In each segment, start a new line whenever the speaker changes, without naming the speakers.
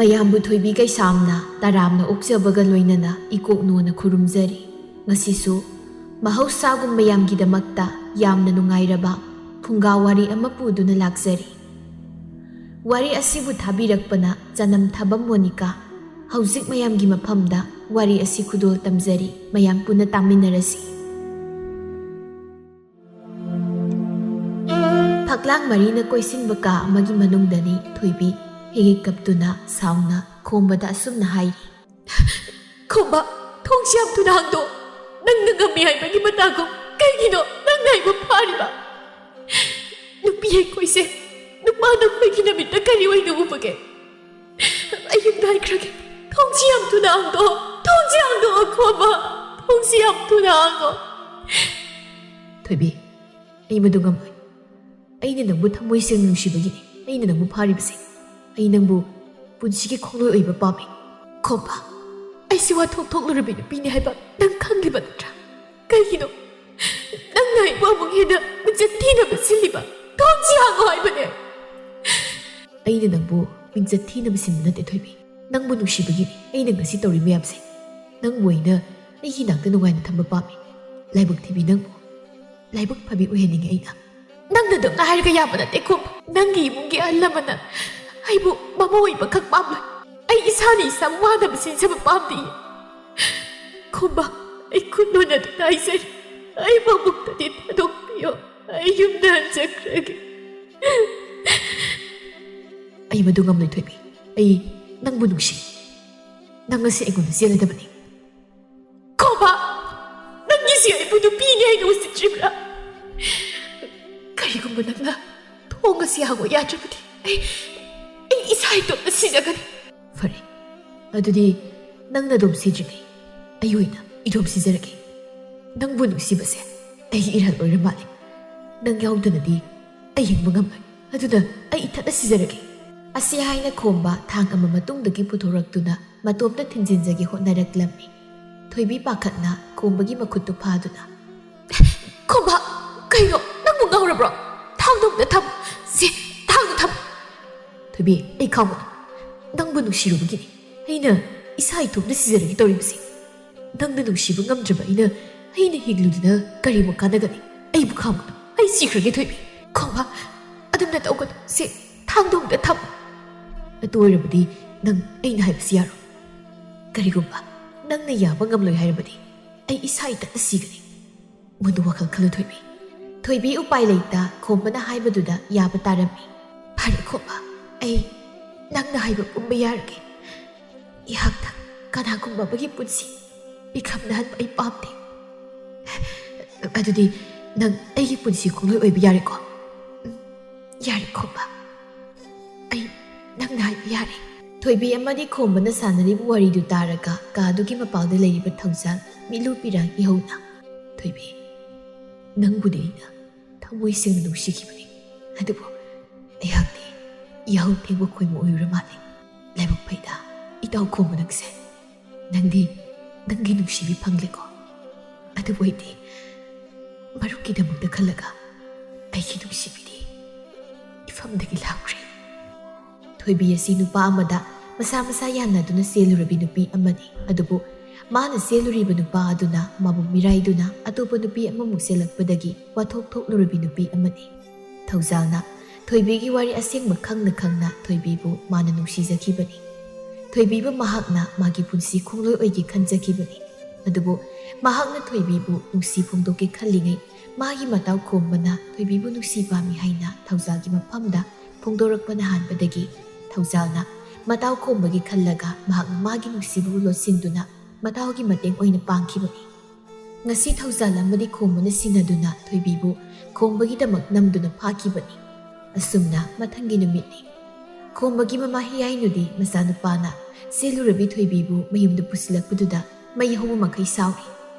ꯃꯌꯥꯝꯕꯨ ꯊꯣꯏꯕꯤ ꯀꯩꯁꯥꯝꯅ ꯇꯔꯥꯝꯅ ꯑꯣꯛꯆꯕꯒ ꯂꯣꯏꯅꯅ ꯏꯀꯣꯛꯅꯣꯅ ꯈꯨꯔꯨꯝꯖꯔꯤ꯫ ꯉꯁꯤꯁꯨ ꯃꯍꯧꯁꯥꯒꯨꯝ ꯃꯌꯥꯝꯒꯤꯗꯃꯛꯇ ꯌꯥꯝꯅ ꯅꯨꯡꯉꯥꯏꯔꯕ ꯐꯨꯡꯒꯥ ꯋꯥꯔꯤ ꯑꯃ ꯄꯨꯗꯨꯅ ꯂꯥꯛꯆꯔꯤ꯫ ꯋꯥꯔꯤ ꯑꯁꯤꯕꯨ ꯊꯥꯕꯤꯔꯛꯄꯅ ꯆꯅꯝꯊꯥꯕꯝ ꯃꯣꯅꯤꯀꯥ꯫ ꯍꯧꯖꯤꯛ ꯃꯌꯥꯝꯒꯤ ꯃꯐꯝꯗ ꯋꯥꯔꯤ ꯑꯁꯤ ꯈꯨꯗꯣꯜ ꯇꯝꯖꯔꯤ, ꯃꯌꯥꯝ ꯄꯨꯟꯅ ꯇꯥꯃꯤꯟꯅꯔꯁꯤ꯫ ꯐꯛꯂꯥꯡ ꯃꯔꯤꯅ ꯀꯣꯏꯁꯤꯟꯕ ꯀꯥ ꯑꯃꯒꯤ ꯃꯅꯨꯡꯗꯅꯤ ꯊꯣꯏꯕꯤ ꯍꯦꯛ ꯀꯞꯇꯨꯅ ꯁꯥꯎꯅ ꯈꯣꯝꯕꯗ ꯑꯁꯨꯝꯅ ꯍꯥꯏꯔꯤ꯫ ꯈꯣꯝꯕ, ꯊꯣꯡꯁꯤ ꯌꯥꯝ ꯊꯨꯅ ꯍꯥꯡꯗꯣꯛ꯫ ꯅꯪꯅ ꯉꯝꯃꯤ ꯍꯥꯏꯕꯒꯤ ꯃꯇꯥꯒꯨꯝ ꯀꯩꯒꯤꯅꯣ ꯅꯪꯅ ꯑꯩꯕꯨ ꯐꯥꯔꯤꯕ? ꯅꯨꯄꯤ ꯑꯩꯈꯣꯏꯁꯦ ꯅꯨꯄꯥꯅ ꯑꯩꯈꯣꯏꯒꯤ ꯅꯨꯃꯤꯠꯇ ꯀꯔꯤ ꯑꯣꯏꯅ ꯎꯕꯒꯦ? ꯑꯩ ꯌꯨꯝꯗ ꯍꯥꯏꯈ꯭ꯔꯒꯦ, ꯊꯣꯡꯁꯤ ꯌꯥꯝ ꯊꯨꯅ ꯍꯥꯡꯗꯣꯛ, ꯊꯣꯡꯁꯤ ꯍꯥꯡꯗꯣꯛꯑꯣ ꯈꯣꯝꯕ, ꯊꯣꯡꯁꯤ ꯌꯥꯝ ꯊꯨꯅ ꯍꯥꯡꯗꯣꯛ꯫ ꯊꯣꯏꯕꯤ, ꯑꯩ ꯃꯗꯨ ꯉꯝꯂꯣꯏ꯫ ꯑꯩꯅ ꯅꯪꯕꯨ ꯊꯃꯣꯏ ꯁꯦꯡꯅ ꯅꯨꯡꯁꯤꯕꯒꯤꯅꯤ ꯑꯩꯅ ꯅꯪꯕꯨ ꯐꯥꯔꯤꯕꯁꯦ꯫ ꯑꯩ ꯅꯪꯕꯨ ꯄꯨꯟꯁꯤꯒꯤ ꯈꯣꯡꯂꯣꯏ ꯑꯣꯏꯕ ꯄꯥꯝꯃꯤ꯫ ꯈꯣꯝꯕ, ꯑꯩꯁꯤ ꯋꯥꯊꯣꯛ ꯊꯣꯛꯂꯨꯔꯕꯤ ꯅꯨꯄꯤꯅꯤ ꯍꯥꯏꯕ ꯅꯪ ꯈꯪꯂꯤꯕ ꯅꯠꯇ꯭ꯔꯥ? ꯀꯩꯒꯤꯅꯣ ꯅꯪꯅ ꯑꯩꯕꯨ ꯑꯃꯨꯛ ꯍꯦꯟꯅ ꯃꯤꯡꯆꯠ ꯊꯤꯅꯕ ꯁꯤꯜꯂꯤꯕ? ꯊꯣꯡꯁꯤ ꯍꯥꯡꯉꯣ ꯍꯥꯏꯕꯅꯦ꯫ ꯑꯩꯅ ꯅꯪꯕꯨ ꯃꯤꯡꯆꯠ ꯊꯤꯅꯕ ꯁꯤꯟꯕ ꯅꯠꯇꯦ ꯊꯣꯏꯕꯤ, ꯅꯪꯕꯨ ꯅꯨꯡꯁꯤꯕꯒꯤꯅꯤ ꯑꯩꯅ ꯉꯁꯤ ꯇꯧꯔꯤ ꯃꯌꯥꯝꯁꯦ꯫ ꯅꯪꯕꯨ ꯑꯩꯅ ꯑꯩꯒꯤ ꯅꯥꯛꯇ ꯅꯨꯡꯉꯥꯏꯅ ꯊꯝꯕ ꯄꯥꯝꯃꯤ꯫ ꯂꯥꯏꯕꯛ ꯊꯤꯕꯤ ꯅꯪꯕꯨ ꯂꯥꯏꯕꯛ ꯐꯕꯤ ꯑꯣꯏꯍꯟꯅꯤꯡꯉꯤ ꯑꯩꯅ꯫ ꯅꯪꯅ ꯑꯗꯨꯝꯅ ꯍꯥꯏꯔꯒ ꯌꯥꯕ ꯅꯠꯇꯦ ꯈꯣꯝꯕ꯫ ꯅꯪꯒꯤ ꯏꯃꯨꯡꯒꯤ ꯑꯍꯜ ꯂꯃꯟꯅ ꯑꯩꯕꯨ ꯃꯃꯧ ꯑꯣꯏꯕ ꯈꯛ ꯄꯥꯝꯂꯣꯏ, ꯑꯩ ꯏꯁꯥꯅ ꯏꯁꯥ ꯋꯥꯅꯕ ꯁꯤꯟꯖꯕ ꯄꯥꯝꯗꯦ꯫ ꯈꯣꯝꯕ, ꯑꯩ ꯈꯨꯠꯂꯣꯟ ꯑꯗꯨꯅ ꯍꯥꯏꯖꯔꯤ, ꯑꯩ ꯃꯕꯨꯛꯇꯗꯤ ꯊꯥꯗꯣꯛꯄꯤꯌꯣ, ꯑꯩ ꯌꯨꯝꯗ ꯍꯟꯖꯈ꯭ꯔꯒꯦ꯫ ꯑꯩ ꯃꯗꯨ ꯉꯝꯂꯣꯏ ꯊꯣꯏꯕꯤ꯫ ꯑꯩ ꯅꯪꯕꯨ ꯅꯨꯡꯁꯤ꯫ ꯅꯪ ꯉꯁꯤ ꯑꯩꯉꯣꯟꯗ ꯆꯦꯜꯂꯗꯕꯅꯤ꯫ ꯈꯣꯝꯕ, ꯅꯪꯒꯤꯁꯤ ꯑꯩꯕꯨ ꯅꯨꯄꯤꯅꯤ ꯍꯥꯏꯅ ꯎꯁꯤꯠꯇ꯭ꯔꯤꯕ꯭ꯔꯥ? ꯀꯔꯤꯒꯨꯝꯕ ꯅꯪꯅ ꯊꯣꯡ ꯑꯁꯤ ꯍꯥꯡꯉꯣ ꯌꯥꯗ꯭ꯔꯕꯗꯤ ꯑꯩ ꯏꯁꯥ ꯏꯇꯣꯝꯇ ꯁꯤꯖꯒꯅꯤ꯫ ꯐꯔꯦ, ꯑꯗꯨꯗꯤ ꯅꯪꯅ ꯑꯗꯨꯝ ꯁꯤꯗ꯭ꯔꯤꯉꯩ ꯑꯩ ꯑꯣꯏꯅ ꯏꯗꯣꯝ ꯁꯤꯖꯔꯒꯦ꯫ ꯅꯪꯕꯨ ꯅꯨꯡꯁꯤꯕꯁꯦ ꯑꯩꯒꯤ ꯏꯔꯥꯜ ꯑꯣꯏꯔ ꯃꯥꯜꯂꯦ꯫ ꯅꯪ ꯌꯥꯎꯗꯅꯗꯤ ꯑꯩ ꯍꯤꯡꯕ ꯉꯝꯂꯣꯏ, ꯑꯗꯨꯅ ꯑꯩ ꯏꯊꯟꯇ ꯁꯤꯖꯔꯒꯦ꯫ ꯑꯁꯤ ꯍꯥꯏꯅ ꯈꯣꯝꯕ ꯊꯥꯡ ꯑꯃ ꯃꯇꯨꯡꯗꯒꯤ ꯄꯨꯊꯣꯔꯛꯇꯨꯅ ꯃꯇꯣꯝꯇ ꯊꯤꯟꯖꯤꯟꯖꯒꯦ ꯍꯣꯠꯅꯔꯛꯂꯝꯃꯤ꯫ ꯊꯣꯏꯕꯤ ꯄꯥꯈꯠꯅ ꯈꯣꯝꯕꯒꯤ ꯃꯈꯨꯠꯇꯨ ꯐꯥꯗꯨꯅ, ꯈꯣꯝꯕ, ꯀꯩꯅꯣ ꯅꯪꯕꯨ ꯉꯥꯎꯔꯕ꯭ꯔꯣ? ꯊꯥꯡꯗꯣ ꯑꯝꯇ ꯊꯝꯃꯨ, ꯁꯤ ꯊꯥꯡꯗꯣ ꯊꯝꯃꯨ꯫ ꯊꯣꯏꯕꯤ, ꯑꯩ ꯈꯪꯒꯅꯨ, ꯅꯪꯕꯨ ꯅꯨꯡꯁꯤꯔꯨꯕꯒꯤꯅꯤ ꯑꯩꯅ ꯏꯁꯥ ꯏꯇꯣꯝꯇ ꯁꯤꯖꯔꯒꯦ ꯇꯧꯔꯤꯕꯁꯤ꯫ ꯅꯪꯅ ꯅꯨꯡꯁꯤꯕ ꯉꯝꯗ꯭ꯔꯕ ꯑꯩꯅ ꯍꯤꯡꯂꯨꯗꯨꯅ ꯀꯔꯤꯃꯨꯛ ꯀꯥꯟꯅꯒꯅꯤ? ꯑꯩꯕꯨ ꯈꯪꯒꯅꯨ, ꯑꯩ ꯁꯤꯈ꯭ꯔꯒꯦ ꯊꯣꯏꯕꯤ꯫ ꯈꯣꯝꯕ, ꯑꯗꯨꯝꯅ ꯇꯧꯒꯅꯨ, ꯁꯤ ꯊꯥꯡꯗꯣ ꯑꯝꯇ ꯊꯝꯃꯨ꯫ ꯑꯗꯨ ꯑꯣꯏꯔꯕꯗꯤ ꯅꯪ ꯑꯩꯅ ꯍꯥꯏꯕꯁꯤ ꯌꯥꯔꯣ? ꯀꯔꯤꯒꯨꯝꯕ ꯅꯪꯅ ꯌꯥꯕ ꯉꯝꯂꯣꯏ ꯍꯥꯏꯔꯕꯗꯤ ꯑꯩ ꯏꯁꯥ ꯏꯊꯟꯇ ꯁꯤꯒꯅꯤ꯫ ꯃꯗꯨ ꯋꯥꯈꯜ ꯈꯜꯂꯨ ꯊꯣꯏꯕꯤ꯫ ꯊꯣꯏꯕꯤ ꯎꯄꯥꯏ ꯂꯩꯇ ꯈꯣꯝꯕꯅ ꯍꯥꯏꯕꯗꯨꯗ ꯌꯥꯕ ꯇꯥꯔꯝꯃꯤ꯫ ꯐꯔꯦ ꯈꯣꯝꯕ, ꯑꯩ ꯅꯪꯅ ꯍꯥꯏꯕ ꯄꯨꯝꯕ ꯌꯥꯔꯒꯦ꯫ ꯑꯩꯍꯥꯛꯅ ꯀꯅꯥꯒꯨꯝꯕ ꯑꯃꯒꯤ ꯄꯨꯟꯁꯤ ꯏꯈꯝꯅꯍꯟꯕ ꯑꯩ ꯄꯥꯝꯗꯦ꯫ ꯑꯗꯨꯗꯤ ꯅꯪ ꯑꯩꯒꯤ ꯄꯨꯟꯁꯤ ꯈꯣꯡꯂꯣꯏ ꯑꯣꯏꯕ ꯌꯥꯔꯦꯀꯣ? ꯌꯥꯔꯦ ꯈꯣꯝꯕ, ꯑꯩ ꯅꯪꯅ ꯍꯥꯏꯕ ꯌꯥꯔꯦ꯫ ꯊꯣꯏꯕꯤ ꯑꯃꯗꯤ ꯈꯣꯝꯕꯅ ꯁꯥꯟꯅꯔꯤꯕ ꯋꯥꯔꯤꯗꯨ ꯇꯥꯔꯒ ꯀꯥꯗꯨꯒꯤ ꯃꯄꯥꯜꯗ ꯂꯩꯔꯤꯕ ꯊꯧꯖꯥꯜ ꯃꯤꯠꯂꯨ ꯄꯤꯔꯥꯡ ꯏꯍꯧꯅ, ꯊꯣꯏꯕꯤ, ꯅꯪꯕꯨꯗꯤ ꯑꯩꯅ ꯊꯃꯣꯏ ꯁꯦꯡꯅ ꯅꯨꯡꯁꯤꯈꯤꯕꯅꯤ, ꯑꯗꯨꯕꯨ ꯑꯩꯍꯥꯛꯇꯤ ꯌꯥꯍꯧ ꯊꯦꯡꯕ ꯈꯣꯏꯃꯨ ꯑꯣꯏꯔꯨꯔ ꯃꯥꯜꯂꯦ꯫ ꯂꯥꯏꯕꯛ ꯐꯩꯗ ꯏꯇꯥꯎ ꯈꯣꯝꯕ ꯅꯪꯁꯦ, ꯅꯪꯗꯤ ꯅꯪꯒꯤ ꯅꯨꯡꯁꯤꯕꯤ ꯐꯪꯂꯦꯀꯣ꯫ ꯑꯗꯨꯕꯨ ꯑꯩꯗꯤ ꯃꯔꯨꯞꯀꯤꯗꯃꯛꯇ ꯈꯜꯂꯒ ꯑꯩꯒꯤ ꯅꯨꯡꯁꯤꯕꯤꯗꯤ ꯏꯐꯝꯗꯒꯤ ꯂꯥꯛꯈ꯭ꯔꯦ꯫ ꯊꯣꯏꯕꯤ ꯑꯁꯤ ꯅꯨꯄꯥ ꯑꯃꯗ ꯃꯁꯥ ꯃꯁꯥ ꯌꯥꯅꯗꯨꯅ ꯆꯦꯜꯂꯨꯔꯕꯤ ꯅꯨꯄꯤ ꯑꯃꯅꯤ꯫ ꯑꯗꯨꯕꯨ ꯃꯥꯅ ꯆꯦꯜꯂꯨꯔꯤꯕ ꯅꯨꯄꯥ ꯑꯗꯨꯅ ꯃꯥꯕꯨ ꯃꯤꯔꯥꯏꯗꯨꯅ ꯑꯇꯣꯞꯄ ꯅꯨꯄꯤ ꯑꯃꯃꯨꯛ ꯆꯦꯜꯂꯛꯄꯗꯒꯤ ꯋꯥꯊꯣꯛ ꯊꯣꯛꯂꯨꯔꯕꯤ ꯅꯨꯄꯤ ꯑꯃꯅꯤ꯫ ꯊꯧꯖꯥꯜꯅ ꯊꯣꯏꯕꯤꯒꯤ ꯋꯥꯔꯤ ꯑꯁꯦꯡꯕ ꯈꯪꯅ ꯈꯪꯅ ꯊꯣꯏꯕꯤꯕꯨ ꯃꯥꯅ ꯅꯨꯡꯁꯤꯖꯈꯤꯕꯅꯤ꯫ ꯊꯣꯏꯕꯤꯕꯨ ꯃꯍꯥꯛꯅ ꯃꯥꯒꯤ ꯄꯨꯟꯁꯤ ꯈꯣꯡꯂꯣꯏ ꯑꯣꯏꯒꯦ ꯈꯟꯖꯈꯤꯕꯅꯤ꯫ ꯑꯗꯨꯕꯨ ꯃꯍꯥꯛꯅ ꯊꯣꯏꯕꯤꯕꯨ ꯅꯨꯡꯁꯤ ꯐꯣꯡꯗꯣꯛꯀꯦ ꯈꯜꯂꯤꯉꯩ ꯃꯥꯒꯤ ꯃꯇꯥꯎ ꯈꯣꯝꯕꯅ ꯊꯣꯏꯕꯤꯕꯨ ꯅꯨꯡꯁꯤ ꯄꯥꯝꯃꯤ ꯍꯥꯏꯅ ꯊꯧꯖꯥꯜꯒꯤ ꯃꯐꯝꯗ ꯐꯣꯡꯗꯣꯔꯛꯄꯅ ꯍꯥꯟꯕꯗꯒꯤ ꯊꯧꯖꯥꯜꯅ ꯃꯇꯥꯎ ꯈꯣꯝꯕꯒꯤ ꯈꯜꯂꯒ ꯃꯍꯥꯛꯅ ꯃꯥꯒꯤ ꯅꯨꯡꯁꯤꯕꯨ ꯂꯣꯠꯁꯤꯟꯗꯨꯅ ꯃꯇꯥꯎꯒꯤ ꯃꯇꯦꯡ ꯑꯣꯏꯅ ꯄꯥꯡꯈꯤꯕꯅꯤ꯫ ꯉꯁꯤ ꯊꯧꯖꯥꯜ ꯑꯃꯗꯤ ꯈꯣꯝꯕꯅ ꯁꯤꯟꯅꯗꯨꯅ ꯊꯣꯏꯕꯤꯕꯨ ꯈꯣꯝꯕꯒꯤꯗꯃꯛ ꯅꯝꯗꯨꯅ ꯐꯥꯈꯤꯕꯅꯤ꯫ ꯑꯁꯨꯝꯅ ꯃꯊꯪꯒꯤ ꯅꯨꯃꯤꯠꯅꯤ꯫ ꯈꯣꯝꯕꯒꯤ ꯃꯃꯥ ꯍꯤꯌꯥꯏꯅꯨꯗꯤ ꯃꯆꯥꯅꯨꯄꯥꯅ ꯆꯦꯜꯂꯨꯔꯕꯤ ꯊꯣꯏꯕꯤꯕꯨ ꯃꯌꯨꯝꯗ ꯄꯨꯁꯤꯜꯂꯛꯄꯗꯨꯗ ꯃꯩ ꯍꯧꯕ ꯃꯈꯩ ꯁꯥꯎꯔꯤ꯫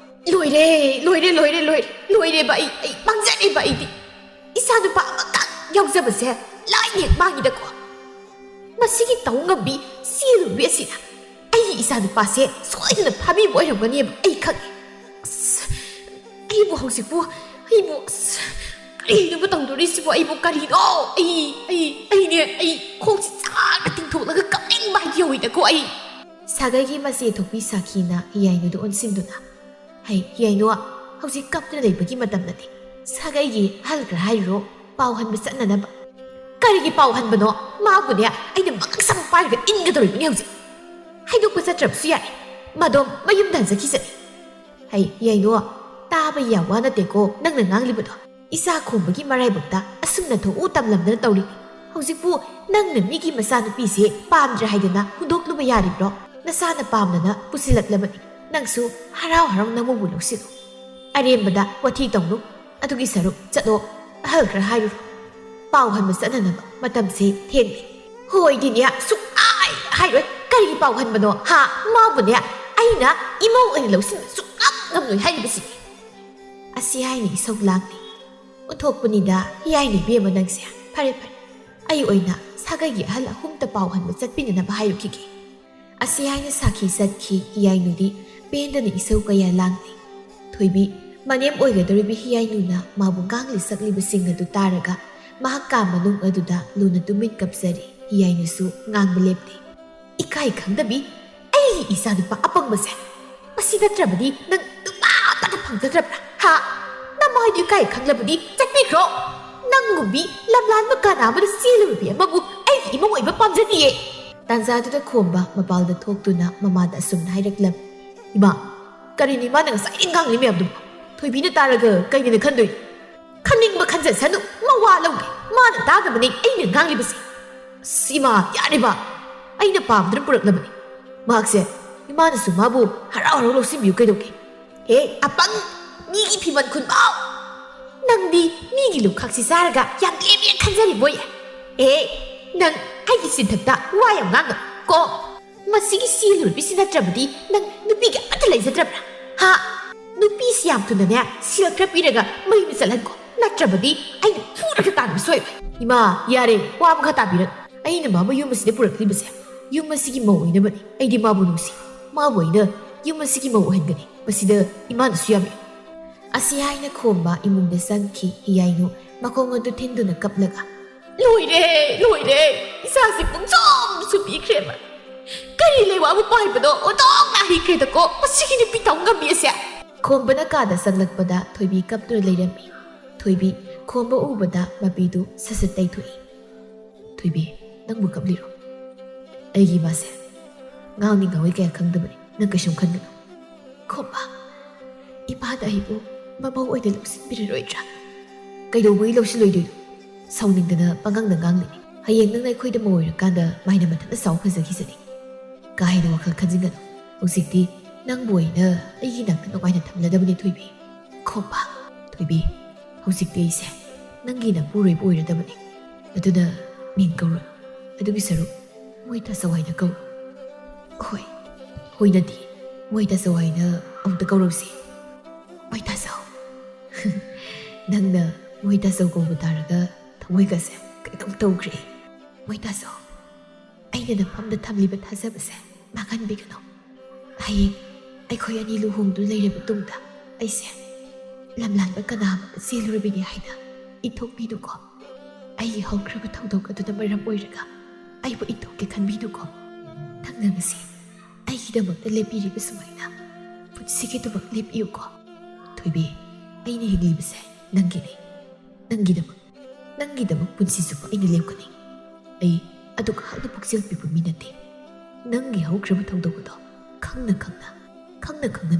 ꯂꯣꯏꯔꯦ, ꯂꯣꯏꯔꯦ, ꯂꯣꯏꯔꯦ, ꯂꯣꯏꯔꯦ, ꯂꯣꯏꯔꯦꯕ ꯑꯩ ꯃꯥꯡꯖꯔꯦꯕ ꯑꯩꯗꯤ꯫ ꯏꯆꯥ ꯅꯨꯄꯥ ꯑꯃꯈꯛ ꯌꯥꯎꯖꯕꯁꯦ ꯂꯥꯏꯅ ꯍꯦꯛ ꯃꯥꯡꯉꯤꯗꯀꯣ꯫ ꯃꯁꯤꯒꯤ ꯇꯧ ꯉꯝꯕꯤ ꯆꯦꯜꯂꯨꯔꯕꯤ ꯑꯁꯤꯅ ꯑꯩꯒꯤ ꯏꯆꯥ ꯅꯨꯄꯥꯁꯦ ꯁꯣꯏꯗꯅ ꯐꯥꯕꯤꯕ ꯑꯣꯏꯔꯝꯒꯅꯦꯕ ꯑꯩ ꯈꯪꯉꯦ꯫ ꯑꯩꯕꯨ ꯍꯧꯖꯤꯛꯄꯨ ꯀꯔꯤꯅꯣꯕꯨ ꯇꯧꯗꯣꯔꯤꯁꯤꯕꯨ? ꯑꯩꯕꯨ ꯀꯔꯤꯅꯣ? ꯑꯩꯅꯦ ꯈꯣꯡꯁꯤ ꯆꯥꯅ ꯇꯤꯡꯊꯣꯛꯂꯒ ꯀꯞꯅꯤꯡꯕ ꯍꯥꯏ ꯌꯧꯏꯗꯀꯣ ꯑꯩ ꯁꯥꯒꯩꯒꯤ ꯃꯆꯦ ꯊꯣꯛꯄꯤ ꯁꯥꯈꯤꯅ ꯍꯤꯌꯥꯏꯅꯨꯗ ꯑꯣꯟꯁꯤꯟꯗꯨꯅ ꯍꯩ ꯍꯤꯌꯥꯏꯅꯨ ꯍꯧꯖꯤꯛ ꯀꯞꯇꯨꯅ ꯂꯩꯕꯒꯤ ꯃꯇꯝ ꯅꯠꯇꯦ ꯁꯥꯒꯩꯒꯤ ꯑꯍꯜ ꯈꯔ ꯍꯥꯏꯔꯨꯔꯣ ꯄꯥꯎ ꯍꯟꯕ ꯆꯠꯅꯅꯕ ꯀꯔꯤꯒꯤ ꯄꯥꯎ ꯍꯟꯕꯅꯣ ꯃꯥꯕꯨꯅꯦ ꯑꯩꯅ ꯃꯉꯛꯁꯝ ꯄꯥꯏꯔꯒ ꯏꯟꯒꯗꯧꯔꯤꯕꯅꯤ ꯍꯧꯖꯤꯛ ꯍꯥꯏꯗꯣꯛꯄ ꯆꯠꯇ꯭ꯔꯕꯁꯨ ꯌꯥꯔꯦ ꯃꯗꯣꯝ ꯃꯌꯨꯝꯗ ꯍꯟꯖꯈꯤꯁꯅꯤ ꯍꯩ ꯍꯤꯌꯥꯏꯅꯨ ꯇꯥꯕ ꯌꯥꯝ ꯋꯥ ꯅꯠꯇꯦꯀꯣ ꯅꯪꯅ ꯉꯥꯡꯂꯤꯕꯗꯣ ꯏꯆꯥ ꯈꯣꯝꯕꯒꯤ ꯃꯔꯥꯏꯕꯛꯇ ꯑꯁꯨꯝꯅ ꯊꯣꯛꯎ ꯇꯝꯂꯝꯗꯅ ꯇꯧꯔꯤꯅꯤ ꯍꯧꯖꯤꯛꯄꯨ ꯅꯪꯅ ꯃꯤꯒꯤ ꯃꯆꯥꯅꯨꯄꯤꯁꯦ ꯄꯥꯝꯗ꯭ꯔꯦ ꯍꯥꯏꯗꯅ ꯍꯨꯟꯗꯣꯛꯂꯨꯕ ꯌꯥꯔꯤꯕ꯭ꯔꯣ ꯅꯁꯥꯅ ꯄꯥꯝꯅꯅ ꯄꯨꯁꯤꯜꯂꯛꯂꯕꯅꯤ ꯅꯪꯁꯨ ꯍꯔꯥꯎ ꯍꯔꯥꯎ ꯅꯃꯧꯕꯨ ꯂꯧꯁꯤꯜꯂꯨ ꯑꯔꯦꯝꯕꯗ ꯋꯥꯊꯤ ꯇꯧꯅꯨ ꯑꯗꯨꯒꯤ ꯁꯔꯨꯛ ꯆꯠꯂꯣ ꯑꯍꯜ ꯈꯔ ꯍꯥꯏꯔꯨꯔꯣ ꯄꯥꯎ ꯍꯟꯕ ꯆꯠꯅꯅꯕ ꯃꯇꯝꯁꯦ ꯊꯦꯡꯂꯦ ꯍꯣꯏꯗꯤꯅꯦ ꯁꯨꯛꯍꯥꯏ ꯍꯥꯏꯔꯣꯏ ꯀꯔꯤꯒꯤ ꯄꯥꯎ ꯍꯟꯕꯅꯣ ꯍꯥ ꯃꯥꯕꯨꯅꯦ ꯑꯩꯅ ꯏꯃꯧ ꯑꯣꯏꯅ ꯂꯧꯁꯤꯟꯕ ꯁꯨꯛꯉꯝ ꯉꯝꯂꯣꯏ ꯍꯥꯏꯔꯤꯕꯁꯤꯅꯤ ꯑꯁꯤ ꯍꯥꯏꯅ ꯏꯁꯧ ꯂꯥꯡꯂꯤ ꯎꯠꯊꯣꯛꯄꯅꯤꯗ ꯍꯤꯌꯥꯏꯅꯨ ꯏꯕꯦꯝꯃ ꯅꯪꯁꯦ ꯐꯔꯦ ꯐꯔꯦ ꯑꯩ ꯑꯣꯏꯅ ꯁꯥꯒꯩꯒꯤ ꯑꯍꯜ ꯑꯍꯨꯝꯇ ꯄꯥꯎ ꯍꯟꯕ ꯆꯠꯄꯤꯅꯅꯕ ꯍꯥꯏꯔꯨꯈꯤꯒꯦ ꯑꯁꯤ ꯍꯥꯏꯅ ꯁꯥꯈꯤ ꯆꯠꯈꯤ ꯍꯤꯌꯥꯏꯅꯨꯗꯤ ꯄꯦꯟꯗꯅ ꯏꯁꯧ ꯀꯌꯥ ꯂꯥꯡꯂꯤ ꯊꯣꯏꯕꯤ ꯃꯅꯦꯝ ꯑꯣꯏꯒꯗꯧꯔꯤꯕ ꯍꯤꯌꯥꯏꯅꯨꯅ ꯃꯥꯕꯨ ꯉꯥꯡꯂꯤ ꯁꯛꯂꯤꯕꯁꯤꯡ ꯑꯗꯨ ꯇꯥꯔꯒ ꯃꯍꯥꯛ ꯀꯥ ꯃꯅꯨꯡ ꯑꯗꯨꯗ ꯂꯨꯅ ꯇꯨꯃꯤꯟ ꯀꯞꯆꯔꯤ ꯍꯤꯌꯥꯏꯅꯨꯁꯨ ꯉꯥꯡꯕ ꯂꯦꯞꯇꯦ ꯏꯀꯥꯏ ꯈꯪꯗꯕꯤ ꯑꯩꯒꯤ ꯏꯆꯥꯅꯨꯄꯥ ꯑꯄꯪꯕꯁꯦ ꯃꯁꯤ ꯅꯠꯇ꯭ꯔꯕꯗꯤ ꯅꯪ ꯅꯨꯄꯥꯇ ꯐꯪꯖꯗ꯭ꯔꯕ꯭ꯔꯥ ꯍꯥ ꯅꯃꯥꯏꯗꯨ ꯏꯀꯥꯏ ꯈꯪꯂꯕꯗꯤ ꯆꯠꯄꯤꯈ꯭ꯔꯣ ꯅꯪꯒꯨꯝꯕꯤ ꯂꯝꯂꯥꯟꯕ ꯀꯅꯥ ꯑꯃꯗ ꯆꯦꯜꯂꯨꯕꯤ ꯑꯃꯕꯨ ꯑꯩꯒꯤ ꯏꯃꯧ ꯑꯣꯏꯕ ꯄꯥꯝꯖꯗꯤꯌꯦ ꯇꯥꯟꯖꯥꯗꯨꯗ ꯈꯣꯝꯕ ꯃꯄꯥꯜꯗ ꯊꯣꯛꯇꯨꯅ ꯃꯃꯥꯗ ꯑꯁꯨꯝꯅ ꯍꯥꯏꯔꯛꯂꯝꯃꯤ ꯏꯃꯥ ꯀꯔꯤꯅꯤ ꯏꯃꯥꯅ ꯉꯁꯥꯏꯗꯒꯤ ꯉꯥꯡꯂꯤ ꯃꯌꯥꯝꯗꯨꯕꯨ ꯊꯣꯏꯕꯤꯅ ꯇꯥꯔꯒ ꯀꯩꯅꯤꯅ ꯈꯟꯗꯣꯏꯅꯣ ꯈꯟꯅꯤꯡꯕ ꯈꯟꯖꯁꯅꯨ ꯃꯋꯥ ꯂꯧꯒꯦ ꯃꯥꯅ ꯇꯥꯗꯕꯅꯤ ꯑꯩꯅ ꯉꯥꯡꯂꯤꯕꯁꯦ ꯑꯁ ꯏꯃꯥ ꯌꯥꯔꯦꯕ ꯑꯩꯅ ꯄꯥꯝꯗꯨꯅ ꯄꯨꯔꯛꯂꯕꯅꯤ ꯃꯍꯥꯛꯁꯦ ꯏꯃꯥꯅꯁꯨ ꯃꯥꯕꯨ ꯍꯔꯥꯎ ꯍꯔꯥꯎ ꯂꯧꯁꯤꯟꯕꯤꯌꯨ ꯀꯩꯗꯧꯒꯦ ꯍꯦ ꯑꯄꯪ ꯃꯤꯒꯤ ꯐꯤꯃꯟ ꯈꯨꯟꯕꯥꯎ ꯅꯪꯗꯤ ꯃꯤꯒꯤ ꯂꯨꯈꯥꯛꯁꯤ ꯆꯥꯔꯒ ꯌꯥꯝ ꯂꯦꯝꯃꯦ ꯈꯟꯖꯔꯤꯕꯣꯌꯦ ꯅꯪ ꯑꯩꯒꯤ ꯆꯤꯟꯊꯛꯇ ꯋꯥ ꯌꯥꯝ ꯉꯥꯡꯒꯅꯨ ꯀꯣ ꯃꯁꯤꯒꯤ ꯆꯦꯜꯂꯨꯔꯕꯤꯁꯤ ꯅꯠꯇ꯭ꯔꯕꯗꯤ ꯅꯪ ꯅꯨꯄꯤꯒ ꯑꯃꯠꯇ ꯂꯩꯖꯗ꯭ꯔꯕ꯭ꯔꯥ ꯍꯥ ꯅꯨꯄꯤꯁꯤ ꯌꯥꯝ ꯊꯨꯅꯅꯦ ꯁꯦꯜ ꯈꯔ ꯄꯤꯔꯒ ꯃꯌꯨꯝꯗ ꯆꯠꯍꯟꯀꯣ ꯅꯠꯇ꯭ꯔꯕꯗꯤ ꯑꯩꯅ ꯐꯨꯔꯒ ꯇꯥꯟꯕ ꯁꯣꯏꯔꯣꯏ ꯏꯃꯥ ꯌꯥꯔꯦ ꯋꯥ ꯃꯈꯥ ꯇꯥꯕꯤꯔꯛ ꯑꯩꯅ ꯃꯥꯕꯨ ꯌꯨꯝ ꯑꯁꯤꯗ ꯄꯨꯔꯛꯂꯤꯕꯁꯦ ꯌꯨꯝ ꯑꯁꯤꯒꯤ ꯃꯧ ꯑꯣꯏꯅꯕꯅꯤ ꯑꯩꯗꯤ ꯃꯥꯕꯨ ꯅꯨꯡꯁꯤ ꯃꯥꯕꯨ ꯑꯩꯅ ꯌꯨꯝ ꯑꯁꯤꯒꯤ ꯃꯧ ꯑꯣꯏꯍꯟꯒꯅꯤ ꯃꯁꯤꯗ ꯏꯃꯥꯅꯁꯨ ꯌꯥꯝꯃꯤ ꯑꯁꯤ ꯍꯥꯏꯅ ꯈꯣꯝꯕ ꯏꯃꯨꯡꯗ ꯆꯪꯈꯤ ꯍꯤꯌꯥꯏꯅꯨ ꯃꯈꯣꯡ ꯑꯗꯨ ꯊꯤꯟꯗꯨꯅ ꯀꯞꯂꯒ ꯂꯣꯏꯔꯦ ꯏꯆꯥꯁꯤ ꯄꯨꯡꯆꯣꯝ ꯆꯨꯞꯄꯤꯈ꯭ꯔꯦꯕ ꯀꯔꯤ ꯂꯩꯋꯥꯕꯨ ꯄꯥꯏꯕꯅꯣ ꯑꯣꯟꯊꯣꯛꯅ ꯍꯩꯈ꯭ꯔꯦꯗꯀꯣ ꯃꯁꯤꯒꯤ ꯅꯨꯄꯤ ꯇꯧ ꯉꯝꯃꯤ ꯑꯁꯦ ꯈꯣꯝꯕꯅ ꯀꯥꯗ ꯆꯪꯂꯛꯄꯗ ꯊꯣꯏꯕꯤ ꯀꯞꯇꯨꯅ ꯂꯩꯔꯝꯃꯤ ꯊꯣꯏꯕꯤ ꯈꯣꯝꯕ ꯎꯕꯗ ꯃꯄꯤꯗꯨ ꯁꯠ ꯇꯩꯊꯣꯛꯏ ꯊꯣꯏꯕꯤ ꯅꯪꯕꯨ ꯀꯞꯂꯤꯔꯣ ꯑꯩꯒꯤ ꯏꯃꯥꯁꯦ ꯉꯥꯡꯅꯤ ꯉꯥꯡꯉꯣꯏ ꯀꯌꯥ ꯈꯪꯗꯕꯅꯤ ꯅꯪ ꯀꯩꯁꯨꯝ ꯈꯟꯒꯅꯨ ꯈꯣꯝꯕ ꯏꯃꯥꯅ ꯑꯩꯕꯨ ꯃꯃꯧ ꯑꯣꯏꯅ ꯂꯧꯁꯤꯟꯕꯤꯔꯔꯣꯏꯗ꯭ꯔꯥ ꯀꯩꯗꯧꯕꯒꯤ ꯂꯧꯁꯤꯜꯂꯣꯏꯗꯣꯏꯅꯣ ꯁꯥꯎꯅꯤꯡꯗꯅ ꯄꯪꯉꯪꯗ ꯉꯥꯡꯂꯤꯅꯤ ꯍꯌꯦꯡ ꯅꯪꯅ ꯑꯩꯈꯣꯏꯗ ꯃꯧ ꯑꯣꯏꯔꯀꯥꯟꯗ ꯃꯥꯏꯅ ꯃꯊꯟꯇ ꯆꯥꯎ ꯐꯖꯈꯤꯁꯅꯤ ꯀꯥ ꯍꯦꯟꯅ ꯋꯥꯈꯜ ꯈꯟꯖꯤꯟꯒꯅꯨ ꯍꯧꯖꯤꯛꯇꯤ ꯅꯪꯕꯨ ꯑꯣꯏꯅ ꯑꯩꯒꯤ ꯅꯥꯛꯇ ꯅꯨꯡꯉꯥꯏꯅ ꯊꯝꯂꯗꯕꯅꯤ ꯊꯣꯏꯕꯤ ꯈꯣꯝꯕ ꯊꯣꯏꯕꯤ ꯍꯧꯖꯤꯛꯇꯤ ꯑꯩꯁꯦ ꯅꯪꯒꯤ ꯅꯄꯨꯔꯣꯏꯕ ꯑꯣꯏꯔꯗꯕꯅꯤ ꯑꯗꯨꯅ ꯃꯤꯡ ꯀꯧꯔꯨ ꯑꯗꯨꯒꯤ ꯁꯔꯨꯛ ꯃꯣꯏ ꯇꯥꯆꯧ ꯍꯥꯏꯅ ꯀꯧꯔꯨ ꯍꯣꯏꯅꯗꯤ ꯃꯣꯏ ꯇꯥꯆꯧ ꯍꯥꯏꯅ ꯑꯃꯨꯛꯇ ꯀꯧꯔꯧꯁꯤ ꯃꯣꯏ ꯇꯥꯆꯧ ꯅꯪꯅ ꯃꯣꯏ ꯇꯥꯆꯧ ꯀꯧꯕ ꯇꯥꯔꯒ ꯊꯃꯣꯏꯒꯁꯦ ꯀꯩꯅꯣꯝ ꯇꯧꯈ꯭ꯔꯦ ꯃꯣꯏ ꯇꯥꯆꯧ ꯑꯩꯅ ꯅꯐꯝꯗ ꯊꯝꯂꯤꯕ ꯊꯥꯖꯕꯁꯦ ꯃꯥꯡꯍꯟꯕꯤꯒꯅꯨ ꯍꯌꯦꯡ ꯑꯩꯈꯣꯏ ꯑꯅꯤ ꯂꯨꯍꯣꯡꯗꯨꯅ ꯂꯩꯔꯕ ꯇꯨꯡꯗ ꯑꯩꯁꯦ ꯂꯝꯂꯥꯟꯕ ꯀꯅꯥ ꯑꯃꯗ ꯆꯦꯜꯂꯨꯔꯕꯤꯅꯤ ꯍꯥꯏꯅ ꯏꯟꯊꯣꯛꯄꯤꯅꯨꯀꯣ ꯑꯩꯒꯤ ꯍꯧꯈ꯭ꯔꯕ ꯊꯧꯗꯣꯛ ꯑꯗꯨꯅ ꯃꯔꯝ ꯑꯣꯏꯔꯒ ꯑꯩꯕꯨ ꯏꯟꯊꯣꯛꯀꯦ ꯈꯟꯕꯤꯅꯨꯀꯣ ꯅꯪꯅ ꯉꯁꯤ ꯑꯩꯒꯤꯗꯃꯛꯇ ꯂꯦꯞꯄꯤꯔꯤꯕ ꯁꯨꯃꯥꯏꯅ ꯄꯨꯟꯁꯤꯒꯤꯗꯃꯛ ꯂꯦꯞꯄꯤꯌꯨꯀꯣ ꯊꯣꯏꯕꯤ ꯑꯩꯅ ꯍꯤꯡꯂꯤꯕꯁꯦ ꯅꯪꯒꯤꯅꯤ ꯅꯪꯒꯤꯗꯃꯛ ꯄꯨꯟꯁꯤ ꯆꯨꯞꯄ ꯑꯩꯅ ꯂꯦꯞꯀꯅꯤ ꯑꯩ ꯑꯗꯨꯒ ꯍꯛꯅ ꯄꯨꯛꯆꯦꯜ ꯄꯤꯕ ꯃꯤ ꯅꯠꯇꯦ ꯅꯪꯒꯤ ꯍꯧꯈ꯭ꯔꯕ ꯊꯧꯗꯣꯛ ꯑꯗꯣ ꯈꯪꯅ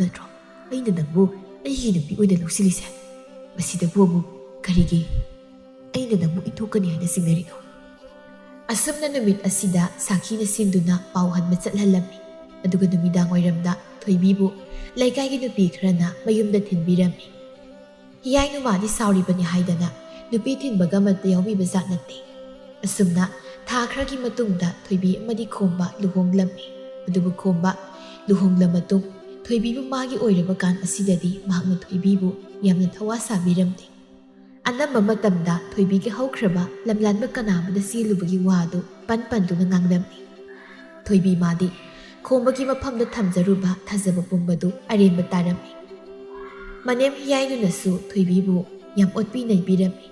ꯅꯠꯇ꯭ꯔꯣ ꯑꯩꯅ ꯅꯪꯕꯨ ꯑꯩꯒꯤ ꯅꯨꯄꯤ ꯑꯣꯏꯅ ꯂꯧꯁꯤꯜꯂꯤꯁꯦ ꯃꯁꯤꯗꯕꯨ ꯑꯃꯨꯛ ꯀꯔꯤꯒꯤ ꯑꯩꯅ ꯅꯪꯕꯨ ꯏꯟꯊꯣꯛꯀꯅꯤ ꯍꯥꯏꯅ ꯆꯤꯡꯅꯔꯤꯅꯣ ꯑꯁꯨꯝꯅ ꯅꯨꯃꯤꯠ ꯑꯁꯤꯗ ꯁꯥꯈꯤꯅ ꯁꯤꯟꯗꯨꯅ ꯄꯥꯎ ꯍꯟꯕ ꯆꯠꯍꯜꯂꯝꯃꯤ ꯑꯗꯨꯒ ꯅꯨꯃꯤꯗꯥꯡ ꯋꯥꯏꯔꯝꯗ ꯊꯣꯏꯕꯤꯕꯨ ꯂꯩꯀꯥꯏꯒꯤ ꯅꯨꯄꯤ ꯈꯔꯅ ꯃꯌꯨꯝꯗ ꯊꯤꯟꯕꯤꯔꯝꯃꯤ ꯍꯤꯌꯥꯏꯅꯨ ꯃꯥꯗꯤ ꯁꯥꯎꯔꯤꯕꯅꯤ ꯍꯥꯏꯗꯅ ꯅꯨꯄꯤ ꯊꯤꯟꯕꯒ ꯑꯃꯠꯇ ꯌꯥꯎꯕꯤꯕ ꯖꯥꯠ ꯅꯠꯇꯦ ꯑꯁꯨꯝꯅ ꯊꯥ ꯈꯔꯒꯤ ꯃꯇꯨꯡꯗ ꯊꯣꯏꯕꯤ ꯑꯃꯗꯤ ꯈꯣꯝꯕ ꯂꯨꯍꯣꯡꯂꯝꯃꯤ ꯑꯗꯨꯕꯨ ꯈꯣꯝꯕ ꯂꯨꯍꯣꯡꯂ ꯃꯇꯨꯡ ꯊꯣꯏꯕꯤꯕꯨ ꯃꯥꯒꯤ ꯑꯣꯏꯔꯕ ꯀꯥꯟ ꯑꯁꯤꯗꯗꯤ ꯃꯍꯥꯛꯅ ꯊꯣꯏꯕꯤꯕꯨ ꯌꯥꯝꯅ ꯊꯋꯥ ꯁꯥꯕꯤꯔꯝꯗꯦ ꯑꯅꯝꯕ ꯃꯇꯝꯗ ꯊꯣꯏꯕꯤꯒꯤ ꯍꯧꯈ꯭ꯔꯕ ꯂꯝꯂꯥꯟꯕ ꯀꯅꯥ ꯑꯃꯗ ꯆꯦꯜꯂꯨꯕꯒꯤ ꯋꯥꯗꯨ ꯄꯟꯗꯨꯅ ꯉꯥꯡꯂꯝꯃꯤ ꯊꯣꯏꯕꯤ ꯃꯥꯗꯤ ꯈꯣꯝꯕꯒꯤ ꯃꯐꯝꯗ ꯊꯝꯖꯔꯨꯕ ꯊꯥꯖꯕ ꯄꯨꯝꯕꯗꯨ ꯑꯔꯦꯝꯕ ꯇꯥꯔꯝꯃꯤ ꯃꯅꯦꯝ ꯍꯤꯌꯥꯏꯅꯨꯅꯁꯨ ꯊꯣꯏꯕꯤꯕꯨ ꯌꯥꯝ ꯑꯣꯠꯄꯤ ꯅꯩꯕꯤꯔꯝꯃꯤ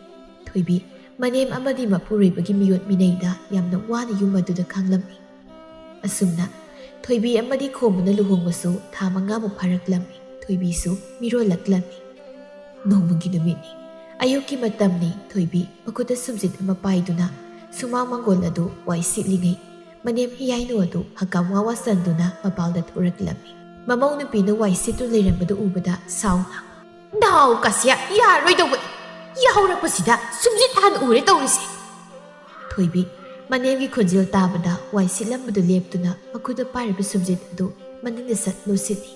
ꯊꯣꯏꯕꯤ ꯃꯅꯦꯝ ꯑꯃꯗꯤ ꯃꯄꯨꯔꯣꯏꯕꯒꯤ ꯃꯤꯑꯣꯠ ꯃꯤꯅꯩꯗ ꯌꯥꯝꯅ ꯋꯥꯅ ꯌꯨꯝ ꯑꯗꯨꯗ ꯈꯥꯡꯂꯝꯃꯤ ꯑꯁꯨꯝꯅ ꯊꯣꯏꯕꯤ ꯑꯃꯗꯤ ꯈꯣꯝꯕꯅ ꯂꯨꯍꯣꯡꯕꯁꯨ ꯊꯥ 5ꯃꯨꯛ ꯐꯥꯔꯛꯂꯝꯃꯤ꯫ ꯊꯣꯏꯕꯤꯁꯨ ꯃꯤꯔꯣꯜꯂꯛꯂꯝꯃꯤ꯫ ꯅꯣꯡꯃꯒꯤ ꯅꯨꯃꯤꯠꯅꯤ꯫ ꯑꯌꯨꯛꯀꯤ ꯃꯇꯝꯅꯤ꯫ ꯊꯣꯏꯕꯤ ꯃꯈꯨꯠꯇ ꯁꯨꯝꯖꯤꯠ ꯑꯃ ꯄꯥꯏꯗꯨꯅ ꯁꯨꯃꯥꯡ ꯃꯥꯡꯒꯣꯜ ꯑꯗꯨ ꯋꯥꯏ ꯁꯤꯠꯂꯤꯉꯩ ꯃꯅꯦꯝ ꯍꯤꯌꯥꯏꯅꯨ ꯑꯗꯨ ꯍꯛꯀꯥꯝ ꯋꯥ ꯋꯥ ꯆꯟꯗꯨꯅ ꯃꯄꯥꯜꯗ ꯊꯣꯔꯛꯂꯝꯃꯤ꯫ ꯃꯃꯧ ꯅꯨꯄꯤꯅ ꯋꯥꯏ ꯁꯤꯠꯇꯨ ꯂꯩꯔꯝꯕꯗꯨ ꯎꯕꯗ ꯁꯥꯎꯅ "ꯗꯥꯎ ꯀꯥꯁꯦ ꯌꯥꯔꯣꯏꯗꯧꯕꯅꯤ, ꯌꯥꯍꯧꯔꯛꯄꯁꯤꯗ ꯁꯨꯝꯖꯤꯠ ꯍꯥꯟꯅ ꯎꯔꯦ ꯇꯧꯔꯤꯁꯦ"꯫ ꯊꯣꯏꯕꯤ ꯃꯅꯦꯝꯒꯤ ꯈꯣꯟꯖꯦꯜ ꯇꯥꯕꯗ ꯋꯥꯏ ꯁꯤꯠꯂꯝꯕꯗꯨ ꯂꯦꯞꯇꯨꯅ ꯃꯈꯨꯠꯇ ꯄꯥꯏꯔꯤꯕ ꯁꯨꯝꯖꯤꯠ ꯑꯗꯨ ꯃꯅꯤꯡꯗ ꯁꯠ ꯂꯣꯠꯁꯤꯜꯂꯤ꯫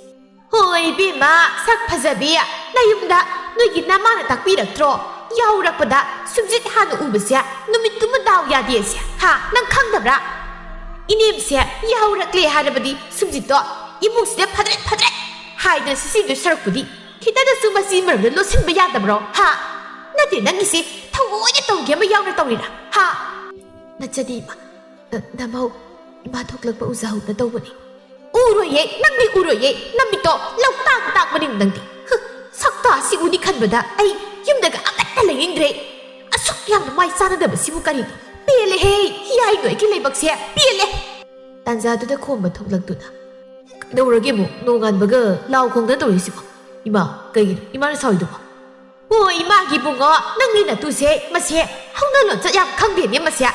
"ꯍꯣꯏ ꯏꯕꯦꯝꯃ ꯁꯛ ꯐꯖꯕꯤ, ꯅꯌꯨꯝꯗ ꯅꯣꯏꯒꯤ ꯅꯃꯥꯅ ꯇꯥꯛꯄꯤꯔꯛꯇ꯭ꯔꯣ? ꯌꯥꯍꯧꯔꯛꯄꯗ ꯁꯨꯝꯖꯤꯠ ꯍꯥꯟꯅ ꯎꯕꯁꯦ ꯅꯨꯃꯤꯠꯇꯨꯃ ꯗꯥꯎ ꯌꯥꯗꯦꯁꯦ, ꯍꯥ ꯅꯪ ꯈꯪꯗꯕ꯭ꯔꯥ? ꯏꯅꯦꯝꯁꯦ ꯌꯥꯍꯧꯔꯛꯂꯦ ꯍꯥꯏꯔꯕꯗꯤ ꯁꯨꯝꯖꯤꯠꯇꯣ ꯏꯃꯨꯡꯁꯤꯗ ꯐꯗ꯭ꯔꯦꯠ ꯐꯗ꯭ꯔꯦꯠ ꯍꯥꯏꯗꯅ ꯁꯤꯖꯤꯟꯗꯨ ꯁꯔꯛꯄꯨꯗꯤ ꯈꯤꯇꯗꯁꯨ ꯃꯁꯤ ꯃꯔꯝꯗ ꯂꯣꯠꯁꯤꯟꯕ ꯌꯥꯗꯕ꯭ꯔꯣ, ꯍꯥ? ꯅꯠꯇꯦ ꯅꯪꯒꯤꯁꯦ ꯊꯑꯣꯏꯅ ꯇꯧꯒꯦ ꯑꯃ ꯌꯥꯎꯅ ꯇꯧꯔꯤꯔꯥ, ꯍꯥ?" "ꯅꯆꯗꯤ ꯏꯃꯥ, ꯅꯃꯧ ꯏꯃꯥ ꯊꯣꯛꯂꯛꯄ ꯎꯖꯍꯧꯗ ꯇꯧꯕꯅꯤ"꯫ "ꯎꯔꯣꯏꯌꯦ, ꯅꯪꯗꯤ ꯎꯔꯣꯏꯌꯦ, ꯅꯃꯤꯠꯇꯣ ꯂꯧꯇꯥꯛ ꯇꯥꯛꯄꯅꯤ ꯅꯪꯗꯤ꯫ ꯁꯛꯇꯥ ꯁꯤ ꯎꯅꯤ ꯈꯟꯕꯗ ꯑꯩ ꯌꯨꯝꯗꯒ ꯑꯃꯠꯇ ꯂꯩꯅꯤꯡꯗ꯭ꯔꯦ꯫ ꯑꯁꯨꯛ ꯌꯥꯝꯅ ꯃꯥꯏ ꯆꯥꯅꯗꯕꯁꯤꯕꯨ ꯀꯔꯤꯅꯣ? ꯄꯦꯜꯂꯦꯍꯦ, ꯍꯤꯌꯥꯏ ꯅꯣꯏꯒꯤ ꯂꯩꯕꯛꯁꯦ ꯄꯦꯜꯂꯦ"꯫ ꯇꯥꯟꯖꯥꯗꯨꯗ ꯈꯣꯝꯕ ꯊꯣꯛꯂꯛꯇꯨꯅ "ꯀꯩꯗꯧꯔꯒꯦ ꯑꯃꯨꯛ ꯅꯣꯡꯉꯥꯟꯕꯒ ꯂꯥꯎ ꯈꯣꯡꯗꯅ ꯇꯧꯔꯤꯁꯤꯕꯣ? ꯏꯃꯥ, ꯀꯩꯒꯤꯅꯣ ꯏꯃꯥꯅ ꯁꯥꯎꯏꯗꯨꯕꯣ?" "ꯍꯣꯏ ꯏꯃꯥꯒꯤ ꯏꯕꯨꯡꯉꯣ, ꯅꯪꯒꯤ ꯅꯇꯨꯁꯦ ꯃꯁꯦ ꯍꯧꯅ ꯂꯣꯟꯆꯠ ꯌꯥꯝ ꯈꯪꯗꯦꯅꯦ ꯃꯁꯦ꯫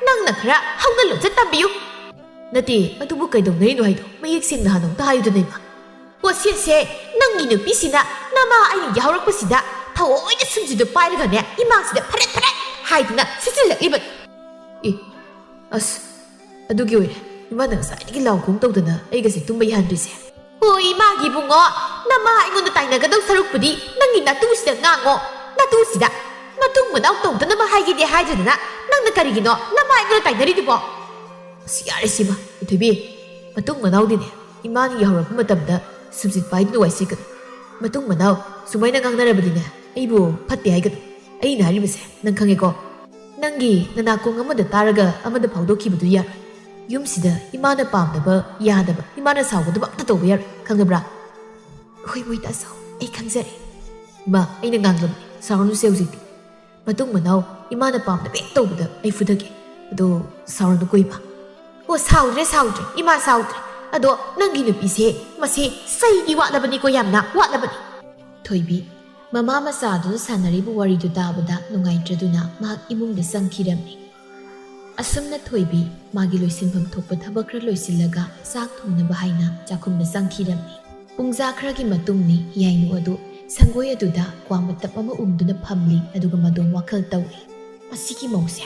ꯅꯪꯅ ꯈꯔ ꯍꯧꯅ ꯂꯣꯟꯆꯠ ꯇꯝꯕꯤꯌꯨ"꯫ "ꯅꯠꯇꯦ, ꯑꯗꯨꯕꯨ ꯀꯩꯗꯧꯅꯔꯤꯅꯣ ꯍꯥꯏꯗꯣ ꯃꯌꯦꯛ ꯁꯦꯡꯅ ꯍꯥꯟꯅ ꯑꯝꯇ ꯍꯥꯏꯌꯨꯗꯅ ꯏꯃꯥ"꯫ "ꯄꯣꯠꯁꯦꯠꯁꯦ ꯅꯪꯒꯤ ꯅꯨꯄꯤꯁꯤꯅ ꯅꯃꯥ ꯑꯩꯅ ꯌꯥꯍꯧꯔꯛꯄꯁꯤꯗ ꯊꯑꯣꯏꯅ ꯁꯨꯝꯖꯤꯠꯇꯨ ꯄꯥꯏꯔꯒꯅꯦ ꯏꯃꯥꯁꯤꯗ ꯐꯔꯦꯠ ꯐꯔꯦꯠ ꯍꯥꯏꯗꯨꯅ ꯁꯤꯠꯆꯤꯜꯂꯛꯂꯤꯕꯅꯤ"꯫ "ꯑꯦ, ꯑꯁ ꯑꯗꯨꯒꯤ ꯑꯣꯏꯔꯦ ꯏꯃꯥꯅ ꯉꯁꯥꯏꯗꯒꯤ ꯂꯥꯎ ꯈꯣꯡ ꯇꯧꯗꯅ ꯑꯩꯒꯁꯦ ꯇꯨꯝꯕ ꯌꯥꯍꯟꯗ꯭ꯔꯤꯁꯦ"꯫ "ꯍꯣꯏ ꯏꯃꯥꯒꯤ ꯏꯕꯨꯡꯉꯣ, ꯅꯃꯥ ꯑꯩꯉꯣꯟꯗ ꯇꯥꯏꯅꯒꯗꯧ ꯁꯔꯨꯛꯄꯨꯗꯤ ꯅꯪꯒꯤ ꯅꯇꯨꯁꯤꯗ ꯉꯥꯡꯉꯣ꯫ ꯅꯇꯨꯁꯤꯗ ꯃꯇꯨꯡ ꯃꯅꯥꯎ ꯇꯧꯗꯅꯕ ꯍꯥꯏꯒꯦꯗꯤ ꯍꯥꯏꯗ꯭ꯔꯗꯅ ꯅꯪꯅ ꯀꯔꯤꯒꯤꯅꯣ ꯅꯃꯥ ꯑꯩꯉꯣꯟꯗ ꯇꯥꯏꯅꯔꯤꯗꯨꯕꯣ"꯫ "ꯑꯁ ꯌꯥꯔꯦ ꯁꯤꯃ ꯊꯣꯏꯕꯤ, ꯃꯇꯨꯡ ꯃꯅꯥꯎꯗꯤꯅꯦ ꯏꯃꯥꯅ ꯌꯥꯍꯧꯔꯛꯄ ꯃꯇꯝꯗ ꯁꯨꯝꯖꯤꯠ ꯄꯥꯏꯗꯨꯅ ꯋꯥꯏ ꯁꯤꯠꯀꯅꯨ꯫ ꯃꯇꯨꯡ ꯃꯅꯥꯎ ꯁꯨꯃꯥꯏꯅ ꯉꯥꯡꯅꯔꯕꯗꯤꯅꯦ ꯑꯩꯕꯨ ꯐꯠꯇꯦ ꯍꯥꯏꯒꯅꯨ꯫ ꯑꯩꯅ ꯍꯥꯏꯔꯤꯕꯁꯦ ꯅꯪ ꯈꯪꯉꯦꯀꯣ? ꯅꯪꯒꯤ ꯅꯅꯥꯀꯣꯡ ꯑꯃꯗ ꯇꯥꯔꯒ ꯑꯃꯗ ꯐꯥꯎꯗꯣꯛꯈꯤꯕꯗꯨ ꯌꯥꯔꯣꯏ꯫ ꯌꯨꯝꯁꯤꯗ ꯏꯃꯥꯅ ꯄꯥꯝꯗꯕ, ꯌꯥꯗꯕ, ꯏꯃꯥꯅ ꯁꯥꯎꯒꯗꯕ ꯑꯝꯇ ꯇꯧꯕ ꯌꯥꯔꯣꯏ, ꯈꯪꯉꯕ꯭ꯔꯥ?" "ꯍꯣꯏ ꯃꯣꯏ ꯇꯥꯆꯧ, ꯑꯩ ꯈꯪꯖꯔꯦ"꯫ "ꯏꯃꯥ, ꯑꯩꯅ ꯉꯥꯡꯂꯕꯅꯤ, ꯁꯥꯎꯔꯅꯨꯁꯦ ꯍꯧꯖꯤꯛꯇꯤ꯫ ꯃꯇꯨꯡ ꯃꯅꯥꯎ ꯏꯃꯥꯅ ꯄꯥꯝꯗꯕ ꯍꯦꯛ ꯇꯧꯕꯗ ꯑꯩ ꯐꯨꯗꯒꯦ꯫ ꯑꯗꯣ ꯁꯥꯎꯔꯅꯨꯀꯣ ꯏꯃꯥ"꯫ "ꯑꯣ ꯁꯥꯎꯗ꯭ꯔꯦ ꯁꯥꯎꯗ꯭ꯔꯦ ꯏꯃꯥ ꯁꯥꯎꯗ꯭ꯔꯦ꯫ ꯑꯗꯣ ꯅꯪꯒꯤ ꯅꯨꯄꯤꯁꯦ ꯃꯁꯤ ꯆꯩꯗꯤ ꯋꯥꯠꯂꯕꯅꯤꯀꯣ, ꯌꯥꯝꯅ ꯋꯥꯠꯂꯕꯅꯤ"꯫ ꯊꯣꯏꯕꯤ ꯃꯃꯥ ꯃꯆꯥꯗꯨꯅ ꯁꯥꯟꯅꯔꯤꯕ ꯋꯥꯔꯤꯗꯨ ꯇꯥꯕꯗ ꯅꯨꯡꯉꯥꯏꯇ꯭ꯔꯗꯨꯅ ꯃꯍꯥꯛ ꯏꯃꯨꯡꯗ ꯆꯪꯈꯤꯔꯝꯃꯤ꯫ ꯑꯁꯨꯝꯅ ꯊꯣꯏꯕꯤ ꯃꯥꯒꯤ ꯂꯣꯏꯁꯤꯟꯐꯝ ꯊꯣꯛꯄ ꯊꯕꯛ ꯈꯔ ꯂꯣꯏꯁꯤꯜꯂꯒ ꯆꯥꯛ ꯊꯣꯡꯅꯕ ꯍꯥꯏꯅ ꯆꯥꯛꯈꯨꯝꯗ ꯆꯪꯈꯤꯔꯝꯃꯤ꯫ ꯄꯨꯡꯖꯥ ꯈꯔꯒꯤ ꯃꯇꯨꯡꯅꯤ ꯍꯤꯌꯥꯏꯅꯨ ꯑꯗꯨ ꯁꯪꯒꯣꯏ ꯑꯗꯨꯗ ꯀ꯭ꯋꯥ ꯃꯇꯞ ꯑꯃ ꯎꯝꯗꯨꯅ ꯐꯝꯂꯤ ꯑꯗꯨꯒ ꯃꯗꯣꯝ ꯋꯥꯈꯜ ꯇꯧꯔꯤ꯫ "ꯃꯁꯤꯒꯤ ꯃꯧꯁꯦ,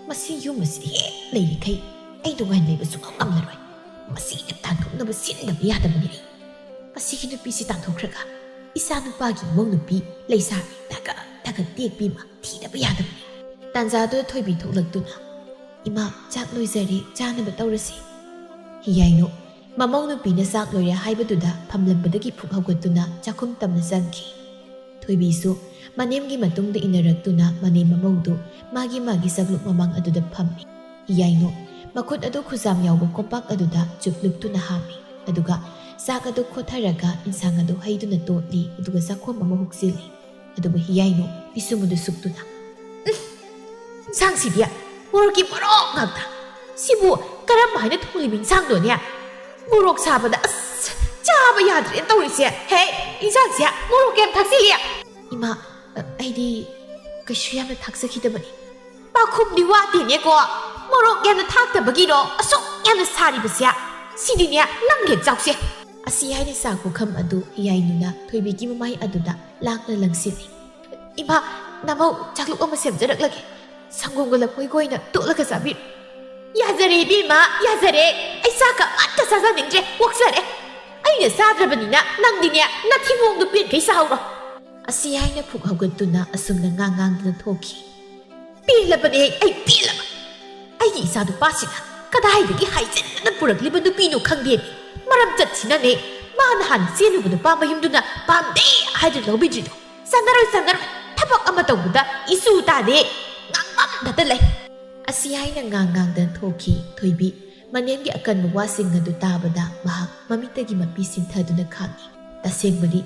ꯃꯁꯤ ꯌꯨꯝ ꯑꯁꯤꯗ ꯍꯦꯛ ꯂꯩꯔꯤꯈꯩ ꯑꯩ ꯅꯨꯡꯉꯥꯏꯅ ꯂꯩꯕ ꯁꯨꯡꯉꯝ ꯉꯝꯂꯔꯣꯏ꯫ ꯃꯁꯤꯒ ꯇꯥꯟꯊꯣꯛꯅꯕ ꯁꯤꯟꯗꯕ ꯌꯥꯗꯕꯅꯤ ꯑꯩ꯫ ꯃꯁꯤꯒꯤ ꯅꯨꯄꯤꯁꯤ ꯇꯥꯟꯊꯣꯛꯈ꯭ꯔꯒ ꯏꯆꯥ ꯅꯨꯄꯥꯒꯤ ꯃꯧ ꯅꯨꯄꯤ ꯂꯩꯁꯥꯕꯤ ꯊꯥꯒꯠ ꯊꯥꯒꯠ ꯇꯦꯛꯄꯤ ꯑꯃ ꯊꯤꯗꯕ ꯌꯥꯗꯕꯅꯤ"꯫ ꯇꯥꯟꯖꯥꯗꯨꯗ ꯊꯣꯏꯕꯤ ꯊꯣꯛꯂꯛꯇꯨꯅ "ꯏꯃꯥ, ꯆꯥꯛ ꯂꯣꯏꯖꯔꯦ, ꯆꯥꯅꯕ ꯇꯧꯔꯁꯤ"꯫ ꯍꯤꯌꯥꯏꯅꯨ ꯃꯃꯧ ꯅꯨꯄꯤꯅ ꯆꯥꯛ ꯂꯣꯏꯔꯦ ꯍꯥꯏꯕꯗꯨꯗ ꯐꯝꯂꯝꯕꯗꯒꯤ ꯐꯨꯛ ꯍꯧꯒꯠꯇꯨꯅ ꯆꯥꯛꯈꯨꯝ ꯇꯝꯅ ꯆꯪꯈꯤ꯫ ꯊꯣꯏꯕꯤꯁꯨ ꯃꯅꯦꯝꯒꯤ ꯃꯇꯨꯡꯗ ꯏꯟꯅꯔꯛꯇꯨꯅ ꯃꯅꯦꯝ ꯃꯃꯧꯗꯨ ꯃꯥꯒꯤ ꯆꯥꯛꯂꯨꯛ ꯃꯃꯥꯡ ꯑꯗꯨꯗ ꯐꯝꯃꯤ꯫ ꯍꯤꯌꯥꯏꯅꯨ ꯃꯈꯨꯠ ꯑꯗꯨ ꯈꯨꯖꯥꯝ ꯌꯥꯎꯕ ꯀꯣꯝꯄꯥꯛ ꯑꯗꯨꯗ ꯆꯨꯞ ꯂꯨꯞꯇꯨꯅ ꯍꯥꯞꯄꯤ꯫ ꯑꯗꯨꯒ ꯆꯥꯛ ꯑꯗꯨ ꯈꯣꯠꯊꯔꯒ ꯏꯟꯁꯥꯡ ꯑꯗꯨ ꯍꯩꯗꯨꯅ ꯇꯣꯠꯂꯤ ꯑꯗꯨꯒ ꯆꯥꯛꯈꯣꯝ ꯑꯃ ꯍꯨꯛꯆꯤꯜꯂꯤ꯫ ꯑꯗꯨꯒ ꯍꯤꯌꯥꯏꯅꯨ ꯄꯤꯁꯨꯝ ꯑꯗꯨ ꯁꯨꯛꯇꯨꯅ "ꯏꯟꯁꯥꯡꯁꯤꯗꯤ ꯃꯣꯔꯣꯛꯀꯤ ꯃꯣꯔꯣꯛ ꯉꯥꯛꯇ! ꯁꯤꯕꯨ ꯀꯔꯝ ꯍꯥꯏꯅ ꯊꯣꯡꯂꯤꯕ ꯏꯟꯁꯥꯡꯅꯣꯅꯦ? ꯃꯣꯔꯣꯛ ꯁꯥꯕꯗ ꯑꯁ ꯆꯥꯕ ꯌꯥꯗ꯭ꯔꯦꯅ ꯇꯧꯔꯤꯁꯦ! ꯍꯦ, ꯏꯟꯁꯥꯡꯁꯦ ꯃꯣꯔꯣꯛ ꯌꯥꯝ ꯊꯥꯛꯆꯤꯜꯂꯤ"꯫ "ꯏꯃꯥ, ꯑꯩꯗꯤ ꯀꯩꯁꯨ ꯌꯥꯝꯅ ꯊꯥꯛꯆꯈꯤꯗꯕꯅꯤ"꯫ "ꯄꯥꯈꯨꯝꯗꯤ ꯋꯥꯠꯇꯦꯅꯦꯀꯣ! ꯃꯣꯔꯣꯛ ꯌꯥꯝꯅ ꯊꯥꯛꯇꯕꯒꯤꯔꯣ ꯑꯁꯨꯛ ꯌꯥꯝꯅ ꯁꯥꯔꯤꯕꯁꯦ? ꯁꯤꯗꯤꯅꯦ ꯅꯪ ꯍꯦꯛ ꯆꯥꯎꯁꯦ"꯫ ꯑꯁꯤ ꯍꯥꯏꯅ ꯆꯥꯛ ꯄꯨꯈꯝ ꯑꯗꯨ ꯍꯤꯌꯥꯏꯅꯨꯅ ꯊꯣꯏꯕꯤꯒꯤ ꯃꯃꯥꯏ ꯑꯗꯨꯗ ꯂꯥꯛꯅ ꯂꯪꯁꯤꯜꯂꯤ꯫ "ꯏꯃꯥ, ꯅꯃꯧ ꯆꯥꯛꯂꯨꯛ ꯑꯃ ꯁꯦꯝꯖꯔꯛꯂꯒꯦ, ꯁꯪꯒꯣꯝꯒ ꯂꯐꯣꯏꯒ ꯑꯣꯏꯅ ꯇꯣꯠꯂꯒ ꯆꯥꯕꯤꯔꯣ"꯫ "ꯌꯥꯖꯔꯦ ꯏꯕꯦꯝꯃ, ꯌꯥꯖꯔꯦ꯫ ꯑꯩ ꯆꯥꯛꯀ ꯑꯃꯠꯇ ꯆꯥꯖꯅꯤꯡꯗ꯭ꯔꯦ, ꯋꯣꯛꯆꯔꯦ꯫ ꯑꯩꯅ ꯆꯥꯗ꯭ꯔꯕꯅꯤꯅ ꯅꯪꯗꯤꯅꯦ ꯅꯊꯤꯕꯣꯡꯗꯣ ꯄꯦꯟꯈꯩ ꯆꯥꯍꯧꯔꯣ"꯫ ꯑꯁꯤ ꯍꯥꯏꯅ ꯐꯨꯛ ꯍꯧꯒꯠꯇꯨꯅ ꯑꯁꯨꯝꯅ ꯉꯥꯡꯗꯨꯅ ꯊꯣꯛꯈꯤ꯫ "ꯄꯦꯜꯂꯕꯅꯦ, ꯑꯩ ꯄꯦꯜꯂꯕ! ꯑꯩꯒꯤ ꯏꯆꯥ ꯅꯨꯄꯥꯁꯤꯅ ꯀꯗꯥꯏꯗꯒꯤ ꯍꯥꯏꯖꯤꯟꯅ ꯄꯨꯔꯛꯂꯤꯕ ꯅꯨꯄꯤꯅꯣ ꯈꯪꯗꯦꯅꯦ꯫ ꯃꯔꯝ ꯆꯠꯁꯤꯅꯅꯦ ꯃꯥꯅ ꯍꯥꯟꯅ ꯆꯦꯜꯂꯨꯕ ꯅꯨꯄꯥ ꯃꯌꯨꯝꯗꯨꯅ ꯄꯥꯝꯗꯦ ꯍꯥꯏꯗꯨꯅ ꯂꯧꯕꯤꯗ꯭ꯔꯤꯗꯣ꯫ ꯆꯥꯟꯅꯔꯣꯏ ꯆꯥꯟꯅꯔꯣꯏ, ꯊꯕꯛ ꯑꯃ ꯇꯧꯕꯗ ꯏꯁꯨ ꯇꯥꯗꯦ, ꯉꯥꯡꯉꯝꯗꯇ ꯂꯩ"꯫ ꯑꯁꯤ ꯍꯥꯏꯅ ꯉꯥꯡꯗꯅ ꯊꯣꯛꯈꯤ꯫ ꯊꯣꯏꯕꯤ ꯃꯅꯦꯝꯒꯤ ꯑꯀꯟꯕ ꯋꯥꯁꯤꯡ ꯑꯗꯨ ꯇꯥꯕꯗ ꯃꯍꯥꯛ ꯃꯃꯤꯠꯇꯒꯤ ꯃꯄꯤ ꯁꯤꯟꯊꯗꯨꯅ ꯈꯥꯡꯉꯤ꯫ ꯇꯁꯦꯡꯕꯗꯤ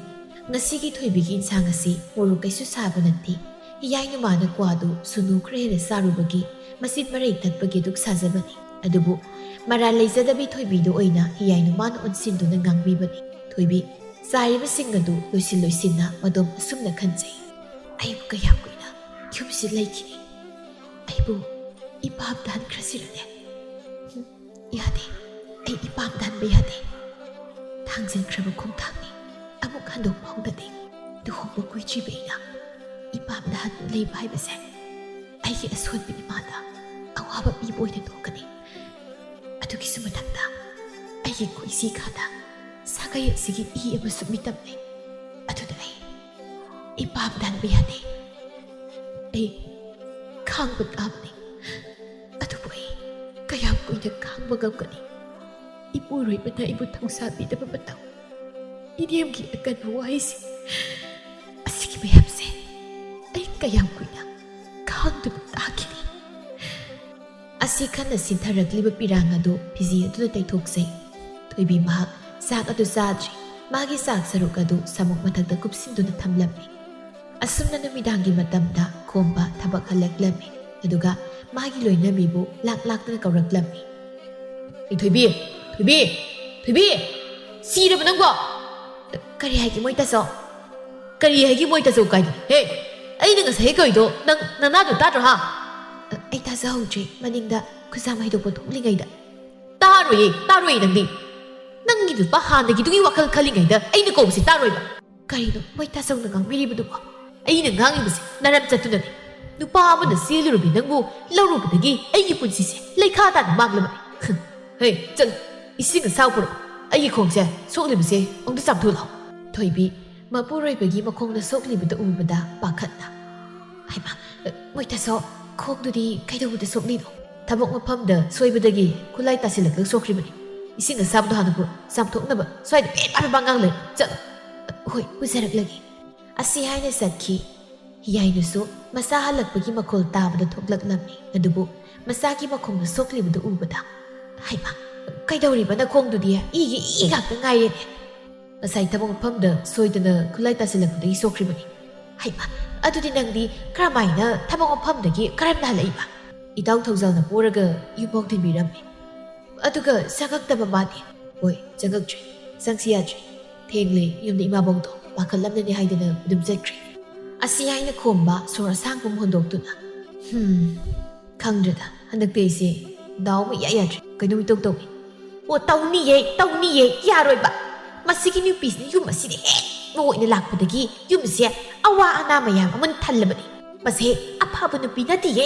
ꯉꯁꯤꯒꯤ ꯊꯣꯏꯕꯤꯒꯤ ꯏꯟꯁꯥꯡ ꯑꯁꯤ ꯃꯣꯔꯣꯛ ꯀꯩꯁꯨ ꯁꯥꯕ ꯅꯠꯇꯦ꯫ ꯍꯤꯌꯥꯏꯅꯨ ꯃꯥꯅ ꯀ꯭ꯋꯥꯗꯨ ꯁꯨꯅꯨ ꯈꯔ ꯍꯦꯟꯅ ꯆꯥꯔꯨꯕꯒꯤ ꯃꯆꯤꯠ ꯃꯔꯩ ꯇꯠꯄꯒꯤ ꯑꯗꯨꯛ ꯁꯥꯖꯕꯅꯤ꯫ ꯑꯗꯨꯕꯨ ꯃꯔꯥꯜ ꯂꯩꯖꯗꯕꯤ ꯊꯣꯏꯕꯤꯗꯨ ꯑꯣꯏꯅ ꯍꯤꯌꯥꯏꯅ ꯃꯥꯅ ꯑꯣꯟꯁꯤꯟꯗꯨꯅ ꯉꯥꯡꯕꯤꯕꯅꯤ꯫ ꯊꯣꯏꯕꯤ ꯆꯥꯏꯔꯤꯕꯁꯤꯡ ꯑꯗꯨ ꯂꯣꯏꯁꯤꯟꯅ ꯃꯗꯣꯝ ꯑꯁꯨꯝꯅ ꯈꯟꯖꯩ꯫ ꯑꯩꯕꯨ ꯀꯌꯥꯝ ꯀꯨꯏꯅ ꯌꯨꯝꯁꯤ ꯂꯩꯈꯤꯅꯤ? ꯑꯩꯕꯨ ꯏꯄꯥꯝꯗ ꯍꯟꯈ꯭ꯔꯁꯤꯔꯅꯦ? ꯌꯥꯗꯦ, ꯑꯩ ꯏꯄꯥꯝꯗ ꯍꯟꯕ ꯌꯥꯗꯦ꯫ ꯊꯥꯡꯖꯤꯟꯈ꯭ꯔꯕ ꯈꯣꯡꯊꯥꯡꯅꯤ, ꯑꯃꯨꯛ ꯍꯟꯗꯣꯛꯄ ꯍꯧꯅꯗꯦ꯫ ꯂꯨꯍꯣꯡꯕ ꯀꯨꯏꯗ꯭ꯔꯤꯕ ꯑꯩꯅ ꯏꯄꯥꯝꯗ ꯍꯟꯗꯨꯅ ꯂꯩꯕ ꯍꯥꯏꯕꯁꯦ ꯑꯩꯒꯤ ꯑꯁꯣꯟꯕ ꯏꯃꯥꯗ ꯑꯋꯥꯕ ꯄꯤꯕ ꯑꯣꯏꯅ ꯊꯣꯛꯀꯅꯤ꯫ ꯑꯗꯨꯒꯤꯁꯨ ꯃꯊꯛꯇ ꯑꯩꯒꯤ ꯈꯣꯏꯁꯤ ꯈꯥꯗ ꯁꯥꯒꯩ ꯑꯁꯤꯒꯤ ꯏ ꯑꯃꯁꯨ ꯃꯤꯇꯝ ꯂꯩ꯫ ꯑꯗꯨꯅ ꯑꯩ ꯏꯄꯥꯝꯗ ꯍꯟꯕ ꯌꯥꯗꯦ꯫ ꯑꯩ ꯈꯥꯡꯕ ꯇꯥꯕꯅꯤ, ꯑꯗꯨꯕꯨ ꯑꯩ ꯀꯌꯥꯝ ꯀꯨꯏꯅ ꯈꯥꯡꯕ ꯉꯝꯒꯅꯤ? ꯏꯄꯨꯔꯣꯏꯕꯅ ꯑꯩꯕꯨ ꯊꯧꯁꯥꯕꯤꯗꯕ ꯃꯇꯝ, ꯏꯅꯦꯝꯒꯤ ꯑꯀꯟꯕ ꯋꯥꯍꯩꯁꯤꯡ, ꯑꯁꯤꯒꯤ ꯃꯌꯥꯝꯁꯦ ꯑꯩ ꯀꯌꯥം ꯀꯨꯏꯅ ꯈꯥꯡꯗꯨꯅ ꯇꯥꯈꯤꯅꯤ? ꯑꯁꯤ ꯈꯟꯅ ꯁꯤꯟꯊꯔꯛꯂꯤꯕ ꯄꯤꯔꯥꯡ ꯑꯗꯨ ꯐꯤꯖꯤ ꯑꯗꯨꯅ ꯇꯩꯊꯣꯛꯆꯩ꯫ ꯊꯣꯏꯕꯤ ꯃꯍꯥꯛ ꯆꯥꯛ ꯑꯗꯨ ꯆꯥꯗ꯭ꯔꯤ꯫ ꯃꯥꯒꯤ ꯆꯥꯛ ꯁꯔꯨꯛ ꯑꯗꯨ ꯁꯥꯃꯨꯛ ꯃꯊꯛꯇ ꯀꯨꯞꯁꯤꯟꯗꯨꯅ ꯊꯝꯂꯝꯃꯤ꯫ ꯑꯁꯨꯝꯅ ꯅꯨꯃꯤꯗꯥꯡꯒꯤ ꯃꯇꯝꯗ ꯈꯣꯝꯕ ꯊꯕꯛ ꯍꯜꯂꯛꯂꯝꯃꯤ꯫ ꯑꯗꯨꯒ ꯃꯥꯒꯤ ꯂꯣꯏꯅꯕꯤꯕꯨ ꯂꯥꯛꯇꯨꯅ ꯀꯧꯔꯛꯂꯝꯃꯤ꯫ ꯊꯣꯏꯕꯤ, ꯊꯣꯏꯕꯤ, ꯊꯣꯏꯕꯤ, ꯁꯤꯔꯕ ꯅꯪꯕꯣ? ꯀꯔꯤ ꯍꯥꯏꯒꯦ ꯃꯣꯏ ꯇꯥꯆꯧ? ꯀꯔꯤ ꯍꯥꯏꯒꯦ ꯃꯣꯏ ꯇꯥꯆꯧ ꯀꯥꯏꯗ? ꯍꯦ, ꯑꯩꯅ ꯉꯁꯥꯏ ꯀꯧꯏꯗꯣ ꯅꯪ ꯅꯅꯥꯗꯣ ꯇꯥꯗ꯭ꯔꯣ ꯍꯥ? ꯑꯩ ꯇꯥꯖꯍꯧꯗ꯭ꯔꯤ, ꯃꯅꯤꯡꯗ ꯈꯨꯖꯥꯝ ꯍꯩꯗꯣꯛꯄ ꯊꯣꯛꯂꯤꯉꯩꯗ꯫ ꯇꯥꯔꯣꯏꯌꯦ ꯅꯪꯗꯤ. ꯅꯪꯒꯤ ꯅꯨꯄꯥ ꯍꯥꯟꯅꯒꯤꯗꯨꯒꯤ ꯋꯥꯈꯜ ꯈꯜꯂꯤꯉꯩꯗ ꯑꯩꯅ ꯀꯧꯕꯁꯤ ꯇꯥꯔꯣꯏꯕ? ꯀꯔꯤꯅꯣ ꯃꯣꯏ ꯇꯥꯆꯧꯅ ꯉꯥꯡꯕꯤꯔꯤꯕꯗꯨꯕꯣ? ꯑꯩꯅ ꯉꯥꯡꯉꯤꯕꯁꯤ ꯅꯔꯝ ꯆꯠꯇꯨꯅꯅꯤ꯫ ꯅꯨꯄꯥ ꯑꯃꯅ ꯆꯦꯜꯂꯨꯔꯕꯤ ꯅꯪꯕꯨ ꯂꯧꯔꯨꯕꯗꯒꯤ ꯑꯩꯒꯤ ꯄꯨꯟꯁꯤꯁꯦ ꯂꯩꯈꯥ ꯇꯥꯅ ꯃꯥꯡꯂꯕꯅꯤ꯫ ꯍꯦ, ꯆꯠꯂꯨ, ꯏꯁꯤꯡ ꯑꯁꯥꯕ ꯄꯨꯔꯛꯎ, ꯑꯩꯒꯤ ꯈꯣꯡꯁꯦ ꯁꯣꯛꯂꯤꯕꯁꯦ ꯑꯃꯨꯛꯇ ꯆꯥꯝꯊꯣꯛꯂꯥꯎ꯫ ꯊꯣꯏꯕꯤ ꯃꯄꯨꯔꯣꯏꯕꯒꯤ ꯃꯈꯣꯡꯗ ꯁꯣꯛꯂꯤꯕꯗ ꯎꯕꯗ ꯄꯥꯈꯠꯅ, ꯍꯩꯃꯥ, ꯃꯣꯏ ꯇꯥꯆꯧ, ꯈꯣꯡꯗꯨꯗꯤ ꯀꯩꯗꯧꯕꯗ ꯁꯣꯛꯂꯤꯅꯣ? ꯊꯕꯛ ꯃꯐꯝꯗ ꯁꯣꯏꯕꯗꯒꯤ ꯈꯨꯠꯂꯥꯏ ꯇꯥꯁꯤꯜꯂꯛꯂꯒ ꯁꯣꯛꯈ꯭ꯔꯤꯕꯅꯤ꯫ ꯏꯁꯤꯡ ꯑꯁꯥꯕꯗꯣ ꯍꯥꯟꯅ ꯄꯨꯔꯛ, ꯆꯥꯝꯊꯣꯛꯅꯕ ꯁ꯭ꯋꯥꯏꯗ ꯄꯦꯠꯄꯥ ꯉꯥꯡ ꯂꯩ꯫ ꯆꯠꯂꯨ꯫ ꯍꯣꯏ, ꯄꯨꯖꯔꯛꯂꯒꯦ꯫ ꯑꯁꯤ ꯍꯥꯏꯅ ꯆꯠꯈꯤ꯫ ꯍꯤꯌꯥꯏꯅꯁꯨ ꯃꯆꯥ ꯍꯜꯂꯛꯄꯒꯤ ꯃꯈꯣꯜ ꯇꯥꯕꯗ ꯊꯣꯛꯂꯛꯂꯝꯃꯤ꯫ ꯑꯗꯨꯕꯨ ꯃꯆꯥꯒꯤ ꯃꯈꯣꯡꯗ ꯁꯣꯛꯂꯤꯕꯗꯨ ꯎꯕꯗ, ꯍꯩꯃꯥ, ꯀꯩꯗꯧꯔꯤꯕ ꯅꯈꯣꯡꯗꯨꯗꯤ ꯏꯒꯤ ꯏ ꯉꯥꯛꯇ ꯉꯥꯏꯔꯦꯅꯦ? ꯉꯁꯥꯏ ꯊꯕꯛ ꯃꯐꯝꯗ ꯁꯣꯏꯗꯅ ꯈꯨꯠꯂꯥꯏ ꯇꯥꯁꯤꯜꯂꯛꯄꯗꯒꯤ ꯁꯣꯛꯈ꯭ꯔꯤꯕꯅꯤ꯫ ꯍꯩꯃꯥ, ꯑꯗꯨꯗꯤ ꯅꯪꯗꯤ ꯀꯔꯝꯍꯥꯏꯅ ꯊꯕꯛ ꯃꯐꯝꯗꯒꯤ ꯀꯔꯝꯅ ꯍꯜꯂꯛꯏꯕ? ꯏꯇꯥꯎ ꯊꯧꯖꯥꯜꯅ ꯄꯣꯔꯒ ꯌꯨꯝꯐꯥꯎ ꯊꯤꯟꯕꯤꯔꯝꯃꯤ꯫ ꯑꯗꯨꯒ ꯆꯪꯉꯛꯇꯕ ꯃꯥꯗꯤ? ꯍꯣꯏ, ꯆꯪꯉꯛꯇ꯭ꯔꯤ, ꯆꯪꯁꯤ ꯌꯥꯗ꯭ꯔꯤ, ꯊꯦꯡꯂꯦ, ꯌꯨꯝꯗ ꯏꯃꯥꯕꯣꯛꯇꯣ ꯄꯥꯈꯠꯂꯝꯂꯅꯤ ꯍꯥꯏꯗꯅ ꯑꯗꯨꯝ ꯆꯠꯈ꯭ꯔꯦ꯫ ꯑꯁꯤ ꯍꯥꯏꯅ ꯈꯣꯝꯕ ꯁꯣꯔ ꯑꯁꯥꯡꯕ ꯑꯃ ꯍꯣꯟꯗꯣꯛꯇꯨꯅ, ꯈꯪꯗ꯭ꯔꯦꯗ, ꯍꯟꯗꯛꯇꯤ ꯑꯩꯁꯦ ꯗꯥꯎ ꯑꯃ ꯏꯌꯥ ꯌꯥꯗ꯭ꯔꯤ, ꯀꯩꯅꯣꯝ ꯏꯇꯧ ꯇꯧꯏ꯫ ꯑꯣ, ꯇꯧꯅꯤꯌꯦ, ꯌꯥꯔꯣꯏꯕ꯫ ꯃꯁꯤꯒꯤ ꯅꯨꯄꯤꯁꯤꯅ ꯌꯨꯝ ꯑꯁꯤꯗ ꯍꯦꯛ ꯃꯧ ꯑꯣꯏꯅ ꯂꯥꯛꯄꯗꯒꯤ ꯌꯨꯝꯁꯦ ꯑꯋꯥ ꯑꯅꯥ ꯃꯌꯥꯝ ꯑꯃꯅ ꯊꯜꯂꯕꯅꯤ꯫ ꯃꯁꯤ ꯑꯐꯕ ꯅꯨꯄꯤ ꯅꯠꯇꯤꯌꯦ꯫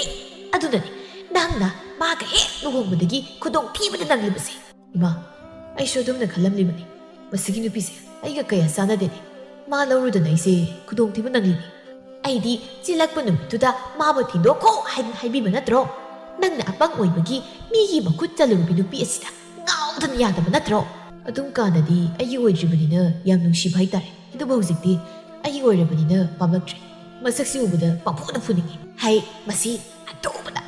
ꯑꯗꯨꯅꯅꯤ ꯅꯪꯅ ꯃꯥꯒ ꯍꯦꯛ ꯂꯨꯍꯣꯡꯕꯗꯒꯤ ꯈꯨꯗꯣꯡꯊꯤꯕꯗ ꯅꯪꯂꯤꯕꯁꯦ꯫ ꯏꯃꯥ, ꯑꯩꯁꯨ ꯑꯗꯨꯝꯅ ꯈꯜꯂꯝꯂꯤꯕꯅꯤ꯫ ꯃꯁꯤꯒꯤ ꯅꯨꯄꯤꯁꯦ ꯑꯩꯒ ꯀꯌꯥ ꯆꯥꯟꯅꯗꯦꯅꯤ꯫ ꯃꯥ ꯂꯧꯔꯨꯗꯅ ꯑꯩꯁꯦ ꯈꯨꯗꯣꯡꯊꯤꯕ ꯅꯪꯂꯤꯅꯤ꯫ ꯑꯩꯗꯤ ꯆꯦꯜꯂꯛꯄ ꯅꯨꯃꯤꯠꯇꯨꯗ ꯃꯥꯕꯨ ꯊꯤꯟꯗꯣꯛꯈꯣ ꯍꯥꯏꯅ ꯍꯥꯏꯕꯤꯕ ꯅꯠꯇ꯭ꯔꯣ? ꯅꯪꯅ ꯑꯄꯪ ꯑꯣꯏꯕꯒꯤ ꯃꯤꯒꯤ ꯃꯈꯨꯠ ꯆꯜꯂꯨꯔꯕꯤ ꯅꯨꯄꯤ ꯑꯁꯤꯗ ꯉꯥꯎꯗꯅ ꯌꯥꯗꯕ ꯅꯠꯇ꯭ꯔꯣ? ꯑꯗꯨꯝ ꯀꯥꯟꯗꯗꯤ ꯑꯩꯒꯤ ꯑꯣꯏꯗ꯭ꯔꯤꯕꯅꯤꯅ ꯌꯥꯝ ꯅꯨꯡꯁꯤꯕ ꯍꯥꯏꯇꯥꯔꯦ꯫ ꯑꯗꯨꯕꯨ ꯍꯧꯖꯤꯛꯇꯤ ꯑꯩꯒꯤ ꯑꯣꯏꯔꯕꯅꯤꯅ ꯄꯥꯝꯂꯛꯇ꯭ꯔꯦ꯫ ꯃꯁꯛꯁꯤ ꯎꯕꯗ ꯄꯪꯐꯨꯗ ꯐꯨꯅꯤꯡꯉꯤ꯫ ꯍꯩ, ꯃꯁꯤ ꯑꯊꯨꯕꯗ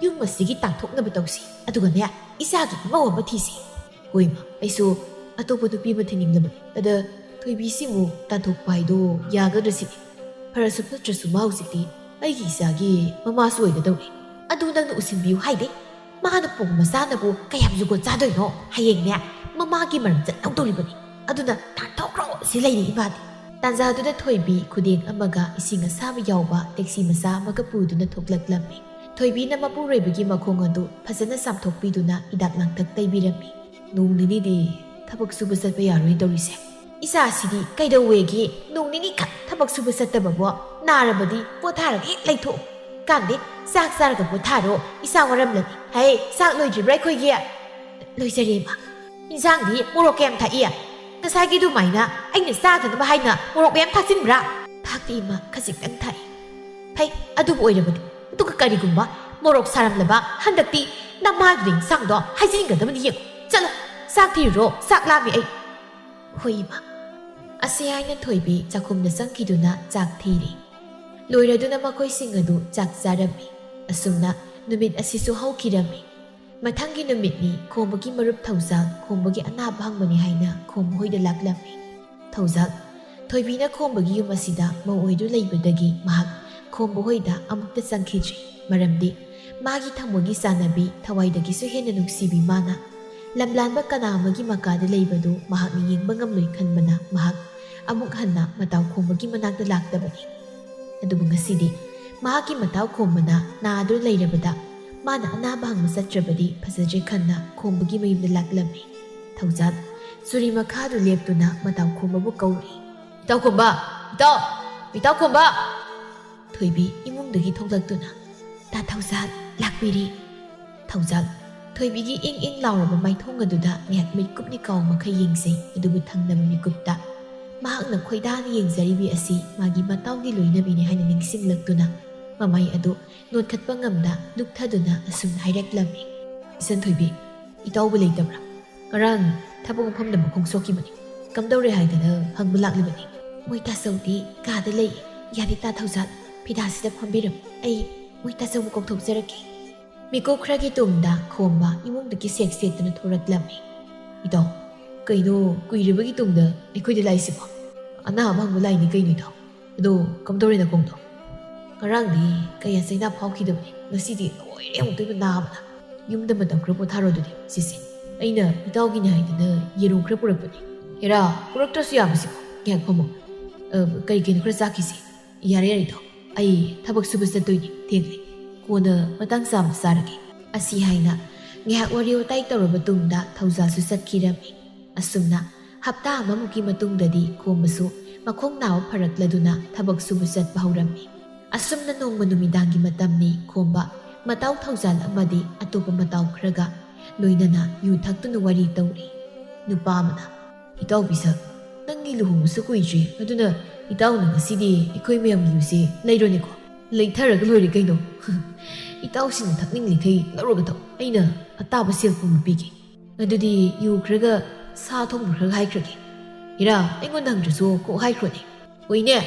ꯌꯨꯝ ꯑꯁꯤꯒꯤ ꯇꯥꯟꯊꯣꯛꯅꯕ ꯇꯧꯁꯤ, ꯑꯗꯨꯒꯅꯦ ꯏꯆꯥꯒꯤ ꯏꯃꯧ ꯑꯃ ꯊꯤꯁꯤ꯫ ꯍꯣꯏ ꯃꯥ, ꯑꯩꯁꯨ ꯑꯇꯣꯞꯄ ꯅꯨꯄꯤ ꯑꯃ ꯊꯤꯅꯤꯡꯂꯕꯅꯤ꯫ ꯑꯗ ꯊꯣꯏꯕꯤꯁꯤꯕꯨ ꯇꯥꯟꯊꯣꯛꯄ ꯍꯥꯏꯗꯣ ꯌꯥꯒꯗ꯭ꯔ ꯁꯤꯅꯤ? ꯐꯔꯁꯨ ꯐꯠꯇ꯭ꯔꯁꯨ ꯃꯥ ꯍꯧꯖꯤꯛꯇꯤ ꯑꯩꯒꯤ ꯏꯆꯥꯒꯤ ꯃꯃꯥꯁꯨ ꯑꯣꯏꯒꯗꯧꯔꯤ꯫ ꯑꯗꯨ ꯅꯪꯅ ꯎꯁꯤꯟꯕꯤꯌꯨ ꯍꯥꯏꯗꯦ? ꯃꯥꯅ ꯄꯣꯛꯄ ꯃꯆꯥꯅꯕꯨ ꯀꯌꯥꯝ ꯖꯨꯒꯣꯠ ꯆꯥꯗꯣꯏꯅꯣ? ꯍꯌꯦꯡꯅꯦ ꯃꯃꯥꯒꯤ ꯃꯔꯝ ꯆꯠꯍꯧꯗꯧꯔꯤꯕꯅꯤ꯫ ꯑꯗꯨꯅ ꯇꯥꯟꯊꯣꯛꯈ꯭ꯔꯣ ꯁꯤ ꯂꯩꯔꯤ ꯏꯃꯥꯗꯤ꯫ ꯇꯥꯟꯖꯥꯗꯨꯗ ꯊꯣꯏꯕꯤ ꯈꯨꯗꯦꯡ ꯑꯃꯒ ꯏꯁꯤꯡ ꯑꯁꯥꯕ ꯌꯥꯎꯕ ꯇꯦꯛꯁꯤ ꯃꯆꯥ ꯑꯃꯒ ꯄꯨꯗꯨꯅ ꯊꯣꯛꯂꯛꯂꯝꯃꯤ꯫ ꯊꯣꯏꯕꯤꯅ ꯃꯄꯨꯔꯣꯏꯕꯒꯤ ꯃꯈꯣꯡ ꯑꯗꯨ ꯐꯖꯅ ꯆꯥꯝꯊꯣꯛꯄꯤꯗꯨꯅ ꯍꯤꯗꯥꯛ ꯂꯥꯡꯊꯛ ꯇꯩꯕꯤꯔꯝꯃꯤ꯫ ꯅꯣꯡ ꯅꯤꯅꯤꯗꯤ ꯊꯕꯛ ꯁꯨꯕ ꯆꯠꯄ ꯌꯥꯔꯣꯏ ꯇꯧꯔꯤꯁꯦ꯫ ꯏꯆꯥꯁꯤꯗꯤ ꯀꯩꯗꯧꯋꯦꯒꯤ ꯅꯣꯡ ꯅꯤꯅꯤꯈꯛ ꯊꯕꯛ ꯁꯨꯕ ꯆꯠꯇꯕꯕꯣ? ꯅꯥꯔꯕꯗꯤ ꯄꯣꯊꯥꯔꯒ ꯍꯦꯛ ꯂꯩꯊꯣꯛꯎ꯫ ꯀꯥꯟꯗꯦ, ꯆꯥꯛ ꯆꯥꯔꯒ ꯄꯣꯊꯥꯔꯣ, ꯏꯆꯥ ꯋꯥꯔꯝꯂꯅꯤ꯫ ꯍꯩ, ꯆꯥꯛ ꯂꯣꯏꯗ꯭ꯔꯤꯕ꯭ꯔꯥ ꯑꯩꯈꯣꯏꯒꯤ? ꯂꯣꯏꯖꯔꯦ ꯏꯃꯥ꯫ ꯏꯟꯁꯥꯡꯗꯤ ꯃꯣꯔꯣꯛ ꯀꯌꯥꯝ ꯊꯥꯛꯏ? ꯉꯁꯥꯏꯒꯤ ꯑꯗꯨꯃꯥꯏꯅ ꯑꯩꯅ ꯆꯥꯗꯅꯕ ꯍꯥꯏꯅ ꯃꯣꯔꯣꯛ ꯃꯌꯥꯝ ꯊꯥꯛꯆꯤꯟꯕ꯭ꯔꯥ? ꯊꯥꯛꯇꯦ ꯏꯃꯥ, ꯈꯖꯤꯛꯇꯪ ꯊꯥꯛꯏ꯫ ꯐꯩ, ꯑꯗꯨꯕꯨ ꯑꯣꯏꯔꯕꯗꯤ ꯑꯗꯨꯒ ꯀꯔꯤꯒꯨꯝꯕ ꯃꯣꯔꯣꯛ ꯁꯥꯔꯝꯂꯕ ꯍꯟꯗꯛꯇꯤ ꯅꯃꯥꯒꯤ ꯏꯟꯁꯥꯡꯗꯣ ꯍꯥꯏꯖꯤꯟꯒꯗꯕꯅꯤ ꯌꯦꯡꯉꯨ꯫ ꯆꯠꯂꯣ, ꯆꯥꯛ ꯊꯤꯔꯨꯔꯣ, ꯆꯥꯛ ꯂꯥꯝꯃꯤ ꯑꯩ꯫ ꯍꯣꯏ ꯏꯃꯥ꯫ ꯑꯁꯤ ꯍꯥꯏꯅ ꯊꯣꯏꯕꯤ ꯆꯥꯛꯈꯨꯝꯗ ꯆꯪꯈꯤꯗꯨꯅ ꯆꯥꯛ ꯊꯤꯔꯤ꯫ ꯂꯣꯏꯔꯗꯨꯅ ꯃꯈꯣꯏꯁꯤꯡ ꯑꯗꯨ ꯆꯥꯛ ꯆꯥꯔꯝꯃꯤ꯫ ꯑꯁꯨꯝꯅ ꯅꯨꯃꯤꯠ ꯑꯁꯤꯁꯨ ꯍꯧꯈꯤꯔꯝꯃꯤ꯫ ꯃꯊꯪꯒꯤ ꯅꯨꯃꯤꯠꯅꯤ ꯈꯣꯝꯕꯒꯤ ꯃꯔꯨꯞ ꯊꯧꯖꯥꯜ ꯈꯣꯝꯕꯒꯤ ꯑꯅꯥꯕ ꯍꯪꯕꯅꯤ ꯍꯥꯏꯅ ꯈꯣꯝꯕ ꯍꯣꯏꯗ ꯂꯥꯛꯂꯝꯃꯤ꯫ ꯊꯧꯖꯥꯜ, ꯊꯣꯏꯕꯤꯅ ꯈꯣꯝꯕꯒꯤ ꯌꯨꯝ ꯑꯁꯤꯗ ꯃꯧ ꯑꯣꯏꯗꯨ ꯂꯩꯕꯗꯒꯤ ꯃꯍꯥꯛ ꯈꯣꯝꯕ ꯍꯣꯏꯗ ꯑꯃꯨꯛꯇ ꯆꯪꯈꯤꯗ꯭ꯔꯤ꯫ ꯃꯔꯝꯗꯤ ꯃꯥꯒꯤ ꯊꯃꯣꯏꯒꯤ ꯆꯥꯟꯅꯕꯤ ꯊꯋꯥꯏꯗꯒꯤꯁꯨ ꯍꯦꯟꯅ ꯅꯨꯡꯁꯤꯕꯤ ꯃꯥꯅ ꯂꯝꯂꯥꯟꯕ ꯀꯅꯥ ꯑꯃꯒꯤ ꯃꯀꯥꯗ ꯂꯩꯕꯗꯨ ꯃꯍꯥꯛꯅ ꯌꯦꯡꯕ ꯉꯝꯂꯣꯏ ꯈꯟꯕꯅ ꯃꯍꯥꯛ ꯑꯃꯨꯛ ꯍꯟꯅ ꯃꯇꯥꯎ ꯈꯣꯝꯕꯒꯤ ꯃꯅꯥꯛꯇ ꯂꯥꯛꯇꯕꯅꯤ꯫ ꯑꯗꯨꯕꯨ ꯉꯁꯤꯗꯤ ꯃꯍꯥꯛꯀꯤ ꯃꯇꯥꯎ ꯈꯣꯝꯕꯅ ꯅꯥꯗꯨꯅ ꯂꯩꯔꯕꯗ ꯃꯥꯅ ꯑꯅꯥꯕ ꯍꯪꯕ ꯆꯠꯇ꯭ꯔꯕꯗꯤ ꯐꯖꯗ꯭ꯔꯦ ꯈꯟꯅ ꯈꯣꯝꯕꯒꯤ ꯃꯌꯨꯝꯗ ꯂꯥꯛꯂꯝꯃꯤ꯫ ꯊꯧꯖꯥꯜ ꯆꯨꯔꯤ ꯃꯈꯥꯗꯨ ꯂꯦꯞꯇꯨꯅ ꯃꯇꯥꯎ ꯈꯣꯝꯕꯕꯨ ꯀꯧꯔꯤ꯫ "ꯏꯇꯥꯎ ꯈꯣꯝꯕ! ꯏꯇꯥꯎ! ꯏꯇꯥꯎ ꯈꯣꯝꯕ!" ꯊꯣꯏꯕꯤ ꯏꯃꯨꯡꯗꯒꯤ ꯊꯣꯛꯂꯛꯇꯨꯅ "ꯇꯥ ꯊꯧꯖꯥꯜ ꯂꯥꯛꯄꯤꯔꯤ." ꯊꯧꯖꯥꯜ ꯊꯣꯏꯕꯤꯒꯤ ꯏꯪ ꯏꯪ ꯂꯥꯎꯔꯕ ꯃꯥꯏꯊꯣꯡ ꯑꯗꯨꯗ ꯉꯥꯏꯍꯥꯛ ꯃꯤꯠꯀꯨꯞꯅꯤ ꯀꯥꯎ ꯃꯈꯩ ꯌꯦꯡꯖꯩ꯫ ꯑꯗꯨꯕꯨ ꯊꯪꯅꯕ ꯃꯤꯀꯨꯞꯇ ꯃꯍꯥꯛꯅ ꯈꯣꯏꯗꯥꯅ ꯌꯦꯡꯖꯔꯤꯕꯤ ꯑꯁꯤ ꯃꯥꯒꯤ ꯃꯇꯥꯎꯒꯤ ꯂꯣꯏꯅꯕꯤꯅꯤ ꯍꯥꯏꯅ ꯅꯤꯡꯁꯤꯡꯂꯛꯇꯨꯅ ꯃꯃꯥꯏ ꯑꯗꯨ ꯅꯣꯠꯈꯠꯄ ꯉꯝꯗ ꯂꯨꯞꯊꯗꯨꯅ ꯑꯁꯨꯝꯅ ꯍꯥꯏꯔꯛꯂꯝꯃꯤ꯫ "ꯏꯆꯟ ꯊꯣꯏꯕꯤ, ꯏꯇꯥꯎꯕꯨ ꯂꯩꯇꯕ꯭ꯔꯥ? ꯉꯔꯥꯡ ꯊꯕꯛ ꯃꯐꯝꯗ ꯃꯈꯣꯡ ꯁꯣꯛꯈꯤꯕꯅꯤ. ꯀꯝꯗꯧꯔꯦ ꯍꯥꯏꯗꯅ ꯍꯪꯕ ꯂꯥꯛꯂꯤꯕꯅꯤ." "ꯃꯣꯏ ꯇꯥꯆꯧꯗꯤ ꯀꯥꯗ ꯂꯩ꯫ ꯌꯥꯅꯤ ꯇꯥ ꯊꯧꯖꯥꯜ, ꯐꯤꯗꯥꯁꯤꯗ ꯐꯝꯕꯤꯔꯝꯃꯨ, ꯑꯩ ꯃꯣꯏ ꯇꯥꯆꯧꯕꯨ ꯀꯧꯊꯣꯛꯆꯔꯛꯀꯦ." ꯃꯤꯀꯨꯞ ꯈꯔꯒꯤ ꯇꯨꯡꯗ ꯈꯣꯝꯕ ꯏꯃꯨꯡꯗꯒꯤ ꯁꯦꯛ ꯁꯦꯛꯇꯨꯅ ꯊꯣꯔꯛꯂꯝꯃꯤ꯫ "ꯏꯇꯥꯎ, ꯀꯩꯅꯣ ꯀꯨꯏꯔꯕꯒꯤ ꯇꯨꯡꯗ ꯑꯩꯈꯣꯏꯗ ꯂꯥꯛꯏꯁꯤꯕꯣ? ꯑꯅꯥꯕ ꯍꯪꯕ ꯂꯥꯛꯏꯅꯤ ꯀꯩꯅꯣ ꯏꯇꯥꯎ. ꯑꯗꯣ ꯀꯝꯗꯧꯔꯦ ꯅꯈꯣꯡꯗꯣ?" "ꯉꯔꯥꯡꯗꯤ ꯀꯌꯥ ꯆꯩꯅꯥ ꯐꯥꯎꯈꯤꯗꯕꯅꯤ. ꯉꯁꯤꯗꯤ ꯂꯣꯏꯔꯦ ꯑꯃꯨꯛꯇꯣꯏꯕ ꯅꯥꯕꯅ. ꯌꯨꯝꯗ ꯃꯇꯝ ꯈꯔ ꯄꯣꯊꯥꯔꯣ ꯑꯗꯨꯗꯤ ꯁꯤꯁꯦ. ꯑꯩꯅ ꯏꯇꯥꯎꯒꯤꯅꯤ ꯍꯥꯏꯗꯅ ꯌꯦꯔꯨꯝ ꯈꯔ ꯄꯨꯔꯛꯄꯅꯤ. ꯍꯦꯔꯥ, ꯄꯨꯔꯛꯇ꯭ꯔꯁꯨ ꯌꯥꯕꯁꯤꯕꯣ. ꯉꯥꯏꯍꯥꯛ ꯐꯝꯃꯣ. ꯀꯩ ꯀꯩꯅꯣ ꯈꯔ ꯆꯥꯈꯤꯁꯤ. ꯌꯥꯔꯦ ꯏꯇꯥꯎ. ꯑꯩ ꯊꯕꯛ ꯁꯨꯕ ꯆꯠꯇꯣꯏꯅꯤ. ꯊꯦꯡꯂꯦ. ꯀꯣꯟꯅ ꯃꯇꯥꯡ ꯆꯥꯕ ꯆꯥꯔꯒꯦ." ꯑꯁꯤ ꯍꯥꯏꯅ ꯉꯥꯏꯍꯥꯛ ꯋꯥꯔꯤ ꯋꯥꯇꯥꯏ ꯇꯧꯔꯕ ꯇꯨꯡꯗ ꯊꯧꯖꯥꯜꯁꯨ ꯆꯠꯈꯤꯔꯝꯃꯤ꯫ ꯑꯁꯨꯝꯅ ꯍꯞꯇꯥ ꯑꯃꯃꯨꯛꯀꯤ ꯃꯇꯨꯡꯗꯗꯤ ꯈꯣꯝꯕꯁꯨ ꯃꯈꯣꯡ ꯅꯥꯕ ꯐꯔꯛꯂꯗꯨꯅ ꯊꯕꯛ ꯁꯨꯕ ꯆꯠꯄ ꯍꯧꯔꯝꯃꯤ꯫ ꯑꯁꯨꯝꯅ ꯅꯣꯡꯃ ꯅꯨꯃꯤꯗꯥꯡꯒꯤ ꯃꯇꯝꯅꯤ ꯈꯣꯝꯕ ꯃꯇꯥꯎ ꯊꯧꯖꯥꯜ ꯑꯃꯗꯤ ꯑꯇꯣꯞꯄ ꯃꯇꯥꯎ ꯈꯔꯒ ꯂꯣꯏꯅꯅ ꯌꯨ ꯊꯛꯇꯨꯅ ꯋꯥꯔꯤ ꯇꯧꯔꯤ꯫ ꯅꯨꯄꯥ ꯑꯃꯅ "ꯏꯇꯥꯎ ꯕꯤꯁꯛ, ꯅꯪꯒꯤ ꯂꯨꯍꯣꯡꯕꯁꯨ ꯀꯨꯏꯗ꯭ꯔꯤ. ꯑꯗꯨꯅ ꯏꯇꯥꯎꯅ ꯉꯁꯤꯗꯤ ꯑꯩꯈꯣꯏ ꯃꯌꯥꯝꯒꯤ ꯌꯨꯁꯦ ꯂꯩꯔꯣꯅꯦꯀꯣ. ꯂꯩꯊꯔꯒ ꯂꯣꯏꯔꯦ ꯀꯩꯅꯣ. ꯏꯇꯥꯎꯁꯤꯡꯅ ꯊꯛꯅꯤꯡꯂꯤꯈꯩ ꯂꯧꯔꯒ ꯊꯛꯎ. ꯑꯩꯅ ꯑꯇꯥꯕ ꯁꯦꯜ ꯄꯨꯝꯕ ꯄꯤꯒꯦ. ꯑꯗꯨꯗꯤ ꯌꯨ ꯈꯔꯒ ꯁꯥ ꯊꯣꯡꯕ ꯈꯔꯒ ꯍꯥꯏꯈ꯭ꯔꯒꯦ." "ꯍꯦꯔꯥ, ꯑꯩꯉꯣꯟꯗ ꯍꯪꯗ꯭ꯔꯁꯨ ꯀꯣꯛ ꯍꯥꯏꯈ꯭ꯔꯣꯅꯦ." "ꯍꯣꯏꯅꯦ,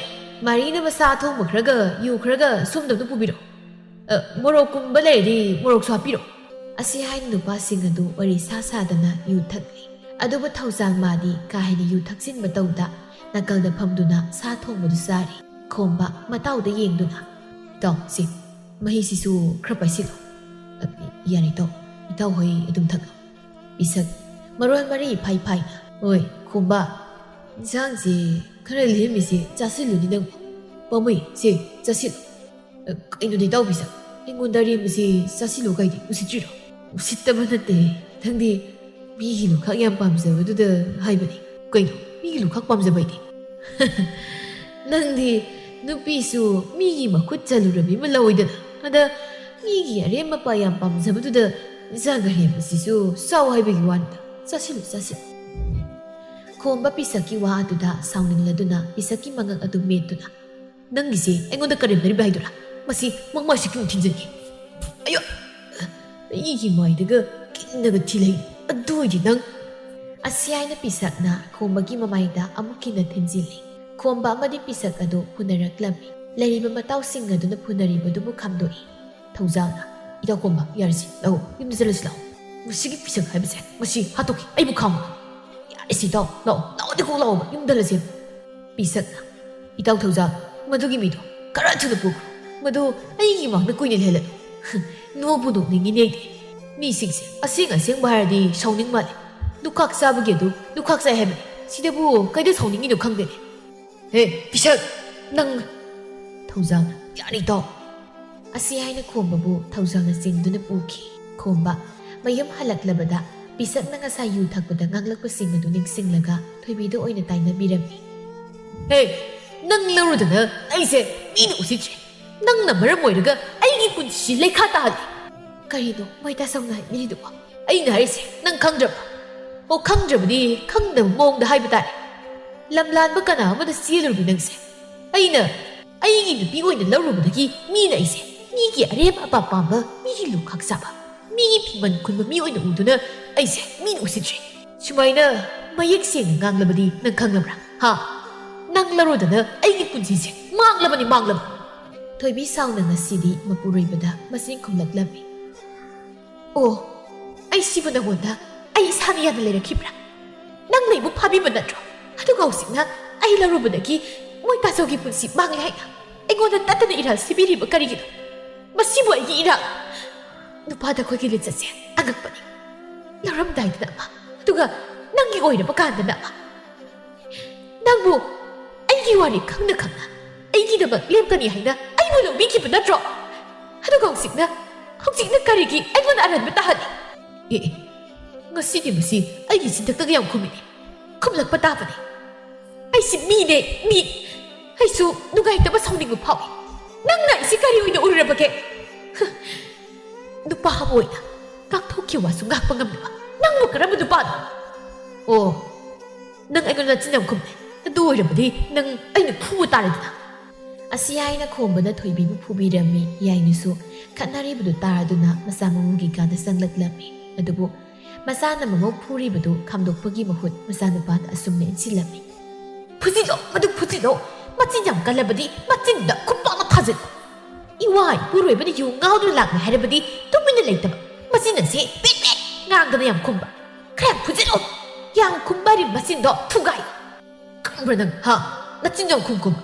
ꯃꯥꯔꯤꯅꯕ ꯁꯥ ꯊꯣꯡꯕ ꯈꯔꯒ ꯌꯨ ꯈꯔꯒ ꯁꯣꯝꯗ ꯄꯨꯕꯤꯔꯣ. ꯃꯣꯔꯣꯛꯀꯨꯝꯕ ꯂꯩꯔꯗꯤ ꯃꯣꯔꯣꯛꯁꯨ ꯍꯥꯞꯄꯤꯔꯣ." ꯑꯁꯤ ꯍꯥꯏꯅ ꯅꯨꯄꯥꯁꯤꯡ ꯑꯗꯨ ꯋꯥꯔꯤ ꯁꯥꯗꯅ ꯌꯨ ꯊꯛꯂꯤ꯫ ꯑꯗꯨꯕꯨ ꯊꯧꯖꯥꯜ ꯃꯥꯗꯤ ꯀꯥ ꯍꯦꯟꯅ ꯌꯨ ꯊꯛꯆꯤꯟꯕ ꯇꯧꯗ ꯅꯥꯀꯜꯗ ꯐꯝꯗꯨꯅ ꯁꯥ ꯊꯣꯡꯕꯗꯨ ꯆꯥꯔꯤ꯫ ꯈꯣꯝꯕ ꯃꯇꯥꯎꯗ ꯌꯦꯡꯗꯨꯅ "ꯏꯇꯥꯎ, ꯁꯤ ꯃꯍꯤꯁꯤꯁꯨ ꯈꯔ ꯄꯥꯏꯁꯤꯜꯂꯣ." "ꯌꯥꯔꯦ ꯏꯇꯥꯎ, ꯏꯇꯥꯎ ꯍꯣꯏ ꯑꯗꯨꯝ ꯊꯛꯂꯣ." ꯄꯤꯁꯛ ꯃꯔꯣꯜ ꯃꯔꯤ ꯐꯥꯏ ꯐꯥꯏꯅ "ꯍꯣꯏ ꯈꯣꯝꯕ, ꯏꯟꯁꯥꯡꯁꯦ ꯈꯔ ꯂꯦꯝꯃꯤꯁꯦ ꯆꯥꯁꯤꯜꯂꯨꯅꯤ ꯅꯪꯕꯨ. ꯄꯥꯝꯃꯨꯏ, ꯁꯤ ꯆꯥꯁꯤꯜꯂꯨ." "ꯀꯩꯅꯣꯗꯤ ꯏꯇꯥꯎ ꯕꯤꯁꯛ, ꯑꯩꯉꯣꯟꯗ ꯑꯔꯦꯝꯕꯁꯤ ꯆꯥꯁꯤꯜꯂꯨ ꯀꯥꯏꯗꯤ ꯎꯁꯤꯠꯇ꯭ꯔꯤꯔꯣ?" "ꯎꯁꯤꯠꯇꯕ ꯅꯠꯇꯦ. ꯅꯪꯗꯤ ꯃꯤꯒꯤ ꯂꯨꯈꯥꯛ ꯌꯥꯝ ꯄꯥꯝꯖꯕꯗꯨꯗ ꯍꯥꯏꯕꯅꯤ." "ꯀꯩꯅꯣ ꯃꯤꯒꯤ ꯂꯨꯈꯥꯛ ꯄꯥꯝꯖꯕ ꯍꯥꯏꯗꯤ?" "ꯅꯪꯗꯤ ꯅꯨꯄꯤꯁꯨ ꯃꯤꯒꯤ ꯃꯈꯨꯠ ꯆꯜꯂꯨꯔꯕꯤ ꯑꯃ ꯂꯧꯏꯗꯅ. ꯑꯗ ꯃꯤꯒꯤ ꯑꯔꯦꯝ ꯃꯄꯥ ꯌꯥꯝ ꯄꯥꯝꯖꯕꯗꯨꯗ ꯏꯟꯁꯥꯡ ꯑꯔꯦꯝꯕꯁꯤꯁꯨ ꯆꯥꯎ ꯍꯥꯏꯕꯒꯤ ꯋꯥꯅꯤꯗ. ꯆꯥꯁꯤꯜꯂꯨ ꯆꯥꯁꯤꯜꯂꯨ." ꯈꯣꯝꯕ ꯄꯤꯁꯛꯀꯤ ꯋꯥ ꯑꯗꯨꯗ ꯁꯥꯎꯅꯤꯡꯂꯗꯨꯅ ꯄꯤꯁꯛꯀꯤ ꯃꯉꯛ ꯑꯗꯨ ꯃꯦꯠꯇꯨꯅ "ꯅꯪꯒꯤꯁꯦ ꯑꯩꯉꯣꯟꯗ ꯀꯔꯦꯝꯅꯔꯤꯕ ꯍꯥꯏꯗꯨꯔꯥ? ꯃꯁꯤ ꯃꯪꯃꯥꯏꯁꯤꯀꯤ ꯊꯤꯟꯖꯟꯒꯦ." "ꯑꯌꯣ, ꯑꯩꯒꯤ ꯃꯥꯏꯗꯒ ꯀꯤꯟꯅꯒ ꯊꯤꯜꯂꯩ. ꯑꯗꯨ ꯑꯣꯏꯗꯤ ꯅꯪ..." ꯑꯁꯤ ꯍꯥꯏꯅ ꯄꯤꯁꯛꯅ ꯈꯣꯝꯕꯒꯤ ꯃꯃꯥꯏꯗ ꯑꯃꯨꯛ ꯀꯤꯟꯅ ꯊꯤꯟꯖꯤꯜꯂꯤ꯫ ꯈꯣꯝꯕ ꯑꯃꯗꯤ ꯄꯤꯁꯛ ꯑꯗꯨ ꯐꯨꯅꯔꯛꯂꯝꯃꯤ꯫ ꯂꯩꯔꯤꯕ ꯃꯇꯥꯎꯁꯤꯡ ꯑꯗꯨꯅ ꯐꯨꯅꯔꯤꯕꯗꯨꯕꯨ ꯈꯥꯝꯗꯣꯛꯏ꯫ ꯊꯧꯖꯥꯜꯅ "ꯏꯇꯥꯎ ꯈꯣꯝꯕ, ꯌꯥꯔꯁꯤ. ꯂꯥꯛꯑꯣ, ꯌꯨꯝꯗ ꯆꯠꯂꯁꯤ ꯂꯥꯛꯑꯣ. ꯃꯁꯤꯒꯤ ꯄꯤꯁꯛ ꯍꯥꯏꯕꯁꯦ ꯃꯁꯤ ꯍꯥꯠꯇꯣꯛꯈꯤ. ꯑꯩꯕꯨ ꯈꯥꯝꯃꯨ." "ꯌꯥꯔꯁꯤ ꯏꯇꯥꯎ, ꯂꯥꯛꯑꯣ. ꯂꯥꯛꯑꯣꯗꯤ ꯀꯣꯛ ꯂꯥꯛꯑꯣꯕ. ꯌꯨꯝꯗ ꯍꯜꯂꯁꯤ." ꯄꯤꯁꯛꯅ "ꯏꯇꯥꯎ ꯊꯧꯖꯥꯜ, ꯃꯗꯨꯒꯤ ꯃꯤꯗꯣ ꯈꯔ ꯊꯨꯅ ꯄꯨꯈ꯭ꯔꯣ. ꯃꯗꯨ ꯑꯩꯒꯤ ꯃꯥꯡꯗ ꯀꯨꯏꯅ ꯂꯩꯍꯜꯂꯅꯨ." "ꯅꯣꯛꯄꯨ ꯅꯣꯛꯅꯤꯡꯉꯤꯅꯦ ꯑꯩꯗꯤ. ꯃꯤꯁꯤꯡꯁꯦ ꯑꯁꯦꯡ ꯑꯁꯦꯡꯕ ꯍꯥꯏꯔꯗꯤ ꯁꯥꯎꯅꯤꯡ ꯃꯥꯜꯂꯦ. ꯂꯨꯈꯥꯛ ꯆꯥꯕꯒꯤ ꯑꯗꯨ ꯂꯨꯈꯥꯛ ꯆꯥꯏ ꯍꯥꯏꯕꯅꯤ. ꯁꯤꯗꯕꯨ ꯀꯩꯗ ꯁꯥꯎꯅꯤꯡꯉꯤꯅꯣ ꯈꯪꯗꯦꯅꯦ." "ꯍꯦ ꯄꯤꯁꯛ, ꯅꯪ..." ꯊꯧꯖꯥꯜꯅ "ꯌꯥꯔꯦ ꯏꯇꯥꯎ." ꯑꯁꯤ ꯍꯥꯏꯅ ꯈꯣꯝꯕꯕꯨ ꯊꯧꯖꯥꯜꯅ ꯆꯤꯡꯗꯨꯅ ꯄꯨꯈꯤ꯫ ꯈꯣꯝꯕ ꯃꯌꯨꯝ ꯍꯜꯂꯛꯂꯕꯗ ꯄꯤꯁꯛꯅ ꯉꯁꯥꯏ ꯌꯨ ꯊꯛꯄꯗ ꯉꯥꯡꯂꯛꯄꯁꯤꯡ ꯑꯗꯨ ꯅꯤꯡꯁꯤꯡꯂꯒ ꯊꯣꯏꯕꯤꯗ ꯑꯣꯏꯅ ꯇꯥꯏꯅꯕꯤꯔꯝꯃꯤ꯫ "ꯍꯦ, ꯅꯪ ꯂꯧꯔꯨꯗꯅ ꯑꯩꯁꯦ ꯃꯤꯅ ꯎꯁꯤꯠꯇ꯭ꯔꯦ. ꯅꯪꯅ ꯃꯔꯝ ꯑꯣꯏꯔꯒ ꯑꯩꯒꯤ ꯄꯨꯟꯁꯤ ꯂꯩꯈꯥ ꯇꯥꯍꯜꯂꯤ." "ꯀꯔꯤꯅꯣ ꯃꯣꯏ ꯇꯥꯆꯧꯅ ꯍꯥꯏꯕꯤꯔꯤꯗꯨꯕꯣ?" "ꯑꯩꯅ ꯍꯥꯏꯔꯤꯁꯦ ꯅꯪ ꯈꯪꯗ꯭ꯔꯕ? ꯑꯣ, ꯈꯪꯗ꯭ꯔꯕꯗꯤ ꯈꯪꯗꯕ ꯃꯑꯣꯡꯗ ꯍꯥꯏꯕ ꯇꯥꯔꯦ. ꯂꯝꯂꯥꯟꯕ ꯀꯅꯥ ꯑꯃꯗ ꯆꯦꯜꯂꯨꯔꯕꯤ ꯅꯪꯁꯦ. ꯑꯩꯅ ꯑꯩꯒꯤ ꯅꯨꯄꯤ ꯑꯣꯏꯅ ꯂꯧꯔꯨꯕꯗꯒꯤ ꯃꯤꯅ ꯑꯩꯁꯦ ꯃꯤꯒꯤ ꯑꯔꯦꯝ ꯑꯄꯥ ꯄꯥꯝꯕ, ꯃꯤꯒꯤ ꯂꯨꯈꯥꯛ ꯆꯥꯕ, ꯃꯤꯒꯤ ꯐꯤꯃꯟ ꯈꯨꯟꯕ ꯃꯤ ꯑꯣꯏꯅ ꯎꯗꯨꯅ ꯑꯩꯁꯦ ꯃꯤꯅ ꯎꯁꯤꯠꯇ꯭ꯔꯦ. ꯁꯨꯃꯥꯏꯅ ꯃꯌꯦꯛ ꯁꯦꯡꯅ ꯉꯥꯡꯂꯕꯗꯤ ꯅꯪ ꯈꯪꯂꯕ꯭ꯔꯥ? ꯍꯥ? ꯅꯪ ꯂꯧꯔꯨꯗꯅ ꯑꯩꯒꯤ ꯄꯨꯟꯁꯤꯁꯦ ꯃꯥꯡꯂꯕꯅꯤ, ꯃꯥꯡꯂꯕ." ꯊꯣꯏꯕꯤ ꯁꯥꯎꯅ ꯉꯁꯤꯗꯤ ꯃꯄꯨꯔꯣꯏꯕꯗ ꯃꯆꯤꯟ ꯈꯨꯝꯂꯛꯂꯝꯃꯤ꯫ "ꯑꯣ, ꯑꯩ ꯁꯤꯕꯨ ꯅꯪꯉꯣꯟꯗ ꯑꯩ ꯏꯁꯥꯅ ꯌꯥꯝꯅ ꯂꯩꯔꯛꯈꯤꯕ꯭ꯔꯥ? ꯅꯪꯅ ꯑꯩꯕꯨ ꯐꯥꯕꯤꯕ ꯅꯠꯇ꯭ꯔꯣ? ꯑꯗꯨꯒ ꯍꯧꯖꯤꯛꯅ ꯑꯩ ꯂꯧꯔꯨꯕꯗꯒꯤ ꯃꯣꯏ ꯇꯥꯆꯧꯒꯤ ꯄꯨꯟꯁꯤ ꯃꯥꯡꯂꯦ ꯍꯥꯏꯅ ꯑꯩꯉꯣꯟꯗ ꯇꯠꯇꯅ ꯏꯔꯥꯜ ꯁꯤꯕꯤꯔꯤꯕ ꯀꯔꯤꯒꯤꯅꯣ? ꯃꯁꯤꯕꯨ ꯑꯩꯒꯤ ꯏꯔꯥꯜ..." ꯅꯨꯄꯥꯗ ꯑꯩꯈꯣꯏꯒꯤ ꯂꯤꯆꯠꯁꯦ ꯑꯉꯛꯄꯅꯤ ꯂꯧꯔꯝꯗꯥꯏꯗꯅ ꯑꯃ ꯑꯗꯨꯒ ꯅꯪꯒꯤ ꯑꯣꯏꯔꯕ ꯀꯥꯟꯗꯅ ꯑꯃ ꯅꯪꯕꯨ ꯑꯩꯒꯤ ꯋꯥꯔꯤ ꯈꯪꯅ ꯈꯪꯅ ꯑꯩꯒꯤꯗꯃꯛ ꯂꯦꯞꯀꯅꯤ ꯍꯥꯏꯅ ꯑꯩꯕꯨ ꯂꯧꯕꯤꯈꯤꯕ ꯅꯠꯇ꯭ꯔꯣ ꯑꯗꯨꯒ ꯍꯧꯖꯤꯛꯅ ꯀꯔꯤꯒꯤ ꯑꯩꯉꯣꯟꯗ ꯑꯔꯥꯟꯕ ꯇꯥꯍꯜꯂꯤ ngasi masi ai sintak tak yang khumini khumlak pata pani ai si mi ne mi ai su nugai ta ba sauni gu phau nang na isi kari oi da urra ba ke du pa boi na kak thok ki wa su ngak pangam ba nang mu kara du pa o nang ai gon na chin khum du oi ra ba di nang ai na phu ta ra da asi ai na khom ba na thoi bi bu phu bi ra mi yai ni su khanari bu du ta ra du na masa mu gi ka da sanglak la mi adubu masana mamok phuri badu khamdokpagi mahut masana pat asumne chilami phujilo madu phujilo machin jam kalabadi machin da khumpa na thajil iwai puroi badi yu ngaudu lakme harabadi tumina leitaba machin se pit pit ngangdana yam khumba khram phujilo yang khumbari machin do thugai kambranang ha machin jam khumkum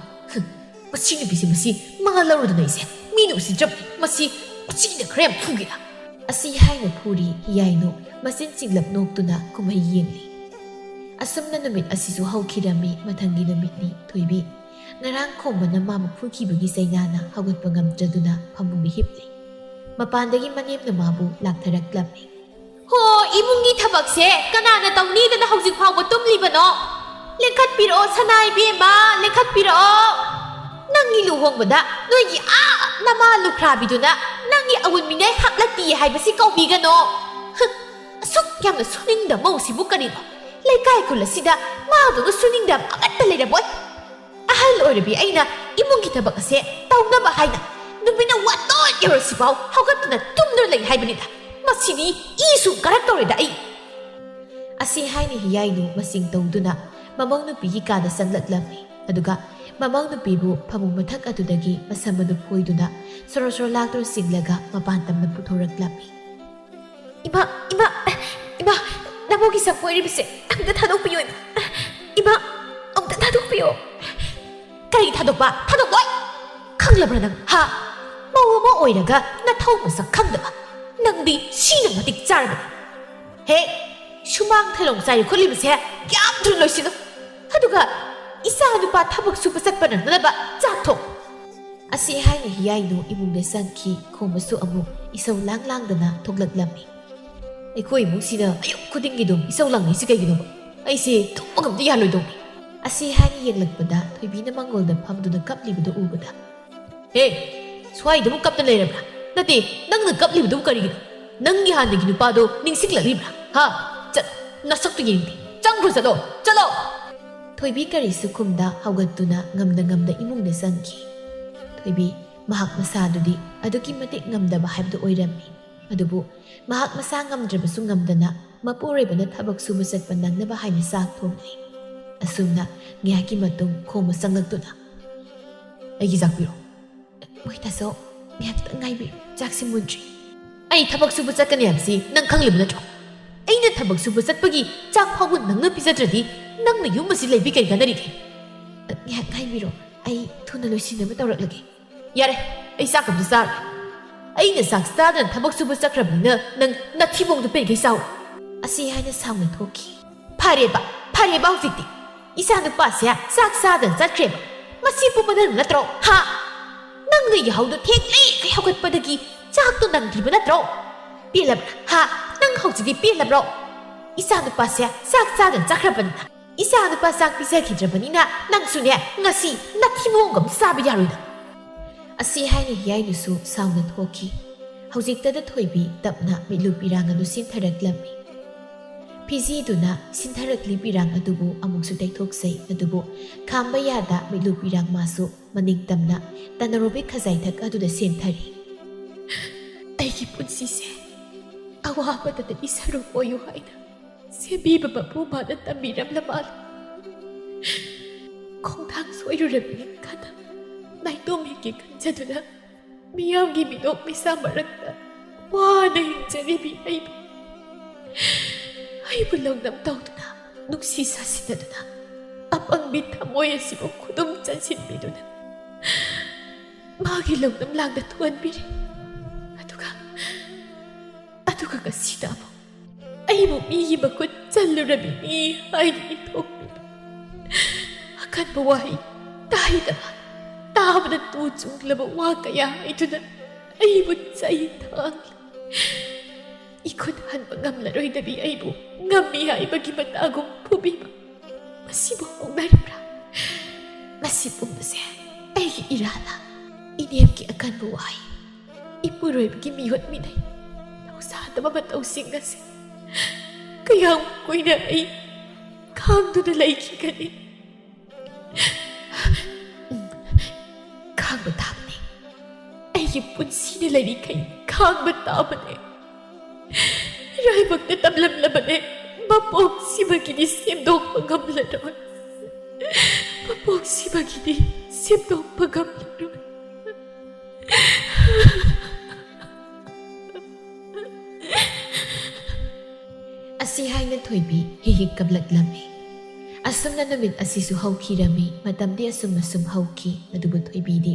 machin bisi masi mangalawru na ise minu si jab masi machin da khram phugila asi haina phuri yaino masin singlap noktuna kumai yengli asumna namit asisu haukhirami mathangi namit ni thoibi ngarang khombana mama phukibagi sainana hawatpa ngamjaduna phamungni hipli mapandagi manem na mabu laktharaklamni ho imungi thabak se kanana tawni dana hawjik phawba tumlibano lekhat piro sanai bema lekhat piro nangi luhongbada noigi nama lukrabiduna nangi awun mingai haklati haibasi kaubigano asuk yamna suningda mausibu karino leikai kulasida maduga suningda amatta leiraboy ahal oirabi aina imungi tabak ase tawnaba haina numina wato yorosibau haugatna tumna lei haibanida masini isu karaktorida ai asi haina hiyainu masing tawduna mamang nupi kada sanglatlami aduga mamang nupibu phamung mathak adudagi masamadu phoiduna sorosor laktor singlaga mapan tamna puthoraklami Iba, namogi sa pwede bise. Ang tatadok piyo, Iba, ang tatadok piyo. Kaya tatadok ba? Tatadok boy! Kang labra nang, ha? Mawa mo oy naga, nataw mo sa kang daba. Nang di, sinang matik tsara ba? He, sumang talong sa'yo kulim bise, yam tuloy sino. Haduga, isa ano pa tabag supasat pa nang nalaba, tsatong. Asi hay na hiyay no imong lesan ki kung masu amo isaw lang dana tuglaglami. Aikoy mong sina ayok kuding gidom isaw lang ni si kay gidom. Ay si tumagam di yaloy dong. Asi hay ni yang lagpada toy na manggol da pamdo na kapli budo ubada. Hey, sway damo kap na lerabra. Nati, nang nagkapli budo kari gidom. Nang gihan na ginupado ning sigla libra. Ha, chat, nasak to ginti. Changro sa do, chalo! Toy kari sukumda hawgadto na ngamda imong lesan ki. Toy mahak masadudi aduki matik ngamda bahayb do oirami. Adubu, mahak masa ngamdrabasu ngamdana mapuray ba na tabak sumusat pandang na bahay ni sak thomli. Asum na ngayaki matong koma sanglagto na. Ay gizak biro. Uy taso, ngayak ngay biro, jak si mundri. Ay tabak sumusat ka niyam si nang kanglib na tro. Ay na tabak sumusat pagi jak pawon nang napisadradi nang na yung masilay bigay ka na rin. Ngayak ngay biro, ay tunaloy sinama tawrak lagi. Yare, ay sakam na sar. Ay nasak sadan tabak subu sakrabni na nang natibong do pegay saw. Asi hay na saw na toki. Pareba huzikti. Isa na pa siya sak sadan sakreba. Masipo pa na natro. Ha? Nang nayahaw do tekli kay hagat padagi jak to nang driba natro. Pilab ha? Nang hawsidi pilab ro. Isa na pa siya sak sadan sakraban na. Isa na pa sak pisa kidrabani na nang sunya ngasi natibong gam sabi yaroy na. Asi hay ni hiyay nusu saw na thoki. Hawjikta da thoibi tapna milupirang anu sintaraklami. Pizi duna sintarakli pirang adubu among sutay thoksay adubu kamba yada milupirang maso manigtamna tanarobi khazaythak aduda sentari. Aigi punsise awaba da isaro oyo hayna sebiba babu bada tamiram lamal. Khongthang soirurami kana Naitom higi kanjaduna miyamgi minok misa marakta wana hinjaribi aibi aibu langnam tawduna nuksi sasinaduna apang bitamoy asibo kudum chansinbiduna magi langnam langda tuanbiri aduga ꯑꯗꯨꯒ ꯉꯁꯤꯗ ꯑꯃꯨꯛ ꯑꯩꯕꯨ ꯃꯤꯒꯤ ꯃꯈꯨꯠ ꯆꯜꯂꯨꯔꯕꯤꯅꯤ ꯍꯥꯏꯅ ꯏꯊꯣꯛꯂꯤꯕ ꯑꯀꯟꯕ ꯋꯥꯍꯩ ꯇꯥꯏꯗꯕ ꯇꯥꯕꯗ ꯇꯨ ꯆꯨꯡꯂꯕ ꯋꯥ ꯀꯌꯥ ꯍꯥꯏꯗꯨꯅ ꯑꯩꯕꯨ ꯆꯩ ꯊꯥꯡꯂꯤ 이곳 한번 감라로이더니 아이고 감미 아이바기 만나고 부비마 마시보 옹나리브라 마시보 무세 아이기 일하나 이니엠기 아칸 부와이 이쁘로이바기 미헛미네 나우사하다마마 나우싱가세 그냥 꾸이나 아이 강도나 라이키가니 강부 다음네 아이기 뿐시네 라이리카이 강부 다음네 Raibag na tamlam-laban mapog si Magini simdong pagamlaron. Mapog si Magini simdong pagamlaron. Asihay na Thoibi hihig kablaglamay. Asam na namin asisu hawki rami matamdi asum masum hawki na dubo Thoibi di.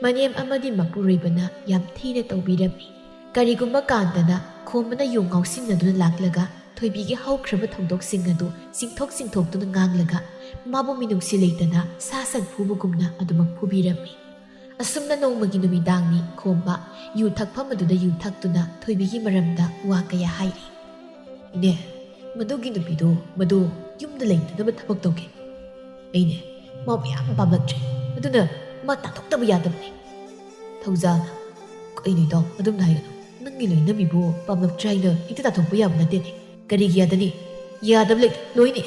Maniyam amadi mapuray ba na yamti na tawbi rami. Karigumba kandana khomana yung ngausinaduna laklaga Thoibigi hawkraba thongdoksing adu singthok-singthokduna nganglaga mabu minungsi leitana sasan phubugumna adumak phubirami asumna nongmagi numidangni khomba yu thakpham aduna yu thaktuna Thoibigi maramda wa kaya hairi ne madugi nupido madu yumda leitana thabak tawge aine ma yam pamlaktre aduna ma tathoktaba yadamne thawjana kaini do adum naigano nangi loinamibu pamlaktraina ita tathokpa yam natene karigi yadani yadab lek loini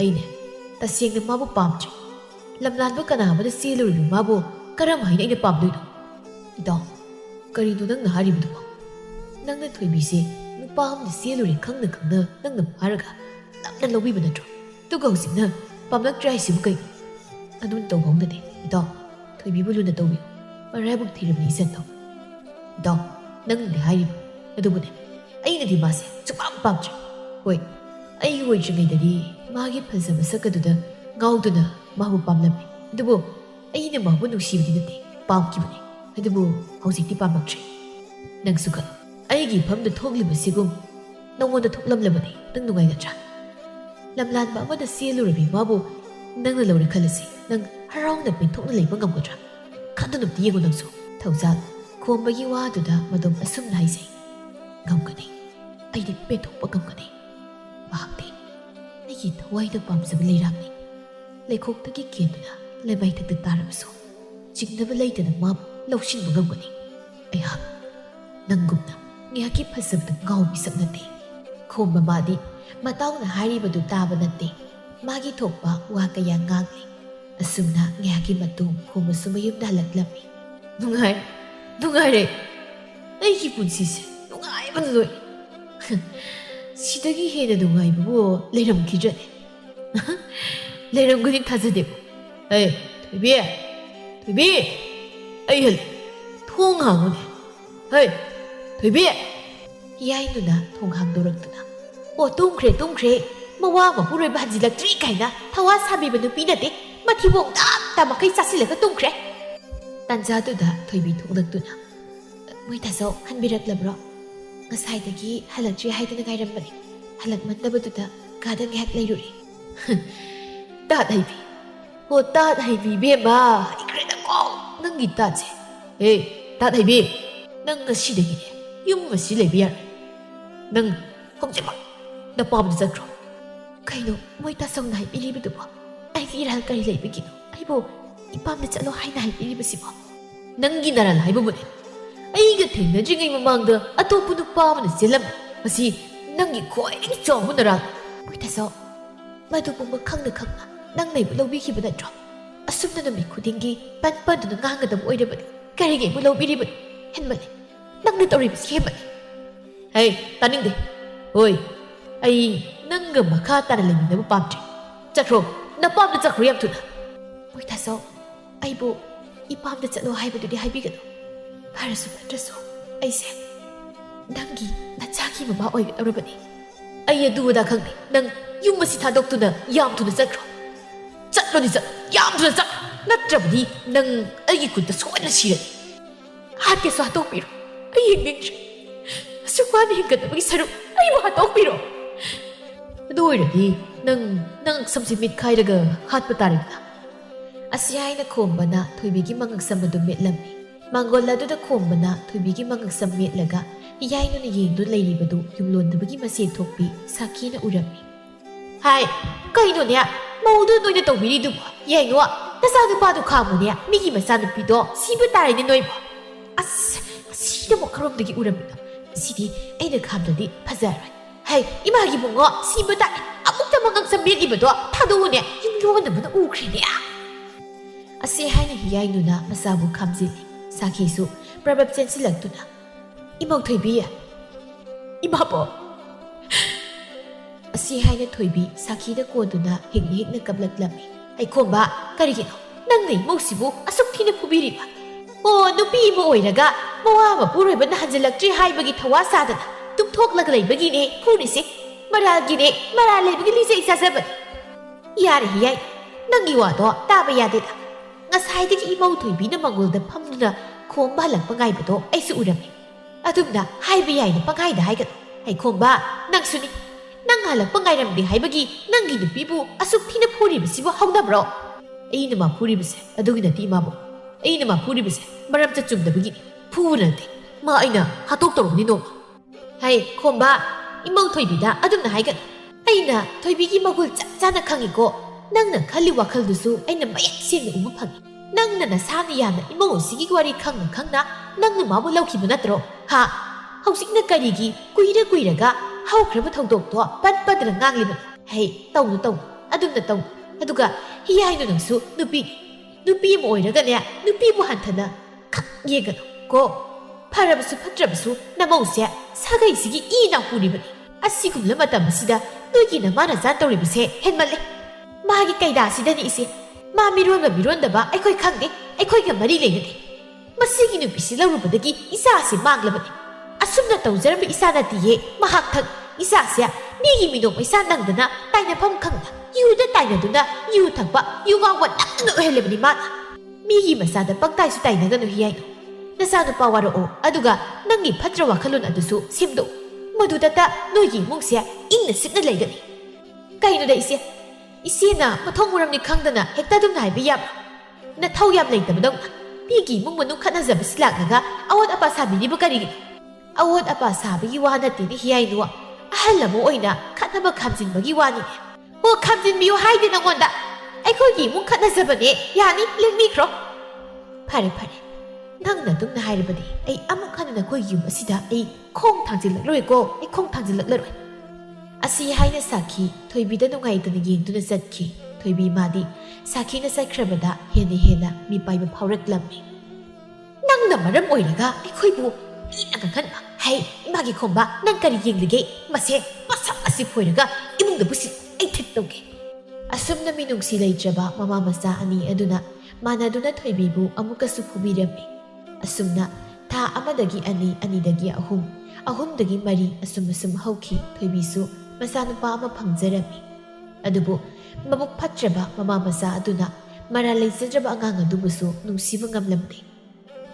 aine tasengna mabu pamche lamlanba kana amada seluri mabu karam haina ina pamdoino ida karino nangna haribudu nangna Thoibise nupa amna seluri khangna nangna haraga lamna lobiba natro tuga hosina pamlaktrai sibu kai adun tawhongdane ida Thoibibu luna tawbi marabuk thirabni isanto ida nangna haribu adubune ainadi mase chupam pamche hoi ai hoi jingidari magi phazaba sakaduda gauduna mabu pamlami adubu aina mabu nusibidi nate pamkibane adubu hausikti pammaktre nangsu kal aigi phamda thogliba sigum nongonda thoklamlabane nang nungai natra lamlanba amada selurabi mabu nangna lawre khalasi nang haraungna pinthokna leiba ngamgadra khaduna tiyengo nangsu thawjal khombagi waduda madum asumna haisai ngamgani aidi pethokpa ngamgani bahakti aigi thawaida pamjaba leirapni lekhokdagi kenduna lebaithakta tarabasu jingnaba leitana mabu lawsinba ngamgani aiha nangumna ngihaki phasabda ngawbi saknate khomba madi matawna haribadu taba nate magi thokpa wa kaya ngangli asumna ngihaki matung khomba sumayumda halaklami nungai re aigi punsise nungai banloi 시덕이 해는 농아이고 레럼 기전에 레럼 그린 타자대고 에이 도비 에이 할 통항오네 에이 도비 야이 누나 통항 노력드나 똥크레 마와 마부를 바지락 트리카이나 타와 사비바 누피나데 마티봉 따마카이 싸실래가 똥크레 딴자두다 도비 통덕두나 모이타서 한비락라브로 Ngasaytagi halakdri haidana ngairambani halakmandabaduna kada ngihak layruri tat haibi ho tat haibi bema ikreda ko nangi tatse hey tat haibi nang ngasidagine yum masi leibi yar nang hongjema na pamda zakro kaino moita songna haibiribudubo aigi iral kari leibigino aibo ipamda chalo haina haibiribasibo nangi naral haibubune aiga thengnajigai mamangda atopu nupa amana selam masi nangi khoi chawmu nara moitaso madupumba khangna nang leibu lobikhiba natro asumna nami khudingi panpaduna ngangadam oirabani karige bu lobiribani henmani nangna toriba semani hey taningde oi ai nanga makha tara leminabu pamtre chakro na pamda chakro yam thuna moitaso aibu ipamda chalo haibadudi haibigano Parasu patraso, aise, nangi nachaki mama oi arabani. Ai aduda khangni, nang yung masita doktuna yam tuna zakro. Chakro ni zak, yam tuna zak. Natrabani nang ai kunta soina sirani. Hati so hatopiro. Ai ngingri. ꯑꯁꯨꯛ ꯋꯥꯅ ꯍꯤꯡꯒꯗꯕꯒꯤ ꯁꯔꯨꯛ ꯑꯩꯕꯨ ꯍꯥꯠꯇꯣꯛꯄꯤꯔꯣ ꯑꯗꯨ ꯑꯣꯏꯔꯗꯤ ꯅꯪ ꯁꯝꯁꯤ ꯃꯤꯠꯈꯥꯏꯔꯒ ꯍꯥꯠꯄ ꯇꯥꯔꯦꯗꯅ ꯑꯁꯤ ꯍꯥꯏꯅ ꯈꯣꯝꯕꯅ ꯊꯣꯏꯕꯤꯒꯤ ꯃꯉꯛꯁꯝ ꯑꯗꯨ ꯃꯦꯠꯂꯝꯃꯤ ꯃꯥꯡꯒꯣꯜ ꯑꯗꯨꯗ ꯈꯣꯝꯕꯅ ꯊꯣꯏꯕꯤꯒꯤ ꯃꯉꯛꯁꯝ ꯃꯦꯠꯂꯒ ꯍꯤꯌꯥꯏꯅꯨꯅ ꯌꯦꯡꯗꯨꯅ ꯂꯩꯔꯤꯕꯗꯨ ꯌꯨꯝꯂꯣꯟꯗꯕꯒꯤ ꯃꯁꯦꯟ ꯊꯣꯛꯄꯤ ꯁꯥꯈꯤꯅ ꯎꯔꯝꯃꯤ ꯍꯥꯏ ꯀꯩꯅꯣꯅꯦ ꯃꯧꯗꯨ ꯅꯣꯏꯅ ꯇꯧꯕꯤꯔꯤꯗꯨꯕꯣ ꯌꯦꯡꯉꯣ ꯅꯆꯥꯅꯨꯄꯥꯗꯨ ꯈꯥꯡꯉꯨꯅꯦ ꯃꯤꯒꯤ ꯃꯆꯥꯅꯨꯄꯤꯗꯣ ꯁꯤꯕ ꯇꯥꯔꯦꯅꯦ ꯅꯣꯏꯕꯣ ꯑꯁ ꯑꯁꯤꯗꯕꯨ ꯈꯔꯣꯝꯗꯒꯤ ꯎꯔꯝꯃꯤꯅꯣ ꯁꯤꯗꯤ ꯑꯩꯅ ꯈꯥꯝꯗ꯭ꯔꯗꯤ ꯐꯖꯔꯣꯏ ꯍꯩ ꯏꯃꯥꯒꯤ ꯕꯨꯡꯉꯣ ꯁꯤꯕ ꯇꯥꯔꯦ ꯑꯃꯨꯛꯇ ꯃꯉꯛꯁꯝ ꯃꯦꯠꯂꯤꯕꯗꯣ ꯊꯥꯗꯣꯛꯎꯅꯦ ꯌꯨꯝꯂꯣꯟꯅꯕꯅ ꯎꯈ꯭ꯔꯦꯅꯦ ꯑꯁꯤ ꯍꯥꯏꯅ ꯍꯤꯌꯥꯏꯅꯨꯅ ꯃꯆꯥꯕꯨ ꯈꯥꯝꯖꯤꯜꯂꯤ ꯁꯥꯈꯤꯁꯨ ꯄ꯭ꯔꯕꯞ ꯆꯦꯟꯁꯤꯜꯂꯛꯇꯨꯅ ꯏꯃꯧ ꯊꯣꯏꯕꯤ ꯏꯃꯥꯕꯣ ꯑꯁꯤ ꯍꯥꯏꯅ ꯊꯣꯏꯕꯤ ꯁꯥꯈꯤꯗ ꯀꯣꯟꯗꯨꯅ ꯍꯤꯛꯅ ꯍꯤꯛꯅ ꯀꯞꯂꯛꯂꯝꯃꯤ ꯑꯩꯈꯣꯝꯕ ꯀꯔꯤꯒꯤꯅꯣ ꯅꯪꯅ ꯏꯃꯧꯁꯤꯕꯨ ꯑꯁꯨꯛ ꯊꯤꯅ ꯐꯨꯕꯤꯔꯤꯕ ꯑꯣ ꯅꯨꯄꯤ ꯑꯃ ꯑꯣꯏꯔꯒ ꯃꯋꯥ ꯃꯄꯨꯔꯣꯏꯕꯅ ꯍꯟꯖꯤꯜꯂꯛꯇ꯭ꯔꯤ ꯍꯥꯏꯕꯒꯤ ꯊꯋꯥ ꯁꯥꯗꯅ ꯇꯨꯝꯊꯣꯛꯂꯒ ꯂꯩꯕꯒꯤꯅꯦ ꯐꯨꯔꯤꯁꯦ ꯃꯔꯥꯜꯒꯤꯅꯦ ꯃꯔꯥꯜ ꯂꯩꯕꯒꯤ ꯂꯤꯆꯩ ꯆꯥꯖꯕꯅꯤ ꯌꯥꯔꯦ ꯍꯤꯌꯥꯏ ꯅꯪꯒꯤ ꯋꯥꯗꯣ ꯇꯥꯕ ꯌꯥꯗꯦꯗ ꯉꯁꯥꯏꯗꯒꯤ ꯏꯃꯧ ꯊꯣꯏꯕꯤꯅ ꯃꯪꯒꯣꯜꯗ ꯐꯝꯗꯨꯅ ꯈꯣꯝꯕ ꯍꯜꯂꯛꯄ ꯉꯥꯏꯕꯗꯣ ꯑꯩꯁꯨ ꯎꯔꯝꯃꯤ ꯑꯗꯨꯝꯅ ꯍꯥꯏꯕ ꯌꯥꯏꯅ ꯄꯪꯍꯥꯏꯗ ꯍꯥꯏꯒꯅꯨ ꯑꯩꯈꯣꯝꯕ ꯅꯪꯁꯨꯅꯤ ꯅꯪ ꯍꯜꯂꯛꯄ ꯉꯥꯏꯔꯝꯗꯦ ꯍꯥꯏꯕꯒꯤ ꯅꯪꯒꯤ ꯅꯨꯄꯤꯕꯨ ꯑꯁꯨꯛ ꯊꯤꯅ ꯐꯨꯔꯤꯕꯁꯤꯕꯨ ꯍꯧꯅꯕ꯭ꯔꯣ ꯑꯩꯅ ꯃꯥ ꯐꯨꯔꯤꯕꯁꯦ ꯑꯗꯨꯒꯤ ꯅꯠꯇꯦ ꯏꯃꯥꯕꯣ ꯑꯩꯅ ꯃꯥ ꯐꯨꯔꯤꯕꯁꯦ ꯃꯔꯝꯆꯠ ꯆꯨꯝꯗꯕꯒꯤꯅꯤ ꯐꯨꯕ ꯅꯠꯇꯦ ꯃꯥ ꯑꯩꯅ ꯍꯥꯠꯇꯣꯛꯇꯧꯔꯕꯅꯤ ꯅꯣꯡꯃ ꯍꯩ ꯈꯣꯝꯕ ꯏꯃꯧ ꯊꯣꯏꯕꯤꯗ ꯑꯗꯨꯝꯅ ꯍꯥꯏꯒꯅꯨ ꯑꯩꯅ ꯊꯣꯏꯕꯤꯒꯤ ꯃꯒꯨꯜ ꯆꯞ ꯆꯥꯅ ꯈꯪꯉꯤꯀꯣ ꯅꯪꯅ ꯈꯜꯂꯤ ꯋꯥꯈꯜꯗꯨꯁꯨ ꯑꯩꯅ ꯃꯌꯦꯛ ꯁꯦꯡꯅ ꯎꯕ ꯐꯪꯉꯤ ꯅꯪꯅ ꯅꯁꯥꯅ ꯌꯥꯝꯅ ꯏꯃꯧ ꯑꯁꯤꯒꯤ ꯋꯥꯔꯤ ꯈꯪꯅ ꯅꯪꯅ ꯃꯥꯕꯨ ꯂꯧꯈꯤꯕ ꯅꯠꯇ꯭ꯔꯣ ꯍꯥ ꯍꯧꯖꯤꯛꯅ ꯀꯔꯤꯒꯤ ꯀꯨꯏꯔꯒ ꯍꯧꯈ꯭ꯔꯕ ꯊꯧꯗꯣꯛꯇꯣ ꯄꯠꯄꯗꯅ ꯉꯥꯡꯂꯤꯕꯅꯣ ꯍꯩ ꯇꯧꯅꯨ ꯑꯗꯨꯝꯅ ꯇꯧꯅꯨ ꯑꯗꯨꯒ ꯍꯤꯌꯥꯏꯅꯨ ꯅꯪꯁꯨ ꯅꯨꯄꯤ ꯑꯃ ꯑꯣꯏꯔꯒꯅꯦ ꯅꯨꯄꯤꯕꯨ ꯍꯟꯊꯅ ꯈꯛ ꯌꯦꯡꯒꯅꯨ ꯀꯣ ꯐꯔꯕꯁꯨ ꯐꯠꯇ꯭ꯔꯕꯁꯨ ꯅꯃꯧꯁꯦ ꯁꯥꯒꯩꯁꯤꯒꯤ ꯏꯅꯥ ꯄꯨꯔꯤꯕꯅꯤ ꯑꯁꯤꯒꯨꯝꯕ ꯃꯇꯝ ꯑꯁꯤꯗ ꯅꯣꯏꯒꯤ ꯅꯃꯥꯅ ꯆꯥ ꯇꯧꯔꯤꯕꯁꯦ ꯍꯦꯟꯃꯜꯂꯦ ꯃꯥꯒꯤ ꯀꯩꯗꯥꯁꯤꯗꯅꯤ ꯏꯆꯦ ꯃꯥ ꯃꯤꯔꯣꯟꯗꯕ ꯑꯩꯈꯣꯏ ꯈꯪꯗꯦ ꯑꯩꯈꯣꯏꯒ ꯃꯔꯤ ꯂꯩꯅꯗꯦ ꯃꯁꯤꯒꯤ ꯅꯨꯄꯤꯁꯤ ꯂꯧꯔꯨꯕꯗꯒꯤ ꯏꯆꯥꯁꯤ ꯃꯥꯡꯂꯕꯅꯤ ꯑꯁꯨꯝꯅ ꯇꯧꯖꯔꯝꯕ ꯏꯆꯥ ꯅꯠꯇꯤꯌꯦ ꯃꯍꯥꯛꯊꯛ ꯏꯆꯥꯁꯦ ꯃꯤꯒꯤ ꯃꯤꯅꯣꯛ ꯃꯩꯁꯥ ꯅꯪꯗꯅ ꯇꯥꯏꯅꯐꯝ ꯈꯪꯅ ꯌꯨꯗ ꯇꯥꯏꯅꯗꯨꯅ ꯌꯨ ꯊꯛꯄ ꯌꯨ ꯉꯥꯎꯕ ꯅꯝꯗꯅ ꯑꯣꯏꯍꯜꯂꯕꯅꯤ ꯃꯥꯅ ꯃꯤꯒꯤ ꯃꯆꯥꯗ ꯄꯪꯇꯥꯏꯁꯨ ꯇꯥꯏꯅꯒꯅꯨ ꯍꯤꯌꯥꯏꯅꯨ ꯅꯆꯥꯅꯨꯄꯥ ꯋꯥꯔꯛꯑꯣ ꯑꯗꯨꯒ ꯅꯪꯒꯤ ꯐꯠꯇ꯭ꯔ ꯋꯥꯈꯜꯂꯣꯟ ꯑꯗꯨꯁꯨ ꯁꯦꯝꯗꯣꯛꯎ ꯃꯗꯨꯗꯇ ꯅꯣꯏꯒꯤ ꯏꯃꯨꯡꯁꯦ ꯏꯪꯅ ꯆꯤꯛꯅ ꯂꯩꯒꯅꯤ ꯀꯩꯅꯣꯗ ꯏꯆꯦꯅ ꯃꯊꯣꯡ ꯃꯔꯝꯅꯤ ꯈꯪꯗꯅ ꯍꯦꯛꯇ ꯑꯗꯨꯝꯅ ꯍꯥꯏꯕ ꯌꯥꯕ꯭ꯔꯥ ꯅꯊꯧ ꯌꯥꯝ ꯂꯩꯇꯕꯗꯧꯅ ꯃꯤꯒꯤ ꯏꯃꯨꯡ ꯃꯅꯨꯡ ꯈꯠꯅꯖꯕꯁꯤ ꯂꯥꯛꯂꯒ ꯑꯋꯣꯠ ꯑꯄꯥ ꯁꯥꯕꯤꯔꯤꯕ ꯀꯔꯤꯒꯤꯅꯣ ꯑꯋꯣꯠ ꯑꯄꯥ ꯁꯥꯕꯒꯤ ꯋꯥ ꯅꯠꯇꯦꯅꯦ ꯍꯤꯌꯥꯏꯅꯨ ꯑꯍꯜ ꯑꯃ ꯑꯣꯏꯅ ꯈꯠꯅꯕ ꯈꯥꯝꯖꯤꯟꯕꯒꯤ ꯋꯥꯅꯤꯅꯦ ꯑꯣ ꯈꯥꯝꯖꯤꯟꯕꯤꯌꯨ ꯍꯥꯏꯗꯦ ꯅꯪꯉꯣꯟꯗ ꯑꯩꯈꯣꯏꯒꯤ ꯏꯃꯨꯡ ꯈꯠꯅꯖꯕꯅꯦ ꯌꯥꯅꯤ ꯂꯦꯡꯕꯤꯈ꯭ꯔꯣ ꯐꯔꯦ ꯅꯪꯅ ꯑꯗꯨꯝꯅ ꯍꯥꯏꯔꯕꯗꯤ ꯑꯩ ꯑꯃꯨꯛ ꯍꯟꯅ ꯅꯈꯣꯏꯒꯤ ꯌꯨꯝ ꯑꯁꯤꯗ ꯑꯩ ꯈꯣꯡ ꯊꯥꯡꯖꯤꯜꯂꯛꯂꯔꯣꯏ ꯑꯁꯤ ꯍꯥꯏꯅ ꯁꯥꯈꯤ ꯊꯣꯏꯕꯤꯗ ꯅꯨꯡꯉꯥꯏꯇꯅ ꯌꯦꯡꯗꯨꯅ ꯆꯠꯈꯤ ꯊꯣꯏꯕꯤ ꯃꯥꯗꯤ ꯁꯥꯈꯤꯅ ꯆꯠꯈ꯭ꯔꯕꯗ ꯍꯦꯟꯅ ꯃꯤꯄꯥꯏꯕ ꯐꯥꯎꯔꯛꯂꯝꯃꯤ ꯅꯪꯅ ꯃꯔꯝ ꯑꯣꯏꯔꯒ ꯑꯩꯈꯣꯏꯕꯨ ꯃꯤꯅ ꯉꯥꯡꯍꯟꯕ ꯍꯩ ꯏꯃꯥꯒꯤ ꯈꯣꯝꯕ ꯅꯪ ꯀꯔꯤ ꯌꯦꯡꯂꯤꯒꯦ ꯃꯁꯛ ꯑꯁꯤ ꯐꯣꯏꯔꯒ ꯏꯃꯨꯡꯗ ꯄꯨꯁꯤ ꯑꯩ ꯊꯤꯠ ꯇꯧꯒꯦ ꯑꯁꯨꯝꯅ ꯃꯤꯅꯨꯡꯁꯤ ꯂꯩꯇ꯭ꯔꯕ ꯃꯃꯥ ꯃꯆꯥ ꯑꯅꯤ ꯑꯗꯨꯅ ꯃꯥꯟꯅꯗꯨꯅ ꯊꯣꯏꯕꯤꯕꯨ ꯑꯃꯨꯛꯀꯁꯨ ꯐꯨꯕꯤꯔꯝꯃꯤ ꯑꯁꯨꯝꯅ ꯊꯥ ꯑꯃꯗꯒꯤ ꯑꯅꯤꯗꯒꯤ ꯑꯍꯨꯝꯗꯒꯤ ꯃꯔꯤ ꯑꯁꯨꯝ ꯍꯧꯈꯤ ꯊꯣꯏꯕꯤꯁꯨ ꯃꯆꯥꯅꯨꯄꯥ ꯑꯃ ꯐꯪꯖꯔꯝꯃꯤ ꯑꯗꯨꯕꯨ ꯃꯕꯨꯛ ꯐꯠꯇ꯭ꯔꯕ ꯃꯃꯥ ꯃꯆꯥ ꯑꯗꯨꯅ ꯃꯔꯥꯜ ꯂꯩꯖꯗ꯭ꯔꯕ ꯑꯉꯥꯡ ꯑꯗꯨꯕꯨꯁꯨ ꯅꯨꯡꯁꯤꯕ ꯉꯝꯂꯝꯗꯦ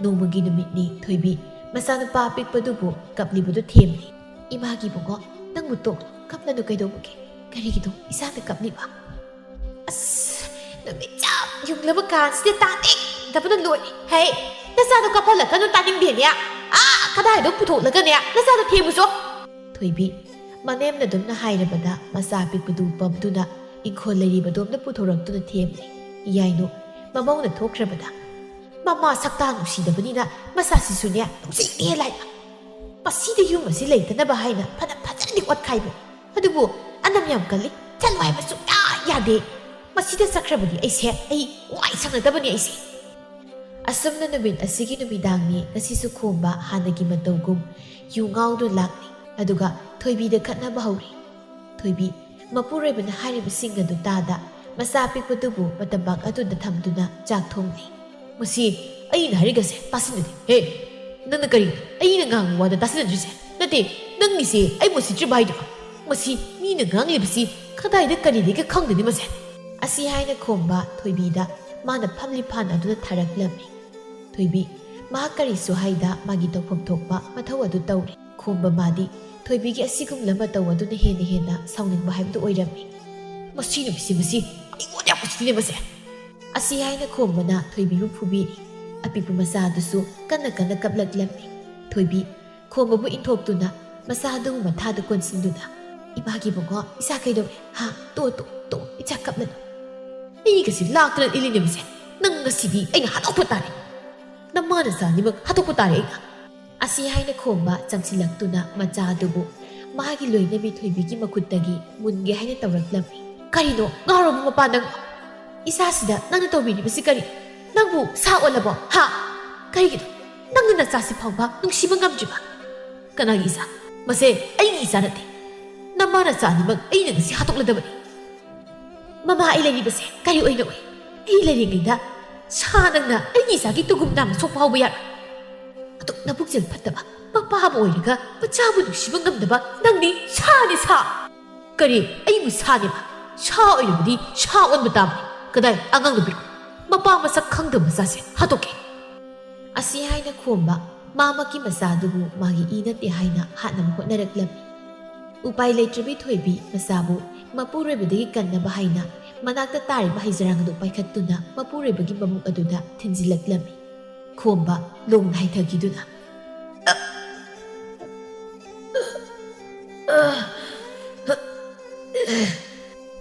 ꯅꯣꯡꯃꯒꯤ ꯅꯨꯃꯤꯠꯅꯤ ꯊꯣꯏꯕꯤ ꯃꯆꯥꯅꯨꯄꯥ ꯑꯄꯤꯛꯄꯗꯨꯕꯨ ꯀꯞꯂꯤꯕꯗꯨ ꯊꯦꯝꯂꯤ ꯏꯃꯥꯒꯤ ꯕꯨꯡꯉꯣ ꯅꯪꯕꯨ ꯇꯣꯛꯂꯣ ꯀꯞꯂꯅꯨ ꯀꯩꯗꯧꯕꯒꯦ ꯀꯔꯤꯒꯤꯅꯣ ꯏꯆꯥꯅ ꯀꯞꯂꯤꯕ ꯑꯁ ꯅꯨꯃꯤꯠ ꯆꯞ ꯌꯨꯡꯂꯕ ꯀꯥꯟꯁꯤꯗ ꯇꯥꯅꯤꯡꯗꯕꯅ ꯂꯣꯏꯔꯦ ꯍꯩ ꯅꯆꯥꯗꯣ ꯀꯞꯍꯜꯂꯛꯀꯅꯨ ꯇꯥꯅꯤꯡꯗꯦꯅꯦ ꯀꯗꯥꯏꯗꯣ ꯄꯨꯊꯣꯛꯂꯒꯅꯦ ꯅꯆꯥꯗꯣ ꯊꯦꯝꯃꯨꯆꯣ ꯊꯣꯏꯕꯤ ꯃꯅꯦꯝꯅ ꯑꯗꯨꯝꯅ ꯍꯥꯏꯔꯕꯗ ꯃꯆꯥ ꯑꯄꯤꯛꯄꯗꯨ ꯄꯝꯗꯨꯅ ꯏꯪꯈꯣꯜ ꯂꯩꯔꯤꯕꯗꯣꯝꯗ ꯄꯨꯊꯣꯔꯛꯇꯨꯅ ꯊꯦꯝꯂꯤ ꯏꯌꯥꯏꯅꯨ ꯃꯃꯧꯅ ꯊꯣꯛꯈ꯭ꯔꯕꯗ ꯃꯃꯥ ꯁꯛꯇꯥ ꯅꯨꯡꯁꯤꯗꯕꯅꯤꯅ ꯃꯆꯥꯁꯤꯁꯨꯅꯦ ꯅꯨꯡꯁꯤꯍꯦ ꯂꯥꯏꯕ ꯃꯁꯤꯗ ꯌꯨꯝ ꯑꯁꯤ ꯂꯩꯇꯅꯕ ꯍꯥꯏꯅ ꯐꯖꯅꯗꯤ ꯑꯣꯠꯈꯥꯏꯕꯅꯤ ꯑꯗꯨꯕꯨ ꯑꯅꯝ ꯌꯥꯝ ꯀꯜꯂꯤ ꯆꯠꯂꯣ ꯍꯥꯏꯕ ꯁꯨꯡꯌꯥ ꯌꯥꯗꯦ ꯃꯁꯤꯗ ꯆꯠꯈ꯭ꯔꯕꯗꯤ ꯑꯩ ꯋꯥꯏ ꯁꯪꯅꯗꯕꯅꯤ ꯑꯁꯨꯝꯅ ꯅꯨꯃꯤꯠ ꯑꯁꯤꯒꯤ ꯅꯨꯃꯤꯗꯥꯡꯅꯤ ꯉꯁꯤꯁꯨ ꯈꯣꯝꯕ ꯍꯥꯟꯅꯒꯤ ꯃꯇꯧꯒꯨꯝ ꯌꯨ ꯉꯥꯎꯗꯨꯅ ꯂꯥꯛꯂꯤ ꯑꯗꯨꯒ ꯊꯣꯏꯕꯤꯗ ꯈꯠꯅꯕ ꯍꯧꯔꯤ ꯊꯣꯏꯕꯤ ꯃꯄꯨꯔꯣꯏꯕꯅ ꯍꯥꯏꯔꯤꯕꯁꯤꯡ ꯑꯗꯨ ꯇꯥꯗ ꯃꯆꯥ ꯑꯄꯤꯛꯄꯗꯨꯕꯨ ꯃꯇꯝꯕꯥꯛ ꯑꯗꯨꯗ ꯊꯝꯗꯨꯅ ꯆꯥꯛ ꯊꯣꯡꯂꯤ ꯃꯁꯤ ꯑꯩꯅ ꯍꯥꯏꯔꯤꯒꯁꯦ ꯇꯥꯁꯤꯟꯅꯗꯦ ꯍꯦ ꯅꯪꯅ ꯀꯔꯤ ꯑꯩꯅ ꯉꯥꯡꯕ ꯋꯥꯗ ꯇꯥꯁꯤꯟꯅꯗ꯭ꯔꯤꯁꯦ ꯅꯠꯇꯦ ꯅꯪꯒꯤꯁꯦ ꯑꯩꯕꯨ ꯁꯤꯠꯇ꯭ꯔꯤꯕ ꯍꯥꯏꯗꯨꯔꯣ ꯃꯁꯤ ꯃꯤꯅ ꯉꯥꯡꯂꯤꯕꯁꯤ ꯀꯗꯥꯏꯗ ꯀꯔꯤꯗꯒꯤ ꯈꯪꯗꯅꯤ ꯃꯁꯦ ꯑꯁꯤ ꯍꯥꯏꯅ ꯈꯣꯝꯕ ꯊꯣꯏꯕꯤꯗ ꯃꯥꯅ ꯐꯝꯂꯤ ꯐꯥꯟ ꯑꯗꯨꯅ ꯊꯥꯔꯛꯂꯝꯃꯤ ꯊꯣꯏꯕꯤ ꯃꯍꯥꯛ ꯀꯔꯤꯁꯨ ꯍꯥꯏꯗ ꯃꯥꯒꯤ ꯇꯧꯐꯝ ꯊꯣꯛꯄ ꯃꯊꯧ ꯑꯗꯨ ꯇꯧꯔꯤ ꯈꯣꯝꯕ ꯃꯥꯗꯤ ꯊꯣꯏꯕꯤꯒꯤ ꯑꯁꯤꯒꯨꯝꯕ ꯃꯇꯧ ꯑꯗꯨꯅ ꯍꯦꯟꯅ ꯁꯥꯎꯅꯤꯡꯕ ꯍꯥꯏꯕꯗꯨ ꯑꯣꯏꯔꯝꯃꯤ꯫ ꯃꯁꯤ ꯅꯨꯄꯤꯁꯤ ꯑꯩꯉꯣꯟꯗ ꯌꯥꯝ ꯎꯁꯤꯠꯇꯦ ꯃꯁꯦ꯫ ꯑꯁꯤ ꯍꯥꯏꯅ ꯈꯣꯝꯕꯅ ꯊꯣꯏꯕꯤꯕꯨ ꯐꯨꯕꯤꯔꯤ꯫ ꯑꯄꯤꯛꯄ ꯃꯆꯥꯗꯨꯁꯨ ꯀꯟꯅ ꯀꯞꯂꯛꯂꯝꯃꯤ꯫ ꯊꯣꯏꯕꯤ ꯈꯣꯝꯕꯕꯨ ꯏꯟꯊꯣꯛꯇꯨꯅ ꯃꯆꯥꯗꯨꯕꯨ ꯃꯊꯥꯗ ꯀꯣꯟꯁꯤꯟꯗꯨꯅ "ꯏꯃꯥꯒꯤ ꯏꯕꯨꯡꯉꯣ, ꯏꯆꯥ ꯀꯩꯗꯧꯔꯦ? ꯇꯣ, ꯏꯆꯥ ꯀꯞꯂꯅꯨ꯫ ꯑꯩꯒꯁꯤ ꯂꯥꯛꯇꯅ ꯏꯜꯂꯤꯅꯦꯃꯁꯦ꯫ ꯅꯪ ꯉꯁꯤꯗꯤ ꯑꯩꯅ ꯍꯥꯠꯇꯣꯛꯄ ꯇꯥꯔꯦ꯫ ꯅꯃꯥꯅ ꯆꯥꯅꯤꯃꯛ ꯍꯥꯠꯇꯣꯛꯄ ꯇꯥꯔꯦ ꯑꯩꯅ." ꯑꯁꯤ ꯍꯥꯏꯅ ꯈꯣꯝꯕ ꯆꯪꯁꯤꯜꯂꯛꯇꯨꯅ ꯃꯆꯥꯗꯨꯕꯨ ꯃꯥꯒꯤ ꯂꯣꯏꯅꯕꯤ ꯊꯣꯏꯕꯤꯒꯤ ꯃꯈꯨꯠꯇꯒꯤ ꯃꯨꯟꯒꯦ ꯍꯥꯏꯅ ꯇꯧꯔꯛꯂꯝꯃꯤ꯫ "ꯀꯔꯤꯅꯣ ꯉꯥꯎꯔꯕ ꯃꯄꯥ ꯅꯪ? ꯏꯆꯥꯁꯤꯗ ꯅꯪꯅ ꯇꯧꯕꯤꯔꯤꯕꯁꯤ ꯀꯔꯤ? ꯅꯪꯕꯨ ꯁꯥ ꯑꯣꯜꯂꯕꯣ? ꯀꯔꯤꯒꯤꯅꯣ ꯅꯪꯅ ꯅꯆꯥꯁꯤ ꯐꯥꯎꯕ ꯅꯨꯡꯁꯤꯕ ꯉꯝꯗ꯭ꯔꯤꯕ? ꯀꯅꯥꯒꯤ ꯏꯆꯥ? ꯃꯁꯦ ꯑꯩꯒꯤ ꯏꯆꯥ ꯅꯠꯇꯦ꯫ ꯅꯃꯥꯅ ꯆꯥꯅꯤꯃꯛ ꯑꯩꯅ ꯉꯁꯤ ꯍꯥꯠꯇꯣꯛꯂꯗꯕꯅꯤ꯫ ꯃꯃꯥ ꯑꯩ ꯂꯩꯔꯤꯕꯁꯦ ꯀꯔꯤ ꯑꯣꯏꯅ ꯑꯣꯏ? ꯑꯩ ꯂꯩꯔꯤꯉꯩꯗ ꯁꯥ ꯅꯪꯅ ꯑꯩꯒꯤ ꯏꯆꯥꯒꯤ ꯇꯨꯒꯨꯝ ꯅꯥꯝꯅ ꯁꯣꯛꯄ ꯍꯧꯕ ꯌꯥꯔꯣꯏ꯫ ꯑꯗꯨꯛ ꯅꯄꯨꯛꯆꯦꯜ ꯐꯠꯇꯕ ꯃꯄꯥ ꯑꯃ ꯑꯣꯏꯔꯒ ꯃꯆꯥꯕꯨ ꯅꯨꯡꯁꯤꯕ ꯉꯝꯗꯕ ꯅꯪꯗꯤ ꯁꯥꯅꯤ ꯁꯥ꯫ ꯀꯔꯤ ꯑꯩꯕꯨ ꯁꯥꯅꯦꯕ? ꯁꯥ ꯑꯣꯏꯔꯕꯗꯤ ꯁꯥ ꯑꯣꯟꯕ ꯇꯥꯕꯅꯤ꯫ ꯀꯗꯥꯏ ꯑꯉꯥꯡ ꯅꯨꯄꯤꯔꯣ? ꯃꯄꯥ ꯃꯁꯛ ꯈꯪꯗꯕ ꯃꯆꯥꯁꯦ ꯍꯥꯠꯇꯣꯛꯀꯦ." ꯑꯁꯤ ꯍꯥꯏꯅ ꯈꯣꯝꯕ ꯃꯥꯃꯛꯀꯤ ꯃꯆꯥꯗꯨꯕꯨ ꯃꯥꯒꯤ ꯏ ꯅꯠꯇꯦ ꯍꯥꯏꯅ ꯍꯥꯠꯅꯕ ꯍꯣꯠꯅꯔꯛꯂꯝꯃꯤ꯫ ꯎꯄꯥꯏ ꯂꯩꯇ꯭ꯔꯕꯤ ꯊꯣꯏꯕꯤ ꯃꯆꯥꯕꯨ ꯃꯄꯨꯔꯣꯏꯕꯗꯒꯤ ꯀꯟꯅꯕ ꯍꯥꯏꯅ ꯃꯅꯥꯛꯇ ꯇꯥꯔꯤꯕ ꯍꯩꯖꯔꯥꯡ ꯑꯗꯨ ꯄꯥꯏꯈꯠꯇꯨꯅ ꯃꯄꯨꯔꯣꯏꯕꯒꯤ ꯃꯕꯨꯛ ꯑꯗꯨꯗ ꯊꯤꯟꯖꯤꯜꯂꯛꯂꯝꯃꯤ꯫ ꯈꯣꯝꯕ ꯂꯣꯡꯅ ꯍꯥꯏꯊꯈꯤꯗꯨꯅ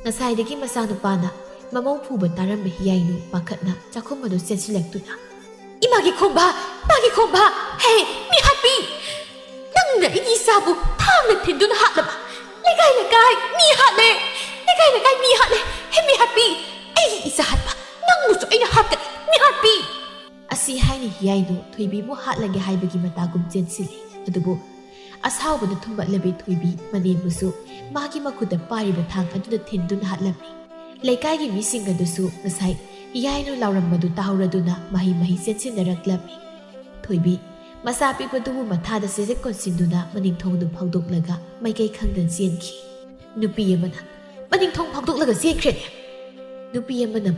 ꯉꯁꯥꯏꯗꯒꯤ ꯃꯆꯥꯅꯨꯄꯥꯅ ꯃꯃꯧ ꯐꯨꯕ ꯇꯥꯔꯝꯕ ꯍꯤꯌꯥꯏꯅꯨ ꯄꯥꯈꯠꯅ ꯆꯥꯛꯈꯨꯝ ꯑꯗꯨ ꯆꯦꯟꯁꯤꯜꯂꯛꯇꯨꯅ "ꯏꯃꯥꯒꯤ ꯈꯣꯝꯕ! ꯏꯃꯥꯒꯤ ꯈꯣꯝꯕ! ꯍꯦ, ꯃꯤ ꯍꯥꯠꯄꯤ! ꯅꯪꯅ ꯑꯩꯒꯤ ꯏꯆꯥꯕꯨ ꯊꯥꯡꯅ ꯊꯤꯟꯗꯨꯅ ꯍꯥꯠꯂꯕ! ꯂꯩꯀꯥꯏ ꯃꯤ ꯍꯥꯠꯂꯦ! ꯂꯩꯀꯥꯏ ꯃꯤ ꯍꯥꯠꯂꯦ! ꯍꯦ, ꯃꯤ ꯍꯥꯠꯄꯤ! ꯑꯩꯒꯤ ꯏꯆꯥ ꯍꯥꯠꯄ! ꯅꯪꯕꯨꯁꯨ ꯑꯩꯅ ꯍꯥꯠꯀꯅꯤ! ꯃꯤ ꯍꯥꯠꯄꯤ!" ꯑꯁꯤ ꯍꯥꯏꯅ ꯍꯤꯌꯥꯏꯅꯨ ꯊꯣꯏꯕꯤꯕꯨ ꯍꯥꯠꯂꯒꯦ ꯍꯥꯏꯕꯒꯤ ꯃꯇꯥꯒꯨꯝ ꯆꯦꯟꯁꯤꯜꯂꯤ꯫ ꯑꯗꯨꯕꯨ ꯑꯁꯥꯎꯕꯅ ꯊꯨꯝꯕꯠꯂꯕꯤ ꯊꯣꯏꯕꯤ ꯃꯅꯦꯝꯕꯨꯁꯨ ꯃꯥꯒꯤ ꯃꯈꯨꯠꯇ ꯄꯥꯏꯔꯤꯕ ꯊꯥꯡ ꯑꯗꯨꯅ ꯊꯤꯟꯗꯨꯅ ꯍꯥꯠꯂꯝꯃꯤ꯫ ꯂꯩꯀꯥꯏꯒꯤ ꯃꯤꯁꯤꯡ ꯑꯗꯨꯁꯨ ꯉꯁꯥꯏ ꯍꯤꯌꯥꯏꯅꯨ ꯂꯥꯎꯔꯝꯕꯗꯨ ꯇꯥꯍꯧꯔꯗꯨꯅ ꯃꯍꯩ ꯆꯦꯟꯁꯤꯟꯅꯔꯛꯂꯝꯃꯤ꯫ ꯊꯣꯏꯕꯤ ꯃꯆꯥ ꯄꯤꯛꯄꯗꯨꯕꯨ ꯃꯊꯥꯗ ꯆꯦꯖꯦꯠ ꯀꯣꯟꯁꯤꯟꯗꯨꯅ ꯃꯅꯤꯡꯊꯣꯡꯗꯨ ꯐꯥꯎꯗꯣꯛꯂꯒ ꯃꯥꯏꯀꯩ ꯈꯪꯗꯅ ꯆꯦꯟꯈꯤ꯫ ꯅꯨꯄꯤ ꯑꯃꯅ "ꯃꯅꯤꯡꯊꯣꯡ ꯐꯥꯎꯗꯣꯛꯂꯒ ꯆꯦꯟꯈ꯭ꯔꯦꯅꯦ." ꯅꯨꯄꯤ ꯑꯃꯅ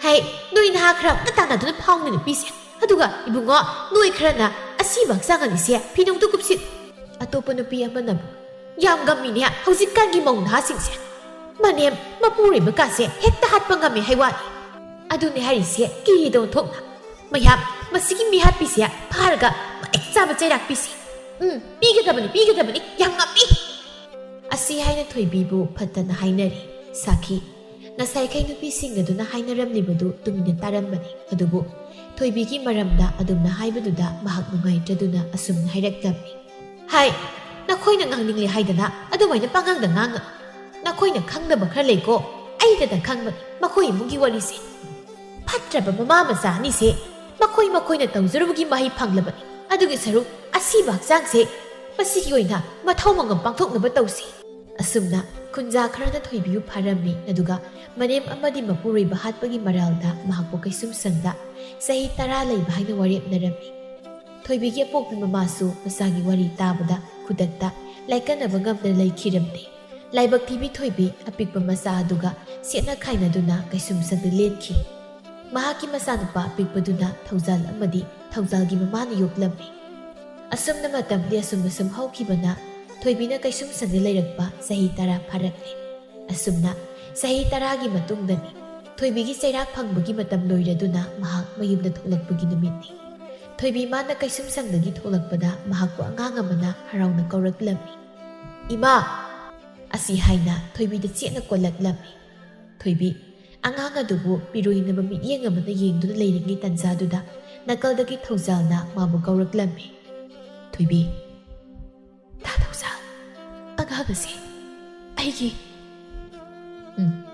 "ꯍꯩ, ꯅꯣꯏ ꯅꯍꯥ ꯈꯔ ꯑꯝꯇ ꯇꯥꯟꯅꯗꯨꯅ ꯐꯥꯎꯅꯦ ꯅꯨꯄꯤꯁꯦ. ꯑꯗꯨꯒ ꯏꯕꯨꯡꯉꯣ, ꯅꯣꯏ ꯈꯔꯅ ꯑꯁꯤꯕ ꯍꯛꯆꯥꯡ ꯑꯅꯤꯁꯦ ꯐꯤꯅꯧꯗꯨ ꯀꯨꯞꯁꯤꯜ." ꯑꯇꯣꯞꯄ ꯅꯨꯄꯤ ꯑꯃꯅ "ꯌꯥꯝ ꯉꯝꯃꯤꯅꯦ ꯍꯧꯖꯤꯛꯀꯥꯟꯒꯤ ꯃꯧ ꯅꯍꯥꯁꯤꯡꯁꯦ. ꯃꯅꯦꯝ, ꯃꯄꯨꯔꯣꯏꯕꯀꯥꯁꯦ ꯍꯦꯛꯇ ꯍꯥꯠꯄ ꯉꯝꯃꯦ ꯍꯥꯏꯋꯥꯅꯤ. ꯑꯗꯨꯅꯦ ꯍꯥꯏꯔꯤꯁꯦ ꯀꯤꯔꯤꯗꯧ ꯊꯣꯛꯅ. ꯃꯌꯥꯝ ꯃꯁꯤꯒꯤ ꯃꯤꯍꯥꯠꯄꯤꯁꯦ ꯐꯥꯔꯒ ꯃꯇꯤꯛ ꯆꯥꯕ ꯆꯩꯔꯥꯛ ꯄꯤꯁꯤ. ꯄꯤꯒꯗꯕꯅꯤ, ꯌꯥꯝ ꯉꯝꯃꯤ." ꯑꯁꯤ ꯍꯥꯏꯅ ꯊꯣꯏꯕꯤꯕꯨ ꯐꯠꯇꯅ ꯍꯥꯏꯅꯔꯤ꯫ ꯁꯥꯈꯤ ꯉꯁꯥꯏꯈꯩ ꯅꯨꯄꯤꯁꯤꯡ ꯑꯗꯨꯅ ꯍꯥꯏꯅꯔꯝꯂꯤꯕꯗꯨ ꯇꯨꯃꯤꯟꯅ ꯇꯥꯔꯝꯕꯅꯤ꯫ ꯑꯗꯨꯕꯨ ꯊꯣꯏꯕꯤꯒꯤ ꯃꯔꯝꯗ ꯑꯗꯨꯝꯅ ꯍꯥꯏꯕꯗꯨꯗ ꯃꯍꯥꯛ ꯅꯨꯡꯉꯥꯏꯇ꯭ꯔꯗꯨꯅ ꯑꯁꯨꯝꯅ ꯍꯥꯏꯔꯛꯂꯝꯃꯤ꯫ "ꯍꯥꯏ, ꯅꯈꯣꯏꯅ ꯉꯥꯡꯅꯤꯡꯂꯦ ꯍꯥꯏꯗꯅ ꯑꯗꯨꯃꯥꯏꯅ ꯄꯥꯉꯥꯡꯗ ꯉꯥꯡꯒꯅꯨ. ꯅꯈꯣꯏꯅ ꯈꯪꯗꯕ ꯈꯔ ꯂꯩꯀꯣ. ꯑꯩꯗꯅ ꯈꯪꯕꯅꯤ ꯃꯈꯣꯏ ꯏꯃꯨꯡꯒꯤ ꯋꯥꯔꯤꯁꯦ. ꯐꯠꯇ꯭ꯔꯕ ꯃꯃꯥ ꯃꯆꯥ ꯑꯅꯤꯁꯦ ꯃꯈꯣꯏꯅ ꯇꯧꯖꯔꯨꯕꯒꯤ ꯃꯍꯩ ꯐꯪꯂꯕꯅꯤ. ꯑꯗꯨꯒꯤ ꯁꯔꯨꯛ ꯑꯁꯤꯕ ꯍꯛꯆꯥꯡꯁꯦ ꯃꯁꯤꯒꯤ ꯑꯣꯏꯅ ꯃꯊꯧ ꯃꯉꯝ ꯄꯥꯡꯊꯣꯛꯅꯕ ꯇꯧꯁꯤ." ꯑꯁꯨꯝꯅ ꯈꯨꯟꯖꯥ ꯈꯔꯅ ꯊꯣꯏꯕꯤꯕꯨ ꯐꯥꯔꯝꯃꯤ꯫ ꯑꯗꯨꯒ ꯃꯅꯦꯝ ꯑꯃꯗꯤ ꯃꯄꯨꯔꯣꯏꯕ ꯍꯥꯠꯄꯒꯤ ꯃꯔꯥꯜꯗ ꯃꯍꯥꯛꯄꯨ ꯀꯩꯁꯨꯝꯁꯪꯗ ꯆꯍꯤ 10 ꯂꯩꯕ ꯍꯥꯏꯅ ꯋꯥꯔꯦꯞꯅꯔꯝꯃꯤ꯫ ꯊꯣꯏꯕꯤꯒꯤ ꯑꯄꯣꯛꯄꯤ ꯃꯃꯥꯁꯨ ꯃꯆꯥꯒꯤ ꯋꯥꯔꯤ ꯇꯥꯕꯗ ꯈꯨꯗꯛꯇ ꯂꯥꯏꯀꯠꯅꯕ ꯉꯝꯗꯅ ꯂꯩꯈꯤꯔꯝꯗꯦ꯫ ꯂꯥꯏꯕꯛ ꯊꯤꯕꯤ ꯊꯣꯏꯕꯤ ꯑꯄꯤꯛꯄ ꯃꯆꯥ ꯑꯗꯨꯒ ꯁꯦꯠꯅ ꯈꯥꯏꯅꯗꯨꯅ ꯀꯩꯁꯨꯝꯁꯪꯗ ꯂꯦꯟꯈꯤ꯫ ꯃꯍꯥꯛꯀꯤ ꯃꯆꯥꯅꯨꯄꯥ ꯑꯄꯤꯛꯄꯗꯨꯅ ꯊꯧꯖꯥꯜ ꯑꯃꯗꯤ ꯊꯧꯖꯥꯜꯒꯤ ꯃꯃꯥꯅ ꯌꯣꯛꯂꯝꯃꯤ꯫ ꯑꯁꯨꯝꯅ ꯃꯇꯝꯗꯤ ꯑꯁꯨꯝ ꯍꯧꯈꯤꯕꯅ ꯊꯣꯏꯕꯤꯅ ꯀꯩꯁꯨꯝꯁꯪꯗ ꯂꯩꯔꯛꯄ ꯆꯍꯤ 10 ꯐꯥꯔꯛꯂꯦ꯫ ꯑꯁꯨꯝꯅ ꯆꯍꯤ 10ꯒꯤ ꯃꯇꯨꯡꯗꯅꯤ ꯊꯣꯏꯕꯤꯒꯤ ꯆꯩꯔꯥꯛ ꯐꯪꯕꯒꯤ ꯃꯇꯝ ꯂꯣꯏꯔꯗꯨꯅ ꯃꯍꯥꯛ ꯃꯌꯨꯝꯗ ꯊꯣꯛꯂꯛꯄꯒꯤ ꯅꯨꯃꯤꯠꯅꯤ꯫ ꯊꯣꯏꯕꯤ ꯃꯥꯅ ꯀꯩꯁꯨꯝꯁꯪꯗꯒꯤ ꯊꯣꯛꯂꯛꯄꯗ ꯃꯍꯥꯛꯄꯨ ꯑꯉꯥꯡ ꯑꯃꯅ ꯍꯔꯥꯎꯅ ꯀꯧꯔꯛꯂꯝꯃꯤ꯫ "ꯏꯃꯥ!" ꯑꯁꯤ ꯍꯥꯏꯅ ꯊꯣꯏꯕꯤꯗ ꯆꯦꯠꯅ ꯀꯣꯜꯂꯛꯂꯝꯃꯤ꯫ ꯊꯣꯏꯕꯤ ꯑꯉꯥꯡ ꯑꯗꯨꯕꯨ ꯄꯤꯔꯣꯏꯅꯕ ꯃꯤꯠꯌꯦꯡ ꯑꯃꯅ ꯌꯦꯡꯗꯨꯅ ꯂꯩꯔꯤꯉꯩ ꯇꯥꯟꯖꯥꯗꯨꯗ ꯅꯥꯀꯜꯗꯒꯤ ꯊꯧꯖꯥꯜꯅ ꯃꯥꯕꯨ ꯀꯧꯔꯛꯂꯝꯃꯤ꯫ "ꯊꯣꯏꯕꯤ, ꯇꯥ ꯊꯧꯖꯥꯜ, ꯑꯉꯥꯡ ꯑꯁꯤ ꯑꯩꯒꯤ..."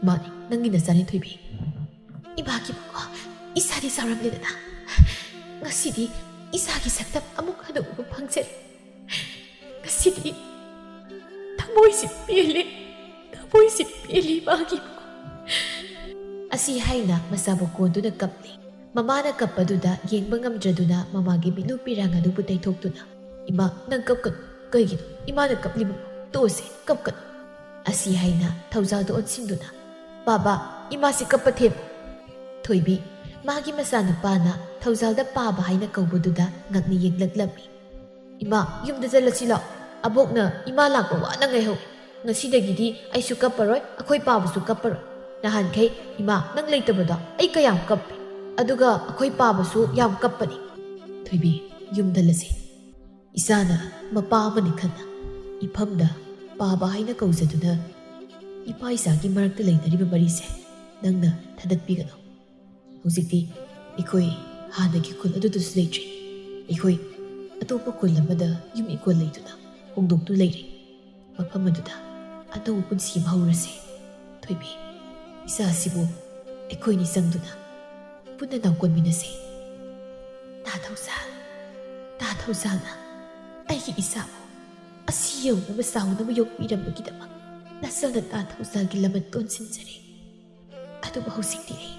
"ꯃꯥꯅꯤ, ꯅꯪꯒꯤ ꯅꯆꯥꯅꯤ ꯊꯣꯏꯕꯤ." "ꯏꯃꯥꯒꯤ ꯕꯨꯡꯉꯣ, ꯏꯆꯥꯗꯤ ꯆꯥꯎꯔꯝꯂꯦꯗꯅ. ꯉꯁꯤꯗꯤ ꯏꯆꯥꯒꯤ ꯁꯛꯇꯝ ꯑꯃꯨꯛ ꯍꯟꯅ ꯎꯕ ꯐꯪꯖꯔꯦ. ꯉꯁꯤꯗꯤ ꯊꯃꯣꯏꯁꯤ ꯄꯦꯜꯂꯤ ꯏꯃꯥꯒꯤ ꯕꯨꯡꯉꯣ." ꯑꯁꯤ ꯍꯥꯏꯅ ꯃꯆꯥꯕꯨ ꯀꯣꯟꯗꯨꯅ ꯀꯞꯂꯤ꯫ ꯃꯃꯥꯅ ꯀꯞꯄꯗꯨꯗ ꯌꯦꯡꯕ ꯉꯝꯗ꯭ꯔꯗꯨꯅ ꯃꯃꯥꯒꯤ ꯃꯤꯠꯂꯨ ꯄꯤꯔꯥꯡ ꯑꯗꯨꯕꯨ ꯇꯩꯊꯣꯛꯇꯨꯅ "ꯏꯃꯥ, ꯅꯪ ꯀꯞꯀꯅꯨ. ꯀꯩꯒꯤꯅꯣ ꯏꯃꯥꯅ ꯀꯞꯂꯤꯕꯕꯨ? ꯇꯣꯛꯑꯁꯦ, ꯀꯞꯀꯅꯨ." ꯑꯁꯤ ꯍꯥꯏꯅ ꯊꯧꯖꯥꯜꯗ ꯑꯣꯟꯁꯤꯟꯗꯨꯅ "ꯕꯥꯕꯥ, ꯏꯃꯥꯁꯤ ꯀꯞꯄ ꯊꯦꯝꯃꯨ." ꯊꯣꯏꯕꯤ ꯃꯥꯒꯤ ꯃꯆꯥꯅꯨꯄꯥꯅ ꯊꯧꯖꯥꯜꯗ ꯄꯥꯕ ꯍꯥꯏꯅ ꯀꯧꯕꯗꯨꯗ ꯉꯛꯅ ꯌꯦꯡꯂꯛꯂꯝꯃꯤ꯫ "ꯏꯃꯥ, ꯌꯨꯝꯗ ꯆꯠꯂꯁꯤ ꯂꯥꯛꯑꯣ." ꯑꯕꯣꯛꯅ ꯏꯃꯥ ꯂꯥꯛꯄ ꯋꯥꯅ ꯉꯥꯏꯍꯧꯏ ꯉꯁꯤꯗꯒꯤꯗꯤ ꯑꯩꯁꯨ ꯀꯞꯄꯔꯣꯏ ꯑꯩꯈꯣꯏ ꯄꯥꯕꯁꯨ ꯀꯞꯄꯔꯣꯏ ꯅꯍꯥꯟꯈꯩ ꯏꯃꯥ ꯅꯪ ꯂꯩꯇꯕꯗꯣ ꯑꯩ ꯀꯌꯥꯝ ꯀꯞꯄꯤ ꯑꯗꯨꯒ ꯑꯩꯈꯣꯏ ꯄꯥꯕꯁꯨ ꯌꯥꯝ ꯀꯞꯄꯅꯤ ꯊꯣꯏꯕꯤ ꯌꯨꯝꯗꯜꯂꯁꯤ ꯏꯆꯥꯅ ꯃꯄꯥ ꯑꯃꯅꯤ ꯈꯟꯅ ꯏꯐꯝꯗ ꯄꯥꯕ ꯍꯥꯏꯅ ꯀꯧꯖꯗꯨꯅ ꯏꯄꯥ ꯏꯆꯥꯒꯤ ꯃꯔꯛꯇ ꯂꯩꯅꯔꯤꯕ ꯃꯔꯤꯁꯦ ꯅꯪꯅ ꯊꯥꯗꯠꯄꯤꯒꯅꯨ ꯍꯧꯖꯤꯛꯇꯤ ꯑꯩꯈꯣꯏ ꯍꯥꯟꯅꯒꯤ ꯈꯨꯜ ꯑꯗꯨꯗꯁꯨ ꯂꯩꯇ꯭ꯔꯤ ꯑꯩꯈꯣꯏ ꯑꯇꯣꯞꯄ ꯈꯨꯜ ꯑꯃꯗ ꯌꯨꯝ ꯏꯀꯣꯜ ꯂꯩꯗꯨꯅ ꯍꯣꯡꯗꯣꯛꯇꯨ ꯂꯩꯔꯤ ꯃꯐꯝ ꯑꯗꯨꯗ ꯑꯅꯧꯕ ꯄꯨꯟꯁꯤ ꯑꯃ ꯍꯧꯔꯁꯤ ꯊꯣꯏꯕꯤ ꯏꯆꯥꯁꯤꯕꯨ ꯑꯩꯈꯣꯏꯅꯤ ꯆꯪꯗꯨꯅ ꯄꯨꯟꯅ ꯅꯥꯎꯀꯣꯟꯃꯤꯟꯅꯁꯤ ꯇꯥ ꯊꯧꯖꯥꯜꯅ ꯑꯩꯒꯤ ꯏꯆꯥꯕꯨ ꯑꯁꯤ ꯌꯧꯅꯕ ꯆꯥꯎꯅꯕ ꯌꯣꯛꯄꯤꯔꯝꯕꯒꯤꯗꯃꯛ ꯅꯆꯜꯅ ꯇꯥ ꯊꯧꯖꯥꯜꯒꯤ ꯂꯃꯟ ꯇꯣꯟꯁꯤꯟꯖꯔꯤ ꯑꯗꯨꯕꯨ ꯍꯧꯖꯤꯛꯇꯤ ꯑꯩ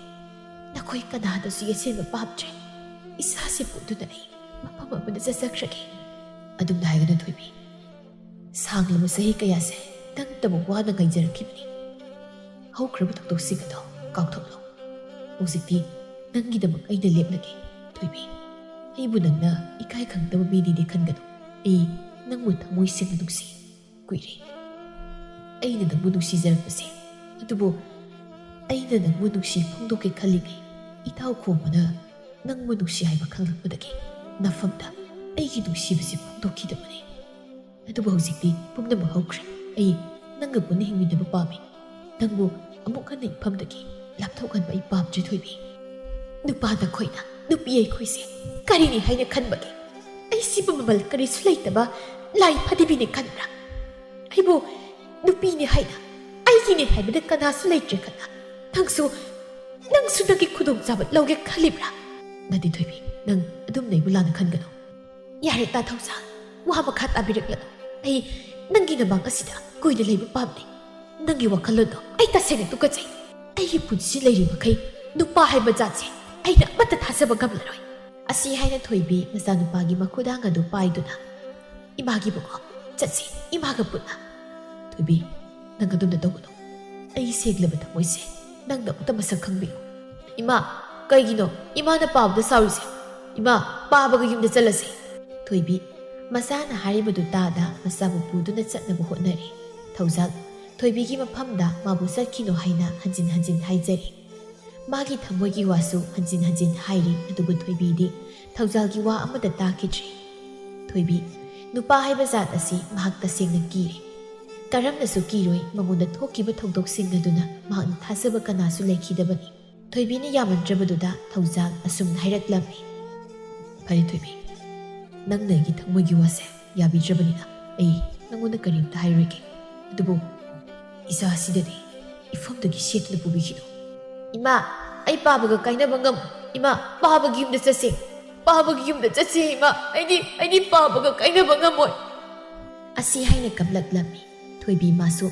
ꯅꯈꯣꯏ ꯀꯅꯥꯗꯁꯨ ꯌꯦꯠꯁꯤꯟꯕ ꯄꯥꯝꯗ꯭ꯔꯦ ꯏꯁꯥꯁꯤ ꯄꯨꯗꯨꯅ ꯑꯩ ꯃꯐꯝ ꯑꯃꯗ ꯆꯠꯆꯈ꯭ꯔꯒꯦ ꯑꯗꯨꯝꯅ ꯍꯥꯏꯒꯅꯨ ꯊꯣꯏꯕꯤ ꯁꯥꯡꯂꯕ ꯆꯍꯤ ꯀꯌꯥꯁꯦ ꯅꯪꯇꯃꯛ ꯋꯥꯅ ꯉꯥꯏꯖꯔꯛꯈꯤꯕꯅꯤ ꯍꯧꯈ꯭ꯔꯕ ꯊꯧꯗꯣꯛꯁꯤꯡ ꯑꯗꯣ ꯀꯥꯎꯊꯣꯛꯂꯣ ꯍꯧꯖꯤꯛꯇꯤ ꯅꯪꯒꯤꯗꯃꯛ ꯑꯩꯅ ꯂꯦꯞꯂꯒꯦ ꯊꯣꯏꯕꯤ ꯑꯩꯕꯨ ꯅꯪꯅ ꯏꯀꯥꯏ ꯈꯪꯗꯕ ꯃꯤꯅꯤꯗꯤ ꯈꯟꯒꯅꯨ ꯑꯩ ꯅꯪꯕꯨ ꯊꯃꯣꯏ ꯁꯦꯡꯅ ꯅꯨꯡꯁꯤ ꯀꯨꯏꯔꯦ ꯑꯩꯅ ꯅꯪꯕꯨ ꯅꯨꯡꯁꯤꯖꯔꯛꯄꯁꯦ ꯑꯗꯨꯕꯨ ꯑꯩꯅ ꯅꯪꯕꯨ ꯅꯨꯡꯁꯤ ꯐꯣꯡꯗꯣꯛꯀꯦ ꯈꯜꯂꯤꯉꯩ ꯏꯇꯥꯎ ꯈꯣꯝꯕꯅ ꯅꯪꯕꯨ ꯅꯨꯡꯁꯤ ꯍꯥꯏꯕ ꯈꯪꯂꯛꯄꯗꯒꯤ ꯅꯐꯝꯗ ꯑꯩꯒꯤ ꯅꯨꯡꯁꯤꯕꯁꯤ ꯐꯣꯡꯗꯣꯛꯈꯤꯗꯕꯅꯤ ꯑꯗꯨꯕꯨ ꯍꯧꯖꯤꯛꯇꯤ ꯄꯨꯝꯅꯃꯛ ꯍꯧꯈ꯭ꯔꯦ ꯑꯩ ꯅꯪꯒ ꯄꯨꯟꯅ ꯍꯤꯡꯃꯤꯟꯅꯕ ꯄꯥꯝꯃꯤ ꯅꯪꯕꯨ ꯑꯃꯨꯛ ꯍꯟꯅ ꯏꯐꯝꯗꯒꯤ ꯂꯥꯞꯊꯣꯛꯍꯟꯕ ꯑꯩ ꯄꯥꯝꯗ꯭ꯔꯦ ꯊꯣꯏꯕꯤ ꯅꯨꯄꯥ ꯅꯈꯣꯏꯅ ꯅꯨꯄꯤ ꯑꯩꯈꯣꯏꯁꯦ ꯀꯔꯤꯅꯤ ꯍꯥꯏꯅ ꯈꯟꯕꯒꯦ ꯑꯩꯁꯤꯕꯨ ꯃꯃꯜ ꯀꯔꯤꯁꯨ ꯂꯩꯇꯕ ꯂꯥꯏ ꯐꯗꯤꯕꯤꯅꯤ ꯈꯟꯕ꯭ꯔꯥ ꯑꯩꯕꯨ ꯅꯨꯄꯤꯅꯤ ꯍꯥꯏꯅ ꯑꯩꯒꯤꯅꯤ ꯍꯥꯏꯕꯗ ꯀꯅꯥꯁꯨ ꯂꯩꯇ꯭ꯔꯦ ꯈꯟꯅ ꯅꯪꯁꯨ ꯅꯪꯒꯤ ꯈꯨꯗꯣꯡꯆꯥꯕ ꯂꯧꯒꯦ ꯈꯜꯂꯤꯕ꯭ꯔꯥ ꯅꯗꯤ ꯊꯣꯏꯕꯤ ꯅꯪ ꯑꯗꯨꯝꯅ ꯑꯩꯕꯨ ꯂꯥꯟꯅ ꯈꯟꯒꯅꯨ ꯌꯥꯔꯦ ꯇꯥ ꯊꯧꯖꯥꯜ ꯋꯥ ꯃꯈꯥ ꯇꯥꯕꯤꯔꯛꯂꯅꯨ ꯑꯩ ꯅꯪꯒꯤ ꯅꯃꯥꯡ ꯑꯁꯤꯗ ꯀꯨꯏꯅ ꯂꯩꯕ ꯄꯥꯝꯗꯦ ꯅꯪꯒꯤ ꯋꯥꯈꯜꯂꯣꯟꯗꯣ ꯑꯩ ꯇꯁꯦꯡꯅ ꯇꯨꯀꯠꯆꯩ ꯑꯩꯒꯤ ꯄꯨꯟꯁꯤ ꯂꯩꯔꯤ ꯃꯈꯩ ꯅꯨꯄꯥ ꯍꯥꯏꯕ ꯖꯥꯠꯁꯦ ꯑꯩꯅ ꯑꯃꯠꯇ ꯊꯥꯖꯕ ꯉꯝꯂꯔꯣꯏ ꯑꯁꯤ ꯍꯥꯏꯅ ꯊꯣꯏꯕꯤ ꯃꯆꯥꯅꯨꯄꯥꯒꯤ ꯃꯈꯨꯗꯥꯡ ꯑꯗꯨ ꯄꯥꯏꯗꯨꯅ ꯏꯃꯥꯒꯤꯕꯨꯀꯣ ꯆꯠꯁꯤ ꯏꯃꯥꯒ ꯄꯨꯟꯅ ꯊꯣꯏꯕꯤ ꯅꯪ ꯑꯗꯨꯝꯅ ꯇꯧꯒꯅꯨ ꯑꯩ ꯁꯦꯡꯂꯕ ꯊꯃꯣꯏꯁꯦ ꯅꯪꯅ ꯑꯃꯨꯛꯇ ꯃꯁꯛ ꯈꯪꯕꯤꯌꯨ ꯏꯃꯥ ꯀꯩꯒꯤꯅꯣ ꯏꯃꯥꯅ ꯄꯥꯕꯗ ꯁꯥꯎꯔꯤꯁꯦ ꯏꯃꯥ ꯄꯥꯕꯒ ꯌꯨꯝꯗ ꯆꯠꯂꯁꯤ ꯊꯣꯏꯕꯤ ꯃꯆꯥꯅ ꯍꯥꯏꯔꯤꯕꯗꯨ ꯇꯥꯗ ꯃꯆꯥꯕꯨ ꯄꯨꯗꯨꯅ ꯆꯠꯅꯕ ꯍꯣꯠꯅꯔꯤ ꯊꯧꯖꯥꯜ ꯊꯣꯏꯕꯤꯒꯤ ꯃꯐꯝꯗ ꯃꯥꯕꯨ ꯆꯠꯈꯤꯅꯣ ꯍꯥꯏꯅ ꯍꯟꯖꯤꯟ ꯍꯟꯖꯤꯟ ꯍꯥꯏꯖꯔꯤ ꯃꯥꯒꯤ ꯊꯃꯣꯏꯒꯤ ꯋꯥꯁꯨ ꯍꯟꯖꯤꯟ ꯍꯟꯖꯤꯟ ꯍꯥꯏꯔꯤ ꯑꯗꯨꯕꯨ ꯊꯣꯏꯕꯤꯗꯤ ꯊꯧꯖꯥꯜꯒꯤ ꯋꯥ ꯑꯃꯠꯇ ꯇꯥꯈꯤꯗ꯭ꯔꯤ ꯊꯣꯏꯕꯤ ꯅꯨꯄꯥ ꯍꯥꯏꯕ ꯖꯥꯠ ꯑꯁꯤ ꯃꯍꯥꯛ ꯇꯁꯦꯡꯅ ꯀꯤꯔꯤ ꯀꯔꯝꯅꯁꯨ ꯀꯤꯔꯣꯏ ꯃꯉꯣꯟꯗ ꯊꯣꯛꯈꯤꯕ ꯊꯧꯗꯣꯛꯁꯤꯡ ꯑꯗꯨꯅ ꯃꯍꯥꯛꯅ ꯊꯥꯖꯕ ꯀꯅꯥꯁꯨ ꯂꯩꯈꯤꯗꯕꯅꯤ ꯊꯣꯏꯕꯤꯅ ꯌꯥꯝꯃꯟꯗ꯭ꯔꯕꯗꯨꯗ ꯊꯧꯖꯥꯜ ꯑꯁꯨꯝꯅ ꯍꯥꯏꯔꯛꯂꯝꯃꯤ ꯐꯔꯦ ꯊꯣꯏꯕꯤ ꯅꯪꯅ ꯑꯩꯒꯤ ꯊꯃꯣꯏꯒꯤ ꯋꯥꯁꯦ ꯌꯥꯕꯤꯗ꯭ꯔꯕꯅꯤꯅ ꯑꯩ ꯅꯪꯉꯣꯟꯗ ꯀꯔꯤꯝꯇ ꯍꯥꯏꯔꯣꯏꯒꯦ ꯑꯗꯨꯕꯨ ꯏꯆꯥ ꯑꯁꯤꯗꯗꯤ ꯏꯐꯝꯗꯒꯤ ꯁꯦꯠꯇꯨꯅ ꯄꯨꯕꯤꯈꯤꯅꯨ ꯏꯃꯥ ꯑꯩ ꯄꯥꯕꯒ ꯀꯥꯏꯅꯕ ꯉꯝꯃꯣꯏ ꯏꯃꯥ ꯄꯥꯕꯒꯤ ꯌꯨꯝꯗ ꯆꯠꯁꯤ ꯄꯥꯕꯒꯤ ꯌꯨꯝꯗ ꯆꯠꯁꯤ ꯏꯃꯥ ꯑꯩꯗꯤ ꯄꯥꯕꯒ ꯀꯥꯏꯅꯕ ꯉꯝꯃꯣꯏ ꯑꯁꯤ ꯍꯥꯏꯅ ꯀꯞꯂꯛꯂꯝꯃꯤ ꯊꯣꯏꯕꯤ ꯃꯥꯁꯨ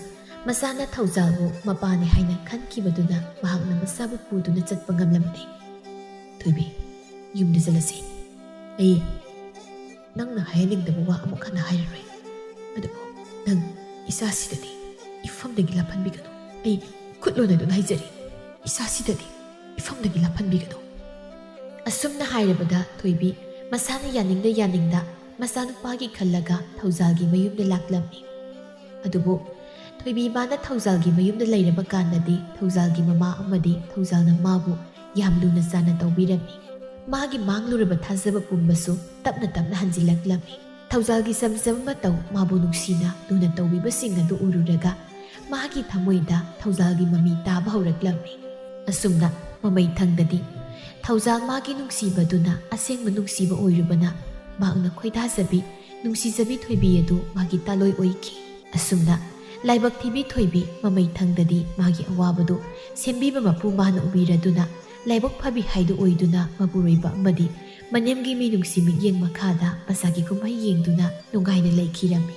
ꯃꯆꯥꯅ ꯊꯧꯖꯥꯜꯕꯨ ꯃꯄꯥꯅꯤ ꯍꯥꯏꯅ ꯈꯟꯈꯤꯕꯗꯨꯅ ꯃꯍꯥꯛꯅ ꯃꯆꯥꯕꯨ ꯄꯨꯗꯨꯅ ꯆꯠꯄ ꯉꯝꯂꯝꯗꯦ ꯊꯣꯏꯕꯤ ꯌꯨꯝꯗ ꯆꯠꯂꯁꯤ ꯑꯩ ꯅꯪꯅ ꯍꯥꯏꯍꯟꯅꯤꯡꯗꯕ ꯋꯥ ꯑꯃꯨꯛ ꯍꯟꯅ ꯍꯥꯏꯔꯔꯣꯏ ꯑꯗꯨꯕꯨ ꯅꯪ ꯏꯆꯥꯁꯤꯗꯗꯤ ꯏꯐꯝꯗꯒꯤ ꯂꯥꯞꯍꯟꯕꯤꯒꯅꯨ ꯑꯩ ꯈꯨꯠꯂꯣꯟꯅꯗꯨꯅ ꯍꯥꯏꯖꯔꯤ ꯏꯆꯥꯁꯤꯗꯗꯤ ꯏꯐꯝꯗꯒꯤ ꯂꯥꯞꯍꯟꯕꯤꯒꯅꯨ ꯑꯁꯨꯝꯅ ꯍꯥꯏꯔꯕꯗ ꯊꯣꯏꯕꯤ ꯃꯁꯥꯅ ꯌꯥꯅꯤꯡꯗ ꯃꯆꯥꯅꯨꯄꯥꯒꯤ ꯈꯜꯂꯒ ꯊꯧꯖꯥꯜꯒꯤ ꯃꯌꯨꯝꯗ ꯂꯥꯛꯂꯝꯃꯤ ꯑꯗꯨꯕꯨ ꯊꯣꯏꯕꯤ ꯃꯥꯅ ꯊꯧꯖꯥꯜꯒꯤ ꯃꯌꯨꯝꯗ ꯂꯩꯔꯕ ꯀꯥꯟꯗꯗꯤ ꯊꯧꯖꯥꯜꯒꯤ ꯃꯃꯥ ꯑꯃꯗꯤ ꯊꯧꯖꯥꯜꯅ ꯃꯥꯕꯨ ꯌꯥꯝ ꯂꯨꯅ ꯆꯥꯅ ꯇꯧꯕꯤꯔꯝꯃꯤ ꯃꯥꯒꯤ ꯃꯥꯡꯂꯨꯔꯕ ꯊꯥꯖꯕ ꯄꯨꯝꯕꯁꯨ ꯇꯞꯅ ꯇꯞꯅ ꯍꯟꯖꯤꯜꯂꯛꯂꯝꯃꯤ ꯊꯧꯖꯥꯜꯒꯤ ꯆꯝꯖꯕ ꯃꯇꯧ ꯃꯥꯕꯨ ꯅꯨꯡꯁꯤꯅ ꯂꯨꯅ ꯇꯧꯕꯤꯕꯁꯤꯡ ꯑꯗꯨ ꯎꯔꯨꯔꯒ ꯃꯥꯒꯤ ꯊꯃꯣꯏꯗ ꯊꯧꯖꯥꯜꯒꯤ ꯃꯃꯤ ꯇꯥꯕ ꯍꯧꯔꯛꯂꯝꯃꯤ ꯑꯁꯨꯝꯅ ꯃꯃꯩꯊꯪꯗꯗꯤ ꯊꯧꯖꯥꯜ ꯃꯥꯒꯤ ꯅꯨꯡꯁꯤꯕꯗꯨꯅ ꯑꯁꯦꯡꯕ ꯅꯨꯡꯁꯤꯕ ꯑꯣꯏꯔꯨꯕꯅ ꯃꯍꯥꯛꯅ ꯈꯣꯏꯗꯥꯖꯕꯤ ꯅꯨꯡꯁꯤꯖꯕꯤ ꯊꯣꯏꯕꯤ ꯑꯗꯨ ꯃꯥꯒꯤ ꯇꯥꯂꯣꯏ ꯑꯣꯏꯈꯤ ꯑꯁꯨꯝꯅ ꯂꯥꯏꯕꯛ ꯊꯤꯕꯤ ꯊꯣꯏꯕꯤ ꯃꯃꯩꯊꯪꯗꯗꯤ ꯃꯥꯒꯤ ꯑꯋꯥꯕꯗꯨ ꯁꯦꯝꯕꯤꯕ ꯃꯄꯨ ꯃꯥꯅ ꯎꯕꯤꯔꯗꯨꯅ ꯂꯥꯏꯕꯛ ꯐꯕꯤ ꯍꯥꯏꯗꯨ ꯑꯣꯏꯗꯨꯅ ꯃꯄꯨꯔꯣꯏꯕ ꯑꯃꯗꯤ ꯃꯅꯦꯝꯒꯤ ꯃꯤꯅꯨꯡꯁꯤ ꯃꯤꯠꯌꯦꯡ ꯃꯈꯥꯗ ꯃꯁꯥꯒꯤ ꯀꯨꯝꯍꯩ ꯌꯦꯡꯗꯨꯅ ꯅꯨꯡꯉꯥꯏꯅ ꯂꯩꯈꯤꯔꯝꯃꯤ